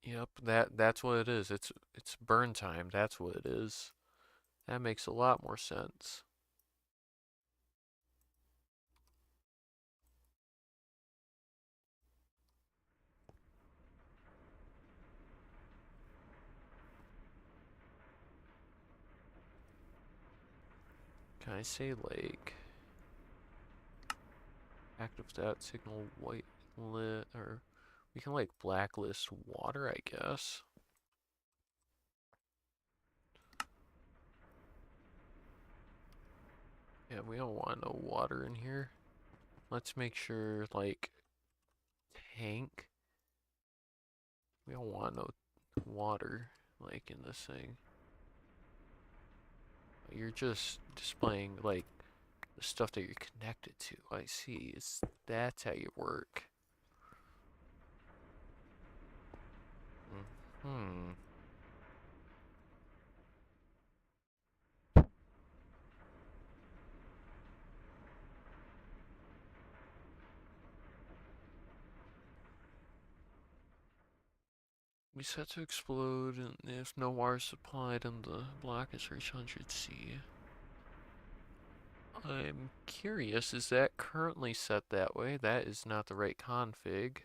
yep, that's what it is. It's burn time. That's what it is. That makes a lot more sense. Can I say like active that signal white lit or we can like blacklist water, I guess. Yeah, we don't want no water in here. Let's make sure like tank. We don't want no water like in this thing. You're just displaying like the stuff that you're connected to. I see. That's how you work. Hmm. We set to explode and if no water is supplied and the block is reached 100 C. I'm curious, is that currently set that way? That is not the right config.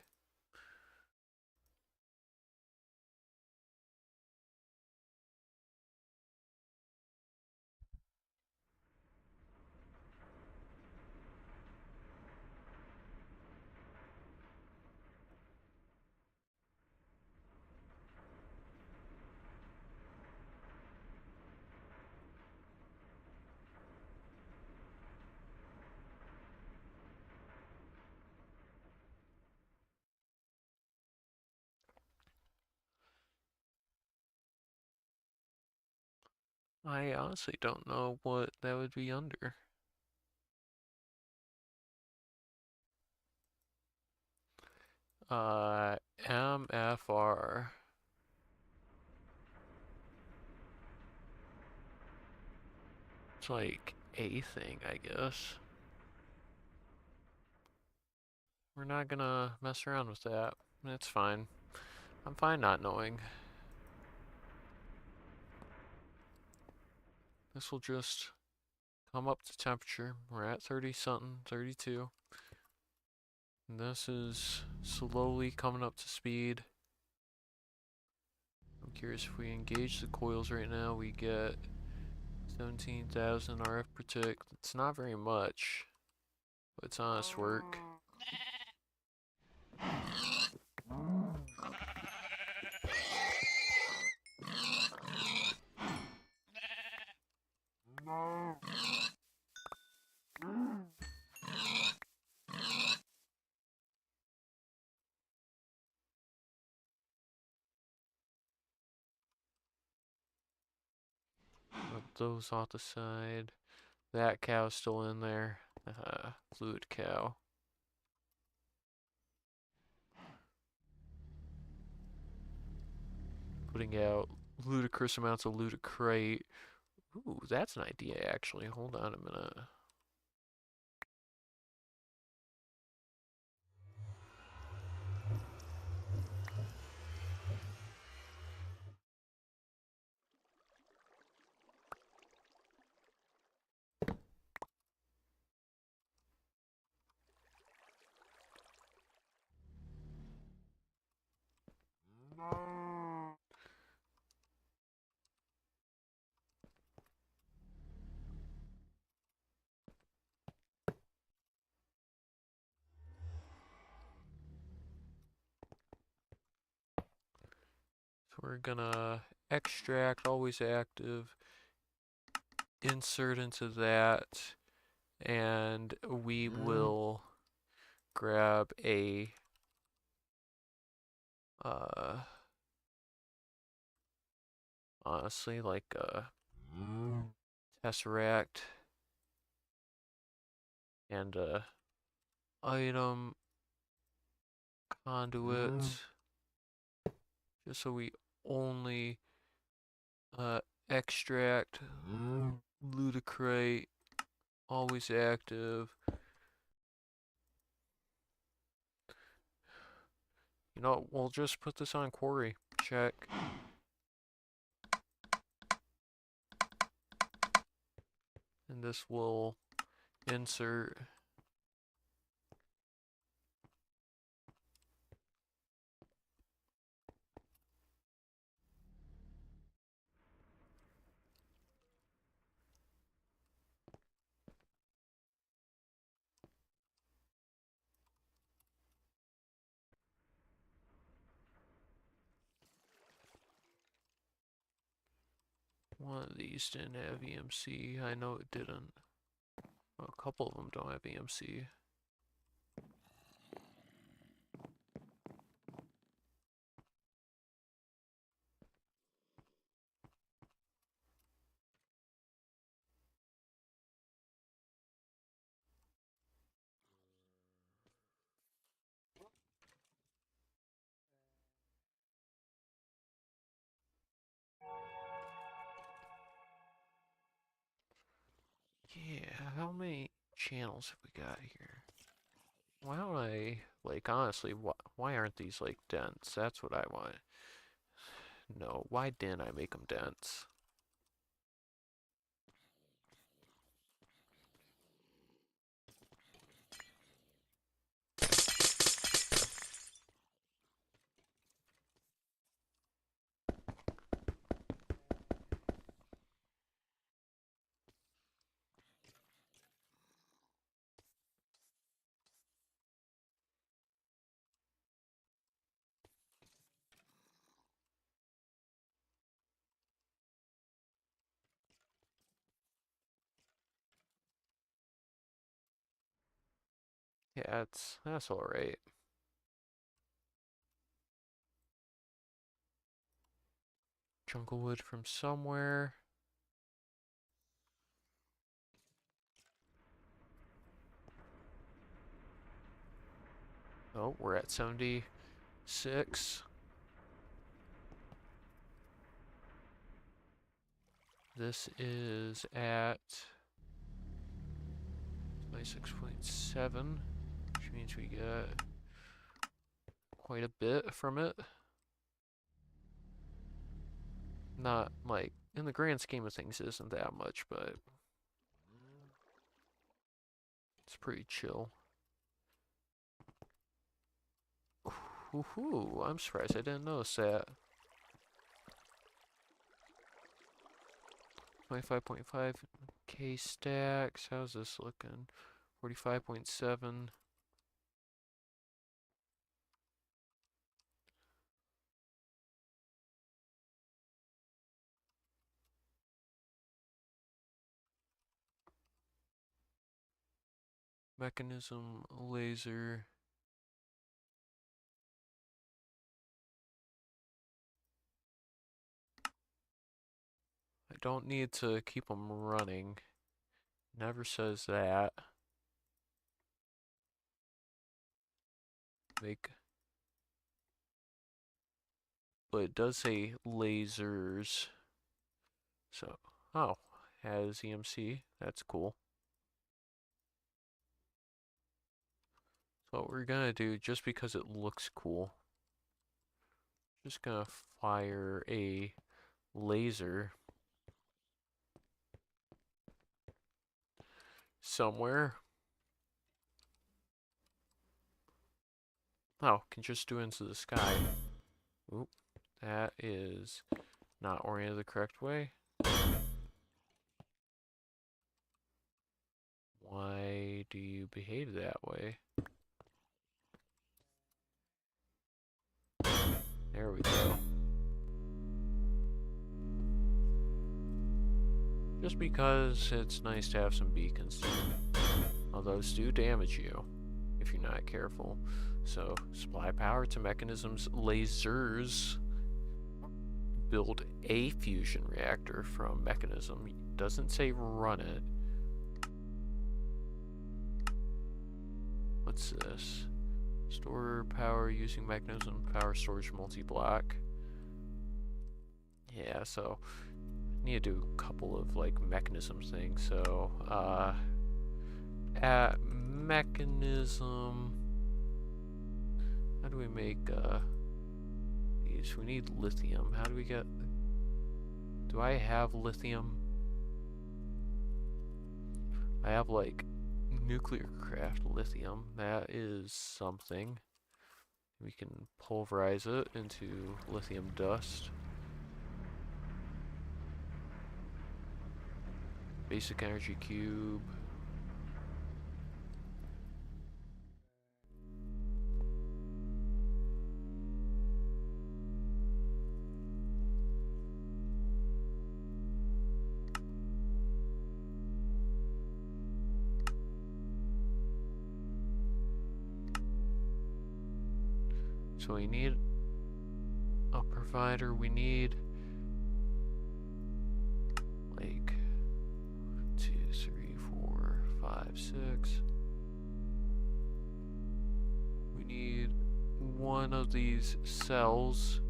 I honestly don't know what that would be under. MFR. It's like a thing, I guess. We're not gonna mess around with that. It's fine. I'm fine not knowing. This will just come up to temperature. We're at 30 something, 32. And this is slowly coming up to speed. I'm curious if we engage the coils right now, we get 17,000 RF per tick. It's not very much, but it's honest work. Put those off the side. That cow's still in there. Fluid cow. Putting out ludicrous amounts of ludicrate. Ooh, that's an idea actually. Hold on a minute. So we're gonna extract, always active, insert into that, and we will grab a uh, honestly like a tesseract and a item conduit, just so we only extract ludicrate, always active. You know, we'll just put this on quarry. Check. And this will insert. One of these didn't have EMC. I know it didn't. Well, a couple of them don't have EMC. Yeah, how many channels have we got here? Why don't I, like, honestly, why aren't these, like, dense? That's what I want. No, why didn't I make them dense? Yeah, that's alright. Jungle wood from somewhere. Oh, we're at 76. This is at 26.7, which means we get quite a bit from it. Not like, in the grand scheme of things, it isn't that much, but it's pretty chill. Woohoo, I'm surprised I didn't notice that. 25.5k stacks. How's this looking? 45.7. Mechanism, laser. I don't need to keep them running. Never says that. Make but it does say lasers. So, oh, has EMC. That's cool. So what we're gonna do, just because it looks cool, just gonna fire a laser somewhere. Oh, can just do it into the sky. Oop, that is not oriented the correct way. Why do you behave that way? There we go. Just because it's nice to have some beacons too. Although those do damage you if you're not careful. So, supply power to mechanisms, lasers. Build a fusion reactor from mechanism. It doesn't say run it. What's this? Store power using mechanism, power storage multi-block. Yeah, so I need to do a couple of like mechanism things. So at mechanism, how do we make these? We need lithium. How do we get? Do I have lithium? I have like nuclear craft lithium. That is something. We can pulverize it into lithium dust. Basic energy cube. So we need a provider. We need like 2, 3, 4, 5, 6. We need one of these cells.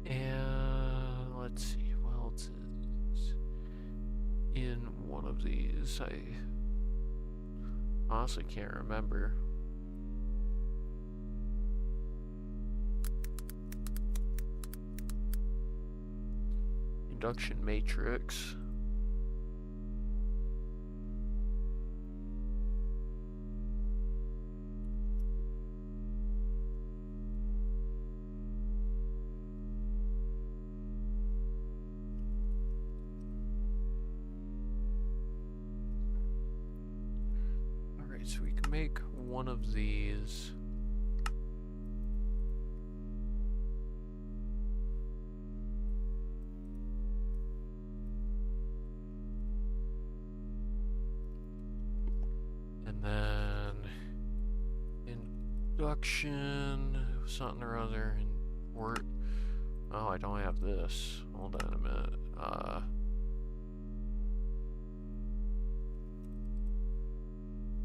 And let's see what else is in one of these. I honestly can't remember. Induction matrix. Alright, so we can make one of these. And then induction, something or other, and work. Oh, I don't have this. Hold on a minute.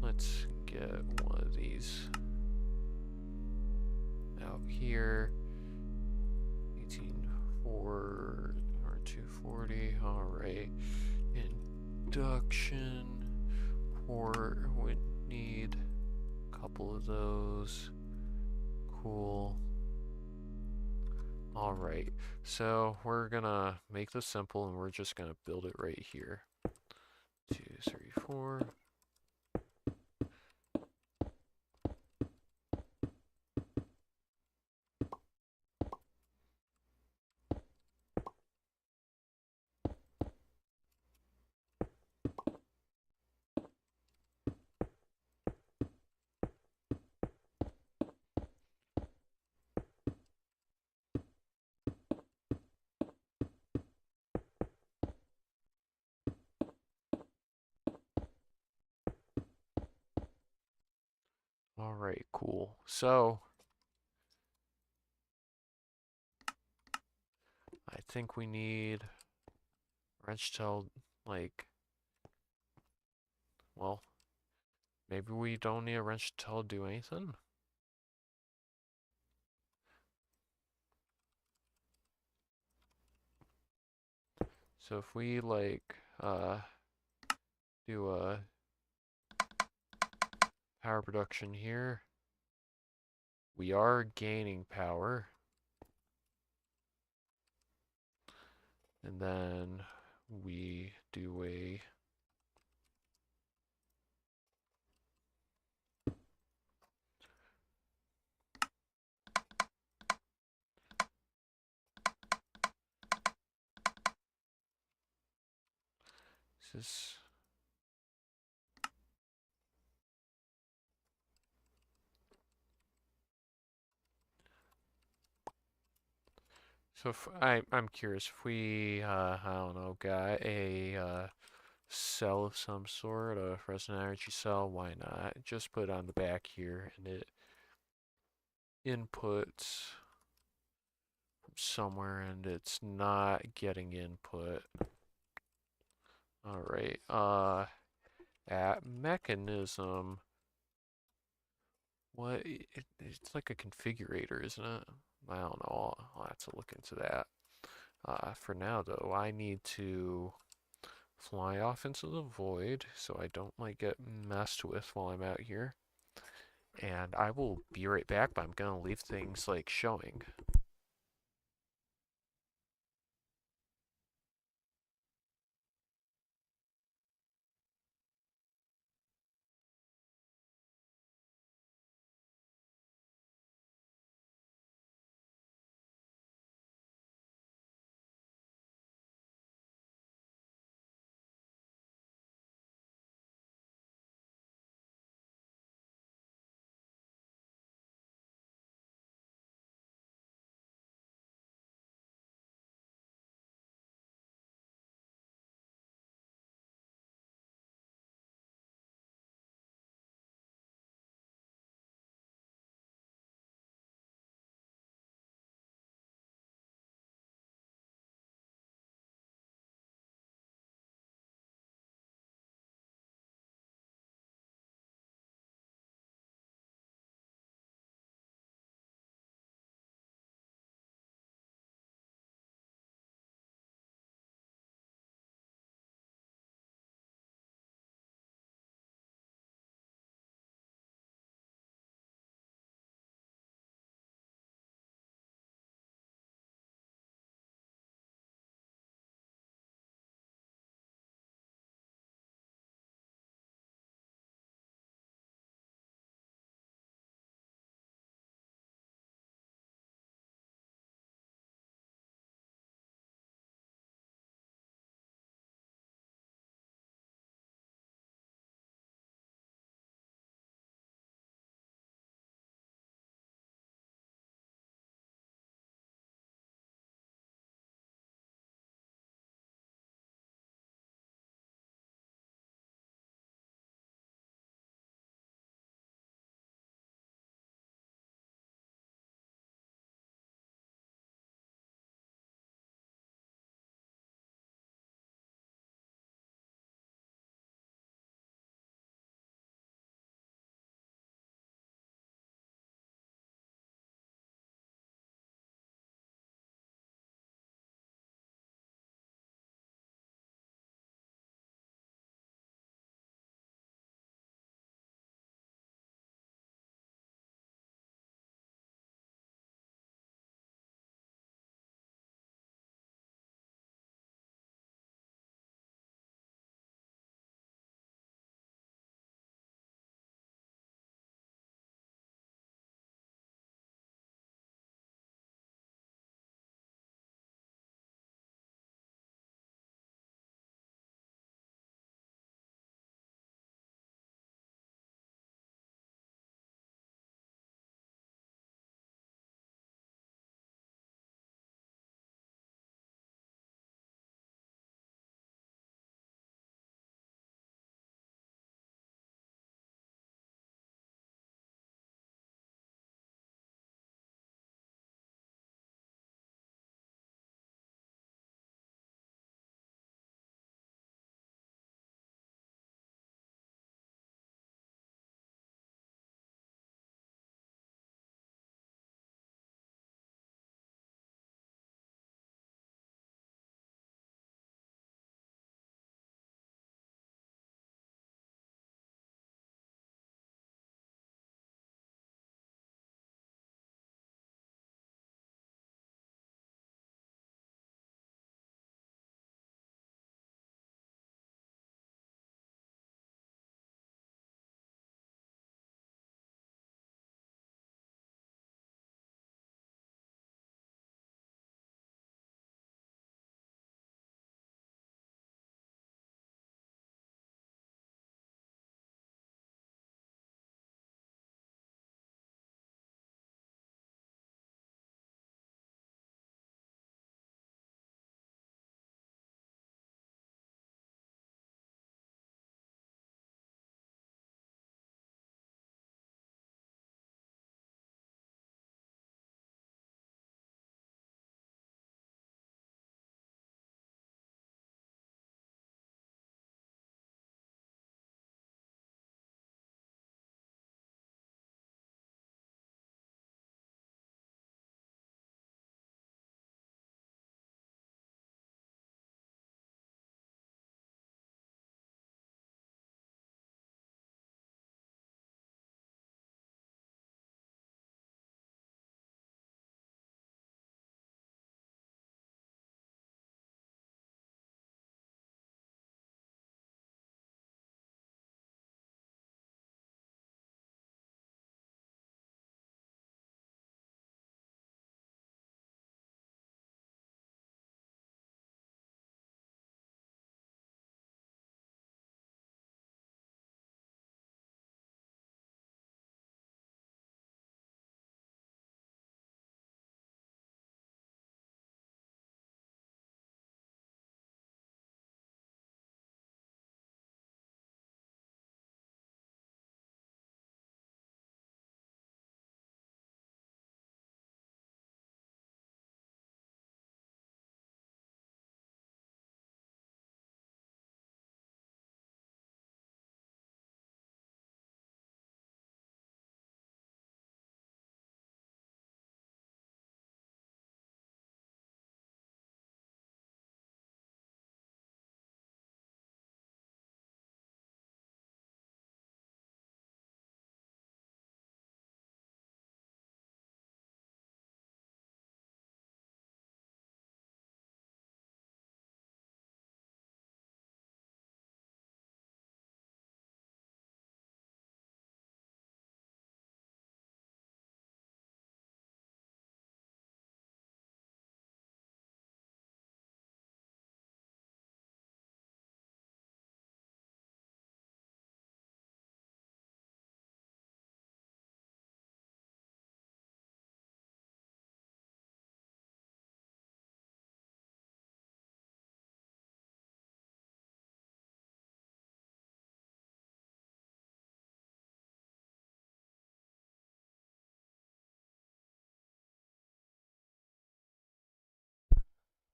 Let's get one of these out here. 18.4 or 240. Alright. Induction port. We need a couple of those. Cool. Alright. So we're gonna make this simple and we're just gonna build it right here. 2, 3, 4. All right, cool. So I think we need wrench to like, well, maybe we don't need a wrench to do anything. So if we like do a power production here, we are gaining power. And then we do a this so if I'm curious if we I don't know got a cell of some sort, a resonant energy cell, why not? Just put it on the back here and it inputs somewhere and it's not getting input. Alright, at mechanism, it's like a configurator, isn't it? I don't know, I'll have to look into that. For now though, I need to fly off into the void so I don't like get messed with while I'm out here. And I will be right back, but I'm gonna leave things like showing.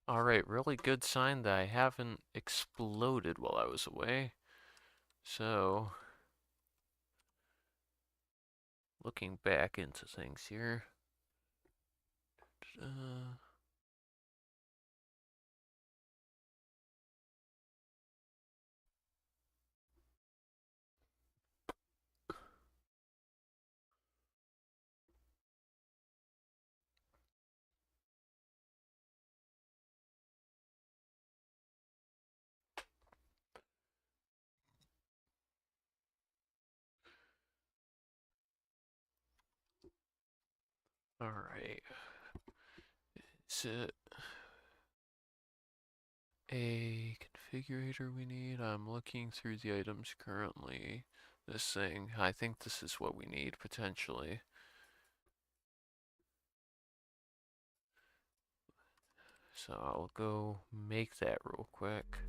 Alright, really good sign that I haven't exploded while I was away. So, looking back into things here. Alright. Is it a configurator we need? I'm looking through the items currently. This thing, I think this is what we need potentially. So I'll go make that real quick.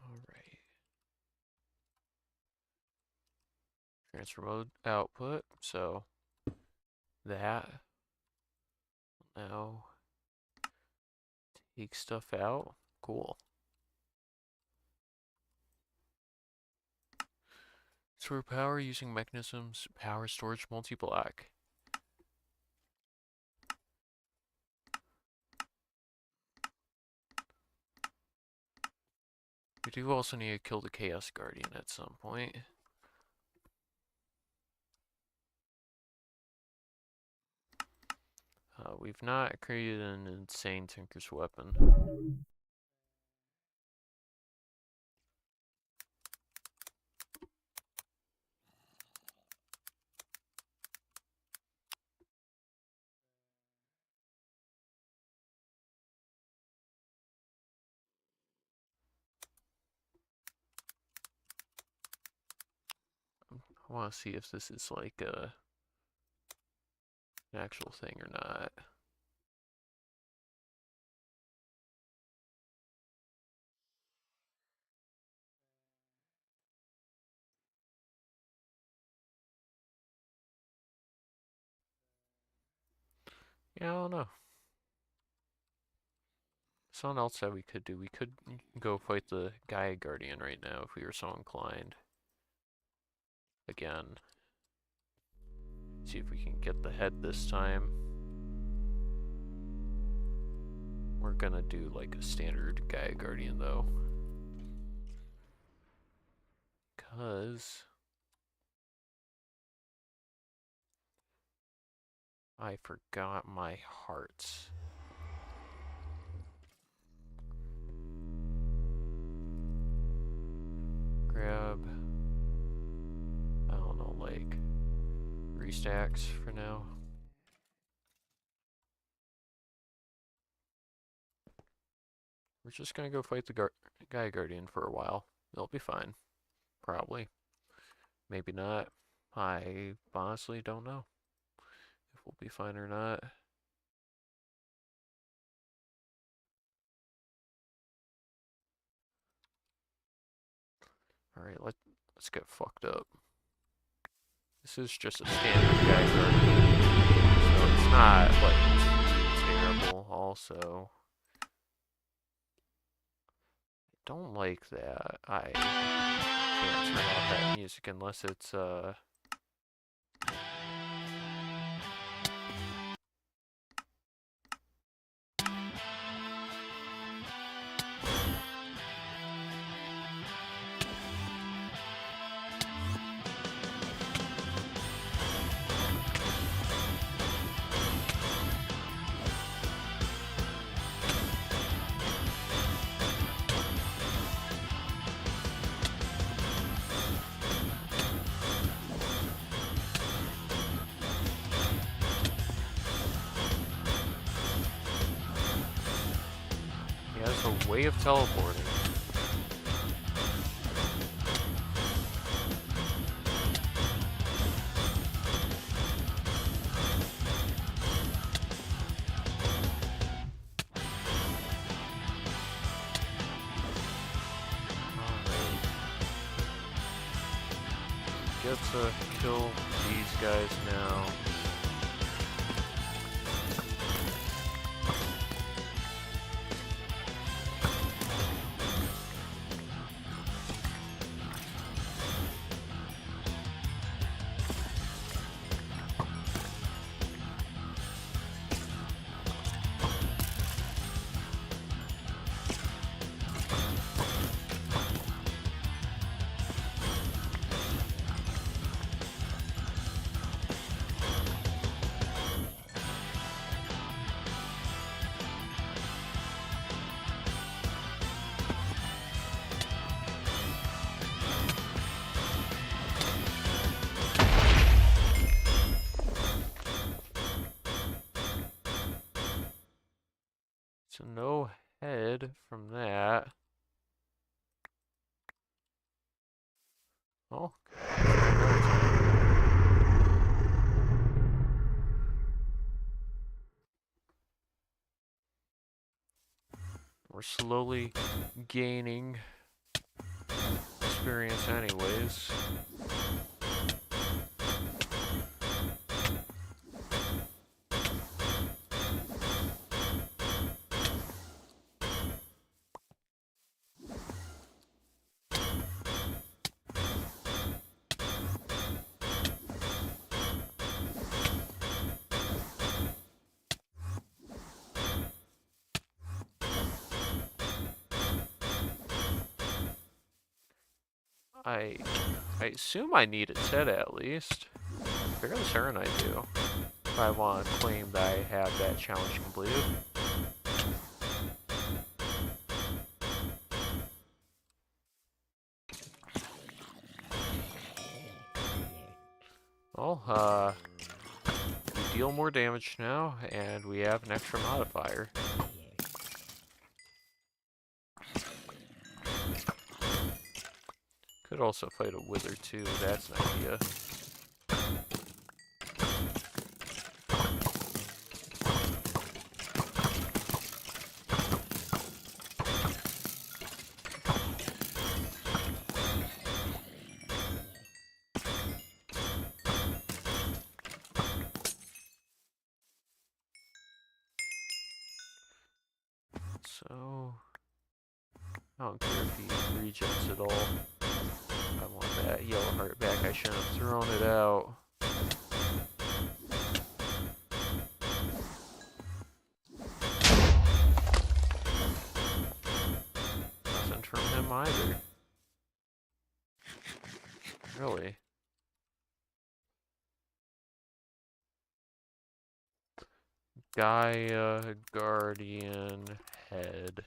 Alright. Transfer mode output, so that. Now take stuff out. Cool. Store power using mechanisms, power storage multi-block. We do also need to kill the Chaos Guardian at some point. We've not created an insane Tinker's weapon. I want to see if this is like an actual thing or not. Yeah, I don't know. Something else that we could do. We could go fight the Gaia Guardian right now if we were so inclined. Again. See if we can get the head this time. We're gonna do like a standard Gaia Guardian though. Because I forgot my hearts. Grab, I don't know, like 3 stacks for now. We're just gonna go fight the Gaia Guardian for a while. It'll be fine. Probably. Maybe not. I honestly don't know if we'll be fine or not. Alright, let's get fucked up. This is just a standard Gaia Guardian, so it's not like terrible also. I don't like that. I can't turn off that music unless it's a way of teleporting. get to kill these guys now. So no head from that. Oh, another time. We're slowly gaining experience anyways. I assume I need it set at least. I'm fairly certain I do. If I want to claim that I have that challenge completed. Well, we deal more damage now, and we have an extra modifier. Could also fight a wither too, that's an idea. So, I don't care if he regens at all. I want that yellow heart back, I shouldn't have thrown it out. Nothing from him either. Really? Gaia Guardian Head.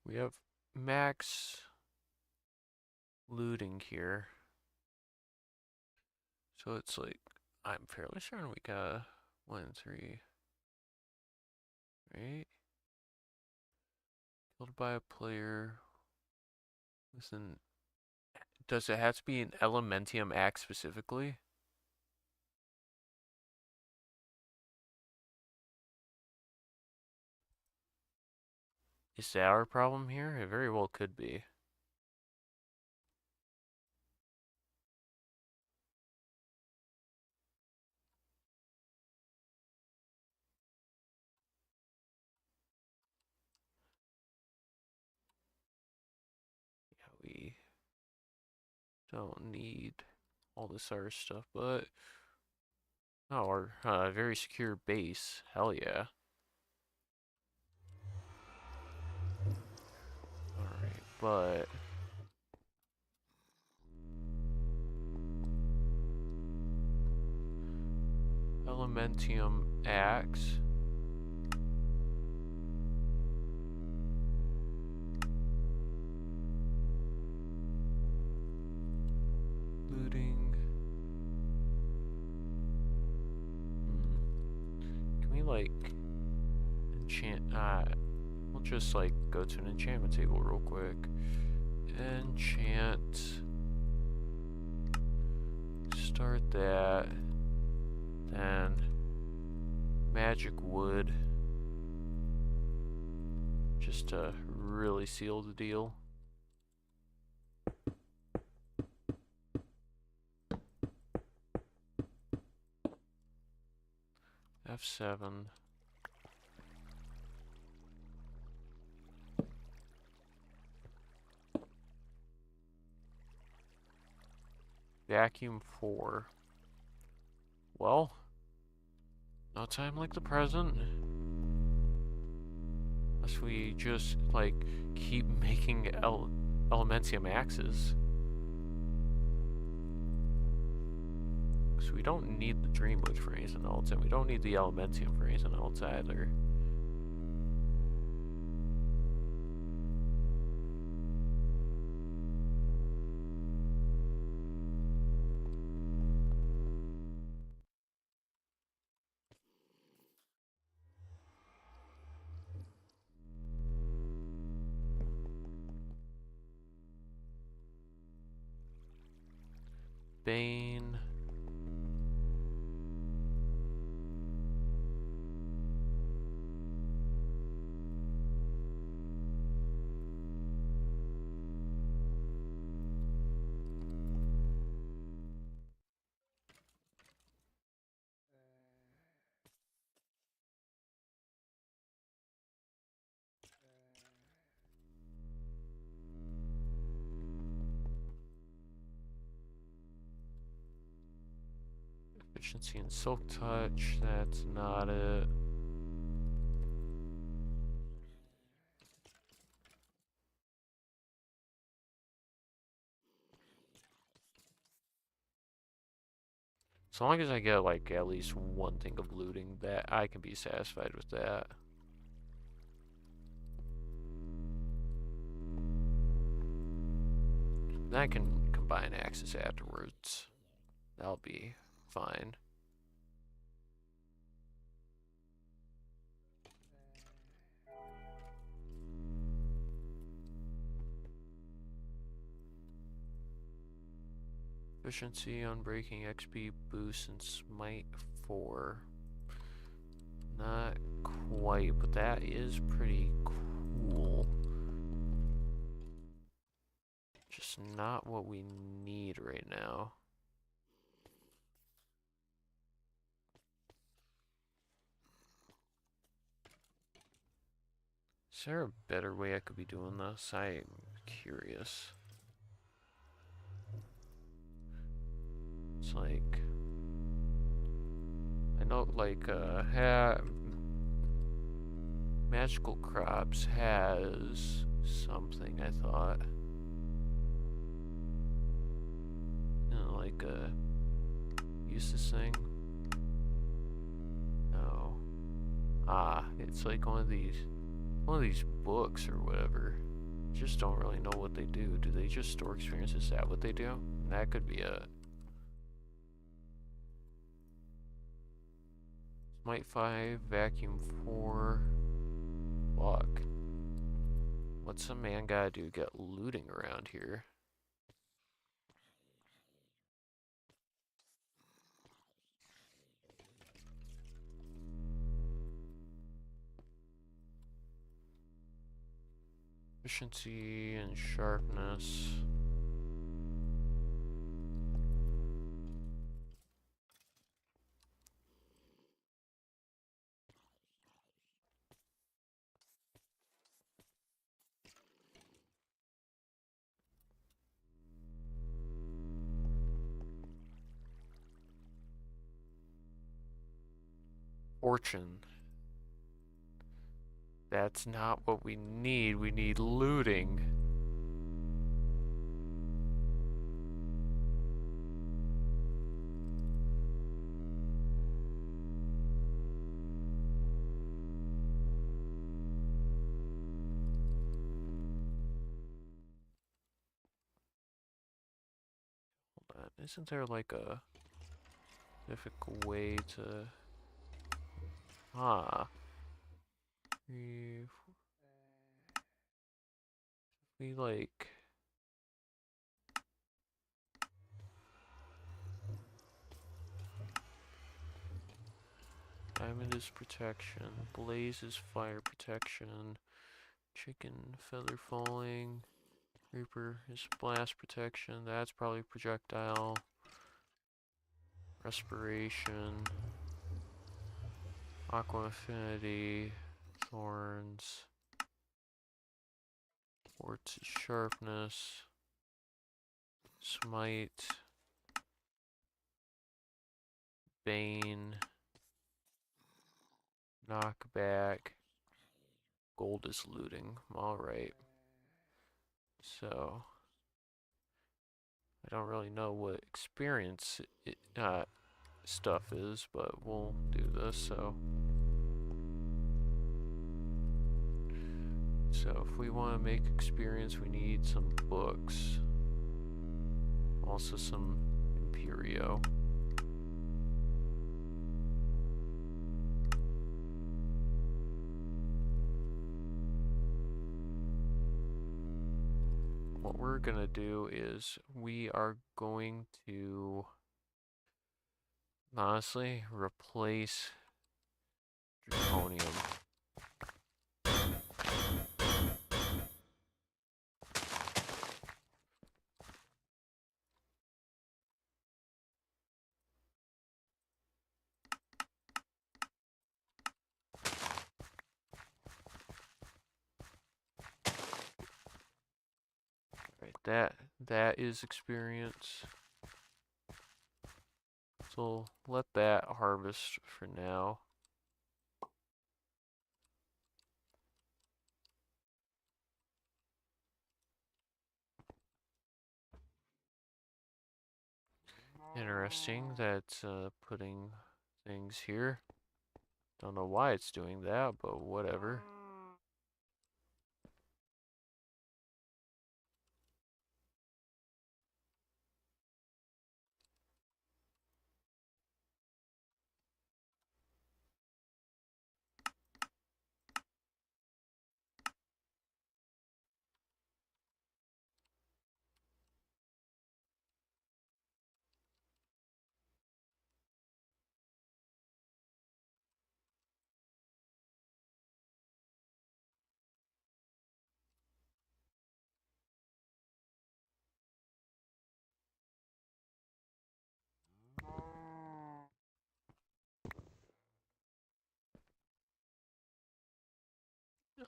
We have max looting here. So it's like, I'm fairly certain we got 1, 3, right? Killed by a player with an... Does it have to be an Elementium axe specifically? Is that our problem here? It very well could be. Yeah, we don't need all this other stuff, but... Oh, our very secure base. Hell yeah. Alright, but... Elementium axe. Looting. Can we like enchant? We'll just like go to an enchantment table real quick. Enchant. Start that. Then magic wood just to really seal the deal. F7. Vacuum 4. Well, no time like the present. Unless we just, like, keep making Elementium axes. Because we don't need the Dreamwood for anything else, and we don't need the Elementium for anything else either. Bane. Efficiency and Silk Touch, that's not it. As long as I get, like, at least one thing of looting, that I can be satisfied with that. Then I can combine axes afterwards. That'll be fine. Efficiency, Unbreaking, XP boost, and Smite 4. Not quite, but that is pretty cool. Just not what we need right now. Is there a better way I could be doing this? I'm curious. It's like, I know, like, Magical Crops has something, I thought. You know, like, use this thing? No. Ah, it's like one of these books or whatever. Just don't really know what they do. Do they just store experience? Is that what they do? That could be it. Smite 5, Vacuum 4. Fuck. What's a man gotta do to get looting around here? Efficiency and sharpness. Fortune. That's not what we need. We need looting. Hold on. Isn't there like a difficult way to... Ah. We like... Diamond is protection. Blaze is fire protection. Chicken feather falling. Reaper is blast protection. That's probably projectile. Respiration. Aqua affinity. Thorns. Quartz is sharpness. Smite. Bane. Knockback. Gold is looting. Alright. So, I don't really know what experience stuff is, but we'll do this. So if we want to make experience, we need some books. Also some Imperio. What we're gonna do is we are going to honestly replace Draconium. Right, that is experience. So let that harvest for now. Interesting that putting things here. Don't know why it's doing that, but whatever.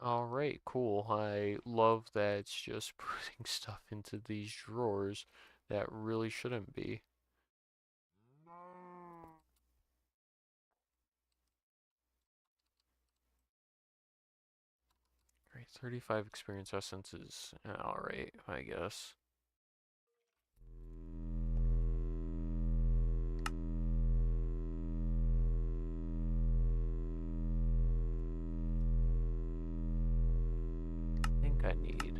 Alright, cool. I love that it's just putting stuff into these drawers that really shouldn't be. Alright, 35 experience essences. Alright, I guess. I think I need.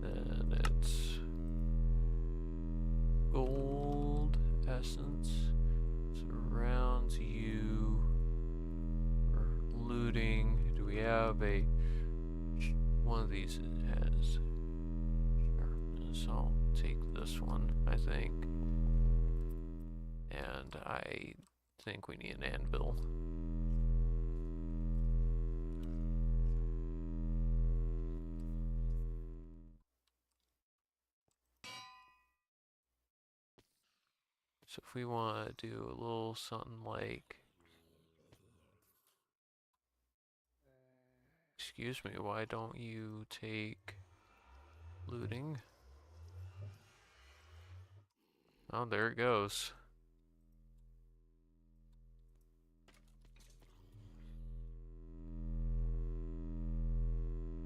Then it's gold essence surrounds you for looting. Do we have a one of these? It has sharpness. I'll take this one, I think. And I think we need an anvil. So if we want to do a little something like, excuse me, why don't you take looting? Oh, there it goes.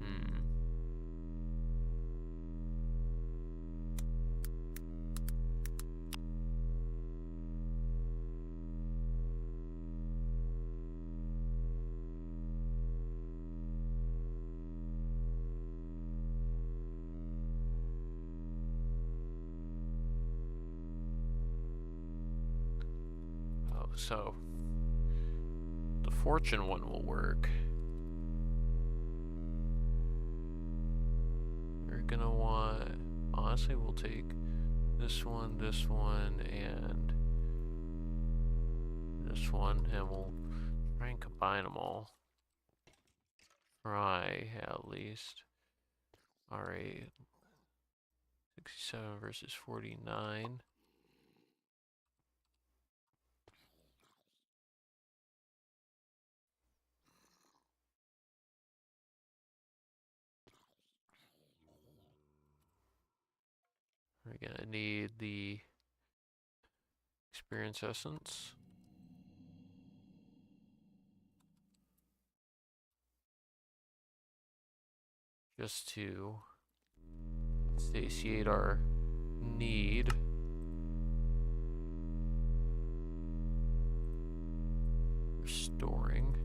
Hmm. Oh, so the fortune one will work. gonna want, honestly, we'll take this one, and this one, and we'll try and combine them all. Try, at least. Alright. 67 versus 49. We're gonna need the experience essence. Just to satiate our need. Restoring.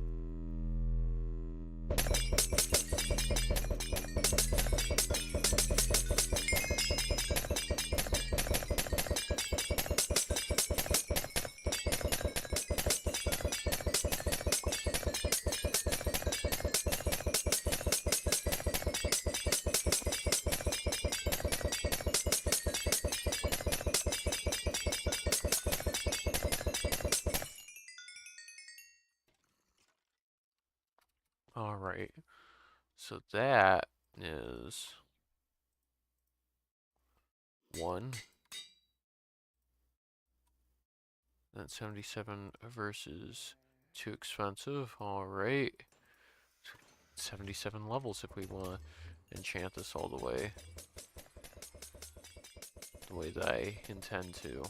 Alright, so that is 1. Then 77 versus too expensive. Alright. 77 levels if we want to enchant this all the way. The way that I intend to.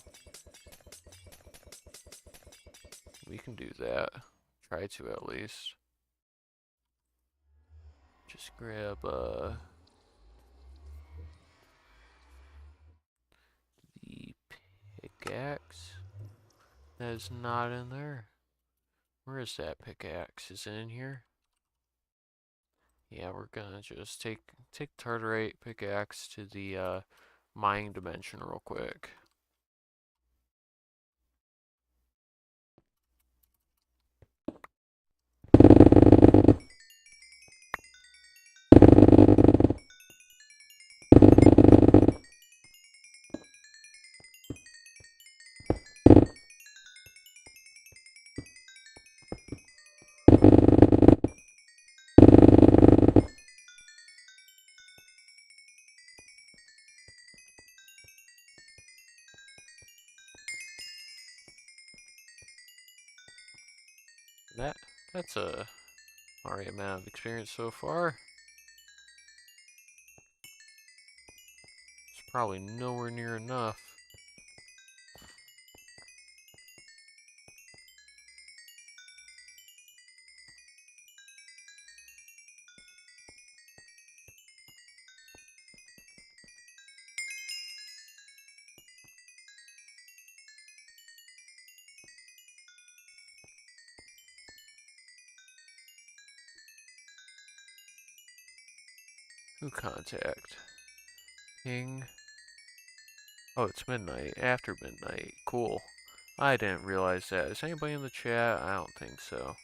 We can do that. Try to at least. Just grab the pickaxe. That is not in there. Where is that pickaxe? Is it in here? Yeah, we're gonna just take Tartarite pickaxe to the mining dimension real quick. That's a alright amount of experience so far. It's probably nowhere near enough. Who contact? Ping. Oh, it's midnight. After midnight. Cool. I didn't realize that. Is anybody in the chat? I don't think so.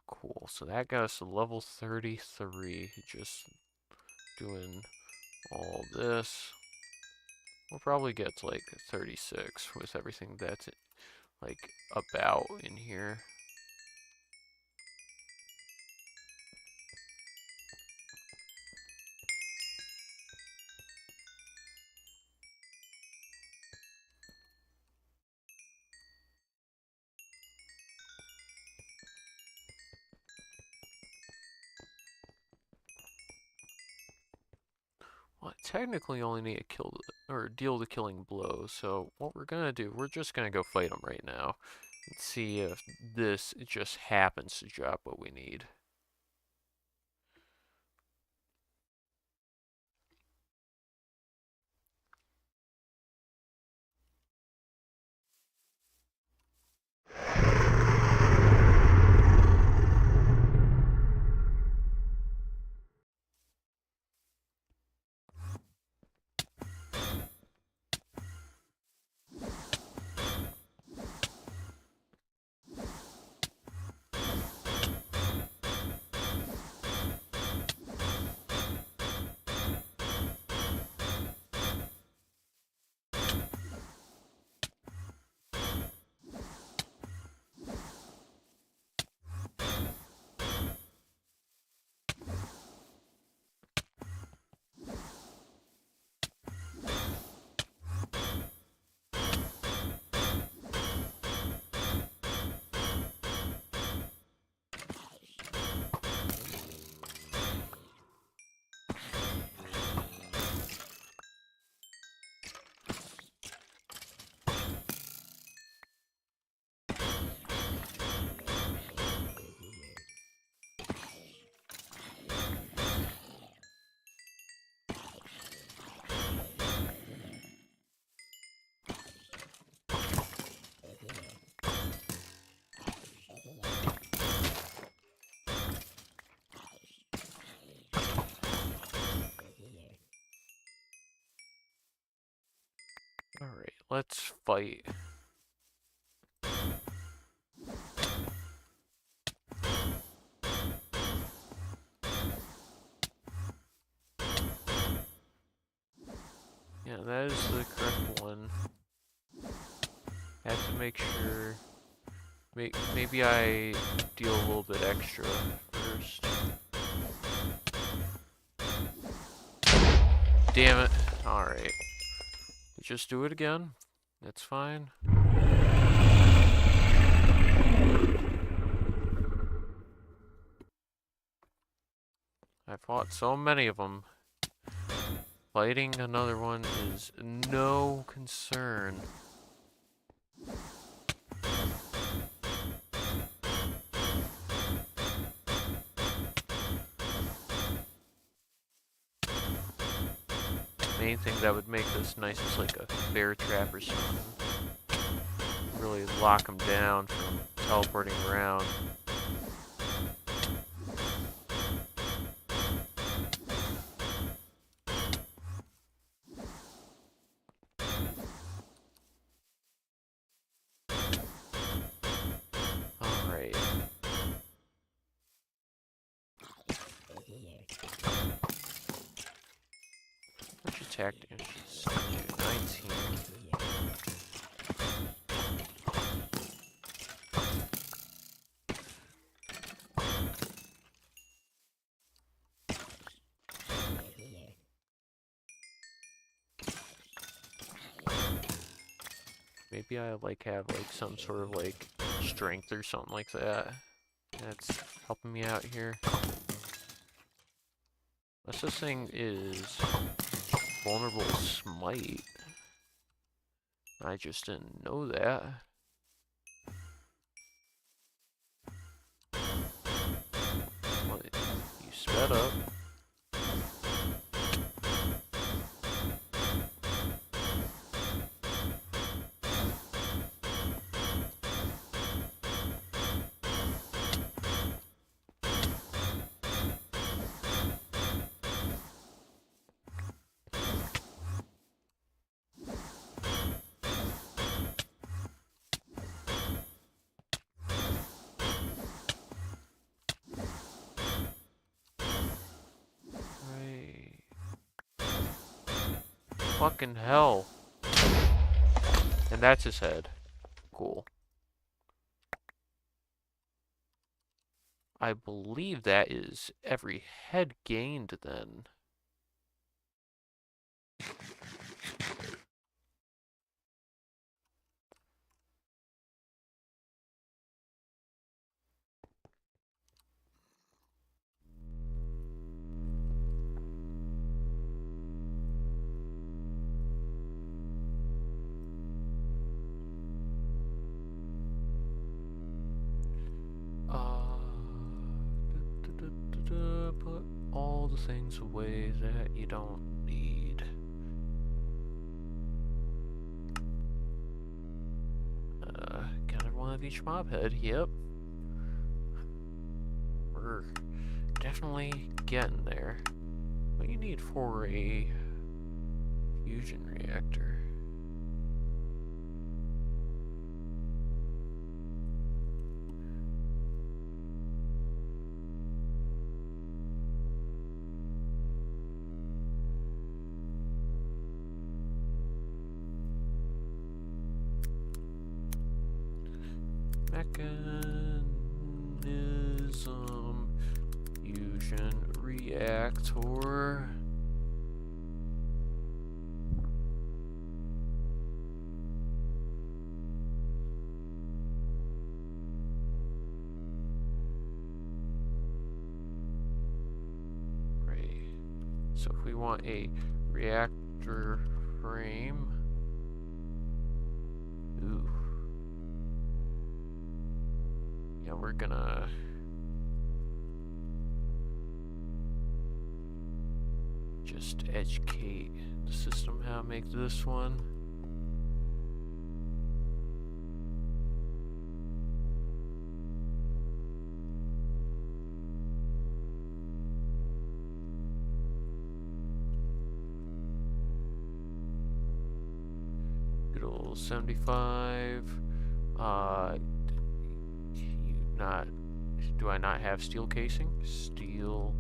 Cool. So that got us to level 33. Just doing all this. We'll probably get to like 36 with everything that's like about in here. Well, I technically only need to kill or deal the killing blow. So what we're gonna do, we're just gonna go fight them right now and see if this just happens to drop what we need. let's fight. Yeah, that is the correct one. Have to make sure. Maybe I deal a little bit extra first. Damn it. Alright. Just do it again. That's fine. I fought so many of them. Fighting another one is no concern. Main thing that would make this nice is like a bear trap or something. Really lock them down from teleporting around. Alright. Which attack damage is 19? Maybe I like have like some sort of like strength or something like that. That's helping me out here. Unless this thing is vulnerable to smite. I just didn't know that. Well, you sped up. Fucking hell. And that's his head. Cool. I believe that is every head gained then. Put all the things away that you don't need. Got one of each mob head, yep. We're definitely getting there. What do you need for a fusion reactor? Mechanism fusion reactor. Right. So if we want a reactor frame, ooh. Yeah, we're gonna just educate the system how to make this one. Good title 75. Not. Do I not have steel casing? Steel.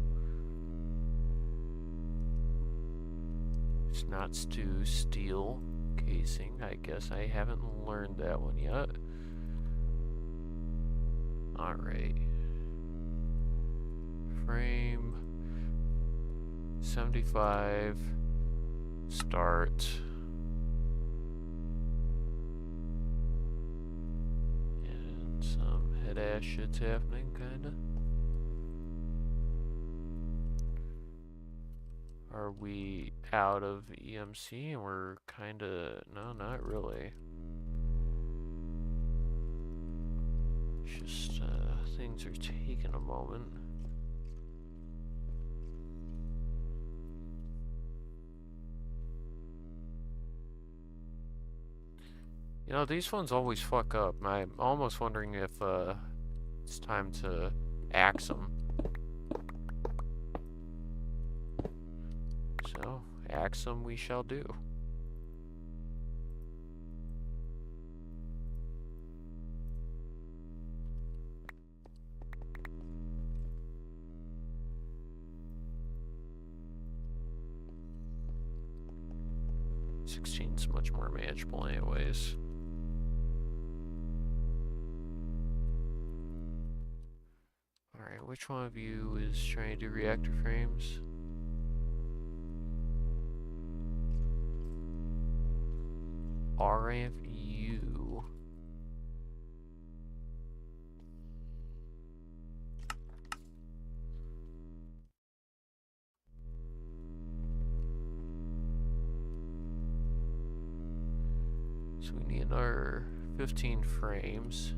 It's not steel casing. I guess I haven't learned that one yet. Alright. Frame 75. Start. And some head ass shit's happening, kinda. Are we out of EMC and we're kinda... No, not really. It's just, things are taking a moment. You know, these phones always fuck up. I'm almost wondering if, it's time to axe them. So, axe them we shall do. Is much more manageable anyways. Alright, which one of you is trying to do reactor frames? RFU. So we need our 15 frames.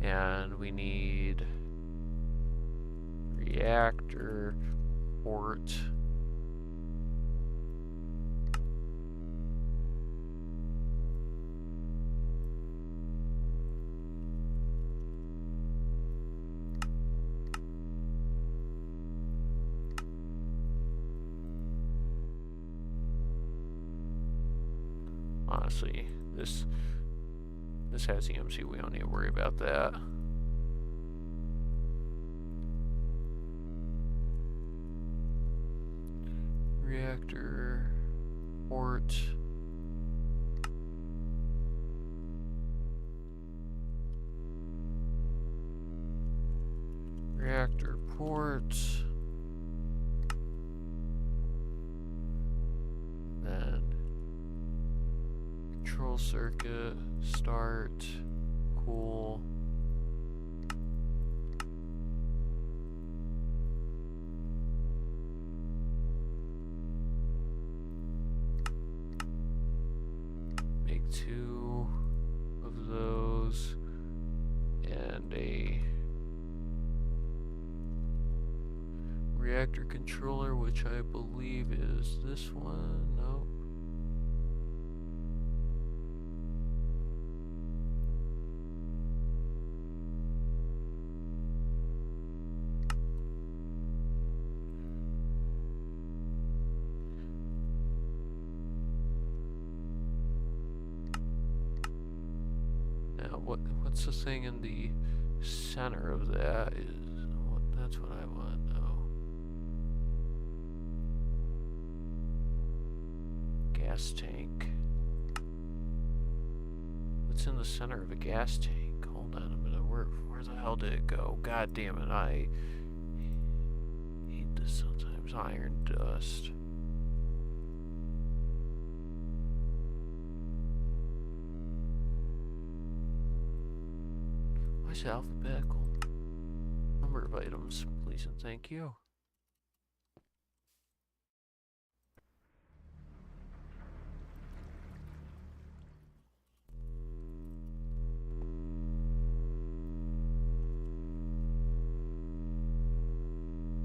And we need reactor, port, honestly, this has EMC, we don't need to worry about that. Reactor, port, reactor, port, then control circuit, start, cool. Make 2 of those and a reactor controller, which I believe is this one. Nope. What's the thing in the center of that? That's what I want to know. Gas tank. What's in the center of a gas tank? Hold on a minute. Where the hell did it go? God damn it! I hate this sometimes. Iron dust. Why is it alphabetical? Number of items, please and thank you.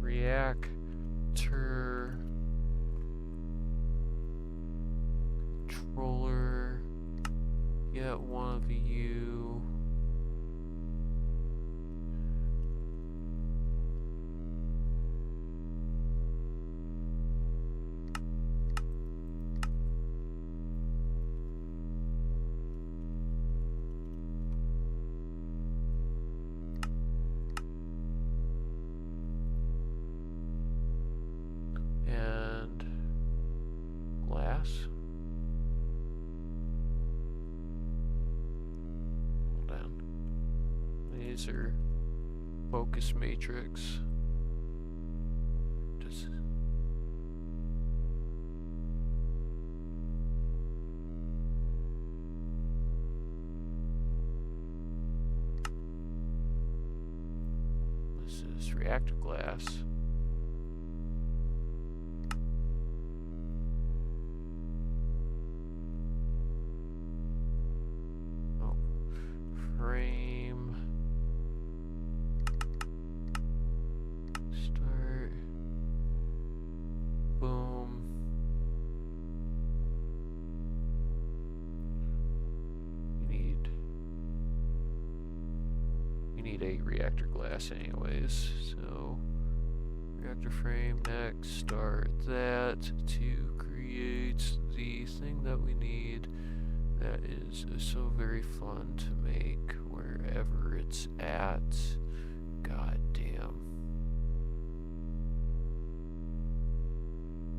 Reactor, controller, get one of you. laser focus matrix. Just this is reactor glass. Oh, frame. Start. Boom. You need 8 reactor glass anyways, so reactor frame next, start that to create the thing that we need that is so very fun to make wherever it's at. God damn.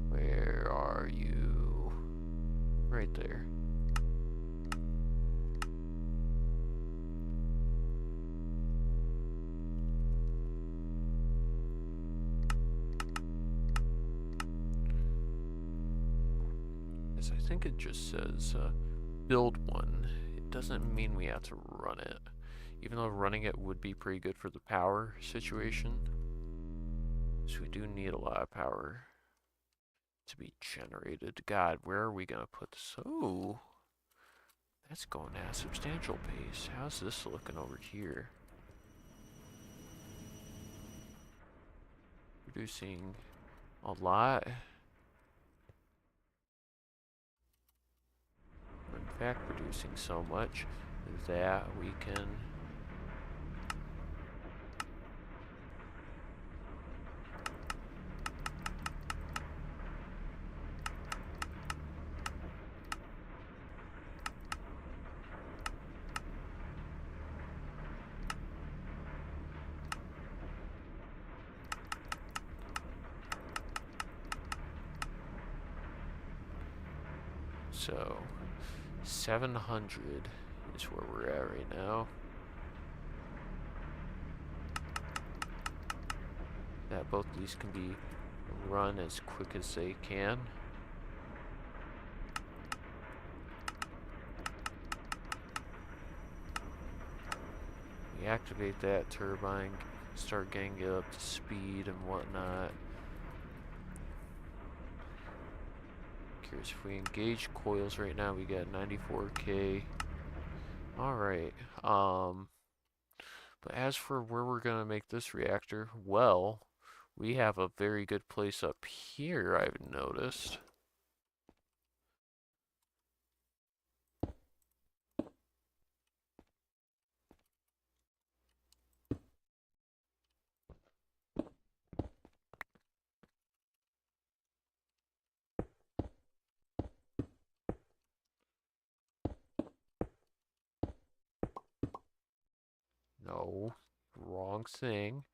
Where are you? Right there. Yes, I think it just says build one. It doesn't mean we have to run it. Even though running it would be pretty good for the power situation. So we do need a lot of power to be generated. God, where are we going to put this? Oh, that's going at a substantial pace. How's this looking over here? Producing a lot. In fact, producing so much that we can so 700 is where we're at right now. That both of these can be run as quick as they can. We activate that turbine, start getting it up to speed and whatnot. Curious if we engage coils right now, we got 94k. Alright, but as for where we're gonna make this reactor, well, we have a very good place up here, I've noticed. No, wrong thing.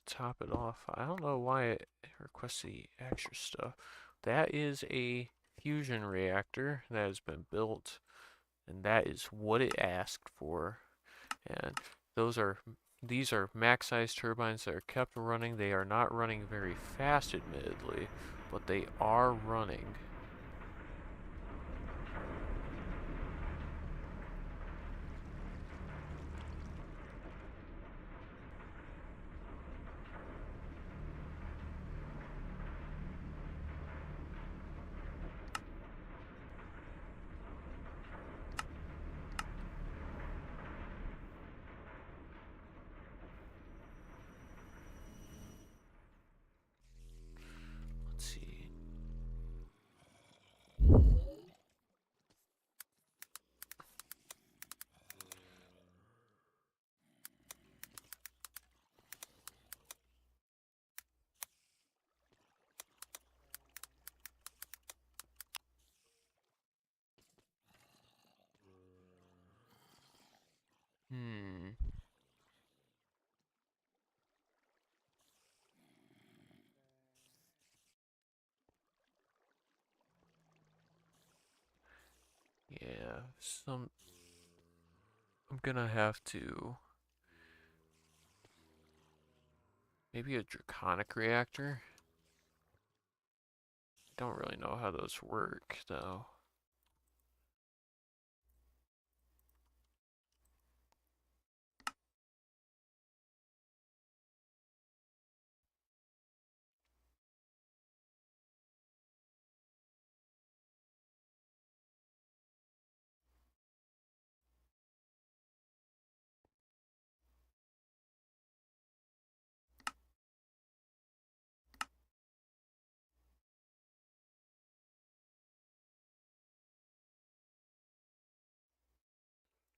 Top it off. I don't know why it requests the extra stuff. That is a fusion reactor that has been built, and that is what it asked for. And those are these are max size turbines that are kept running. They are not running very fast, admittedly, but they are running. Let's see. Hmm. Yeah, I'm gonna have to maybe a draconic reactor. Don't really know how those work though.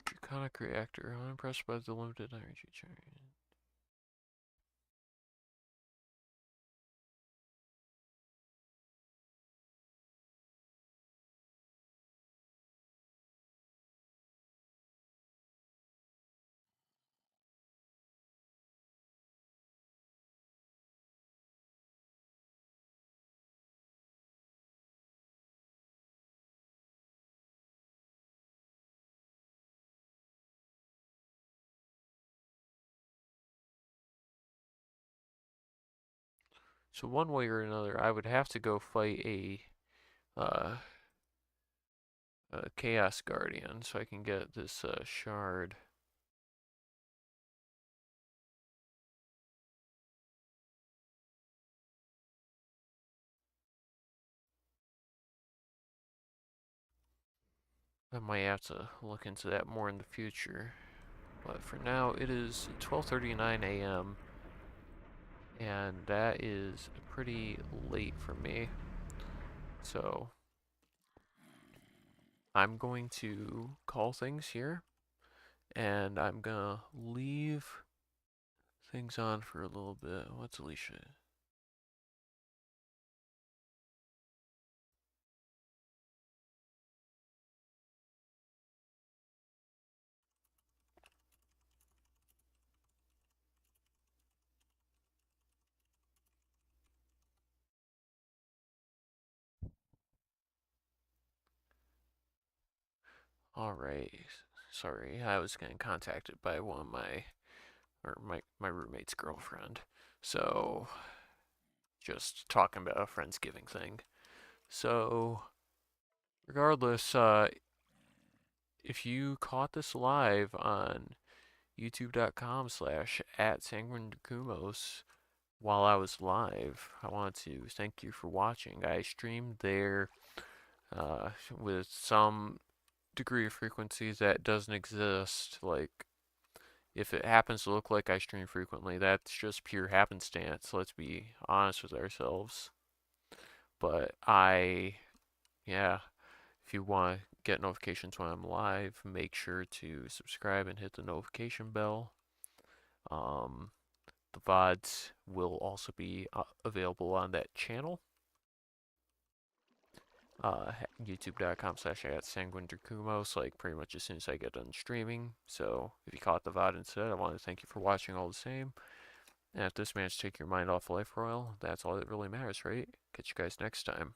Draconic reactor. I'm impressed by the limited energy charge. So one way or another, I would have to go fight uh, a Chaos Guardian so I can get this shard. I might have to look into that more in the future. But for now, it is 12:39 a.m. and that is pretty late for me. So I'm going to call things here, and I'm gonna leave things on for a little bit. What's Alicia? All right. Sorry, I was getting contacted by one of my roommate's girlfriend. So just talking about a Friendsgiving thing. So regardless, if you caught this live on youtube.com/ at sanguinecumos while I was live, I want to thank you for watching. I streamed there with some degree of frequency that doesn't exist. Like, if it happens to look like I stream frequently, that's just pure happenstance. Let's be honest with ourselves. But yeah, if you want to get notifications when I'm live, make sure to subscribe and hit the notification bell. Um, the VODs will also be available on that channel. YouTube.com/@sanguindracumos, like pretty much as soon as I get done streaming. So if you caught the VOD instead, I want to thank you for watching all the same. And if this managed to take your mind off Life Royale, that's all that really matters, right? Catch you guys next time.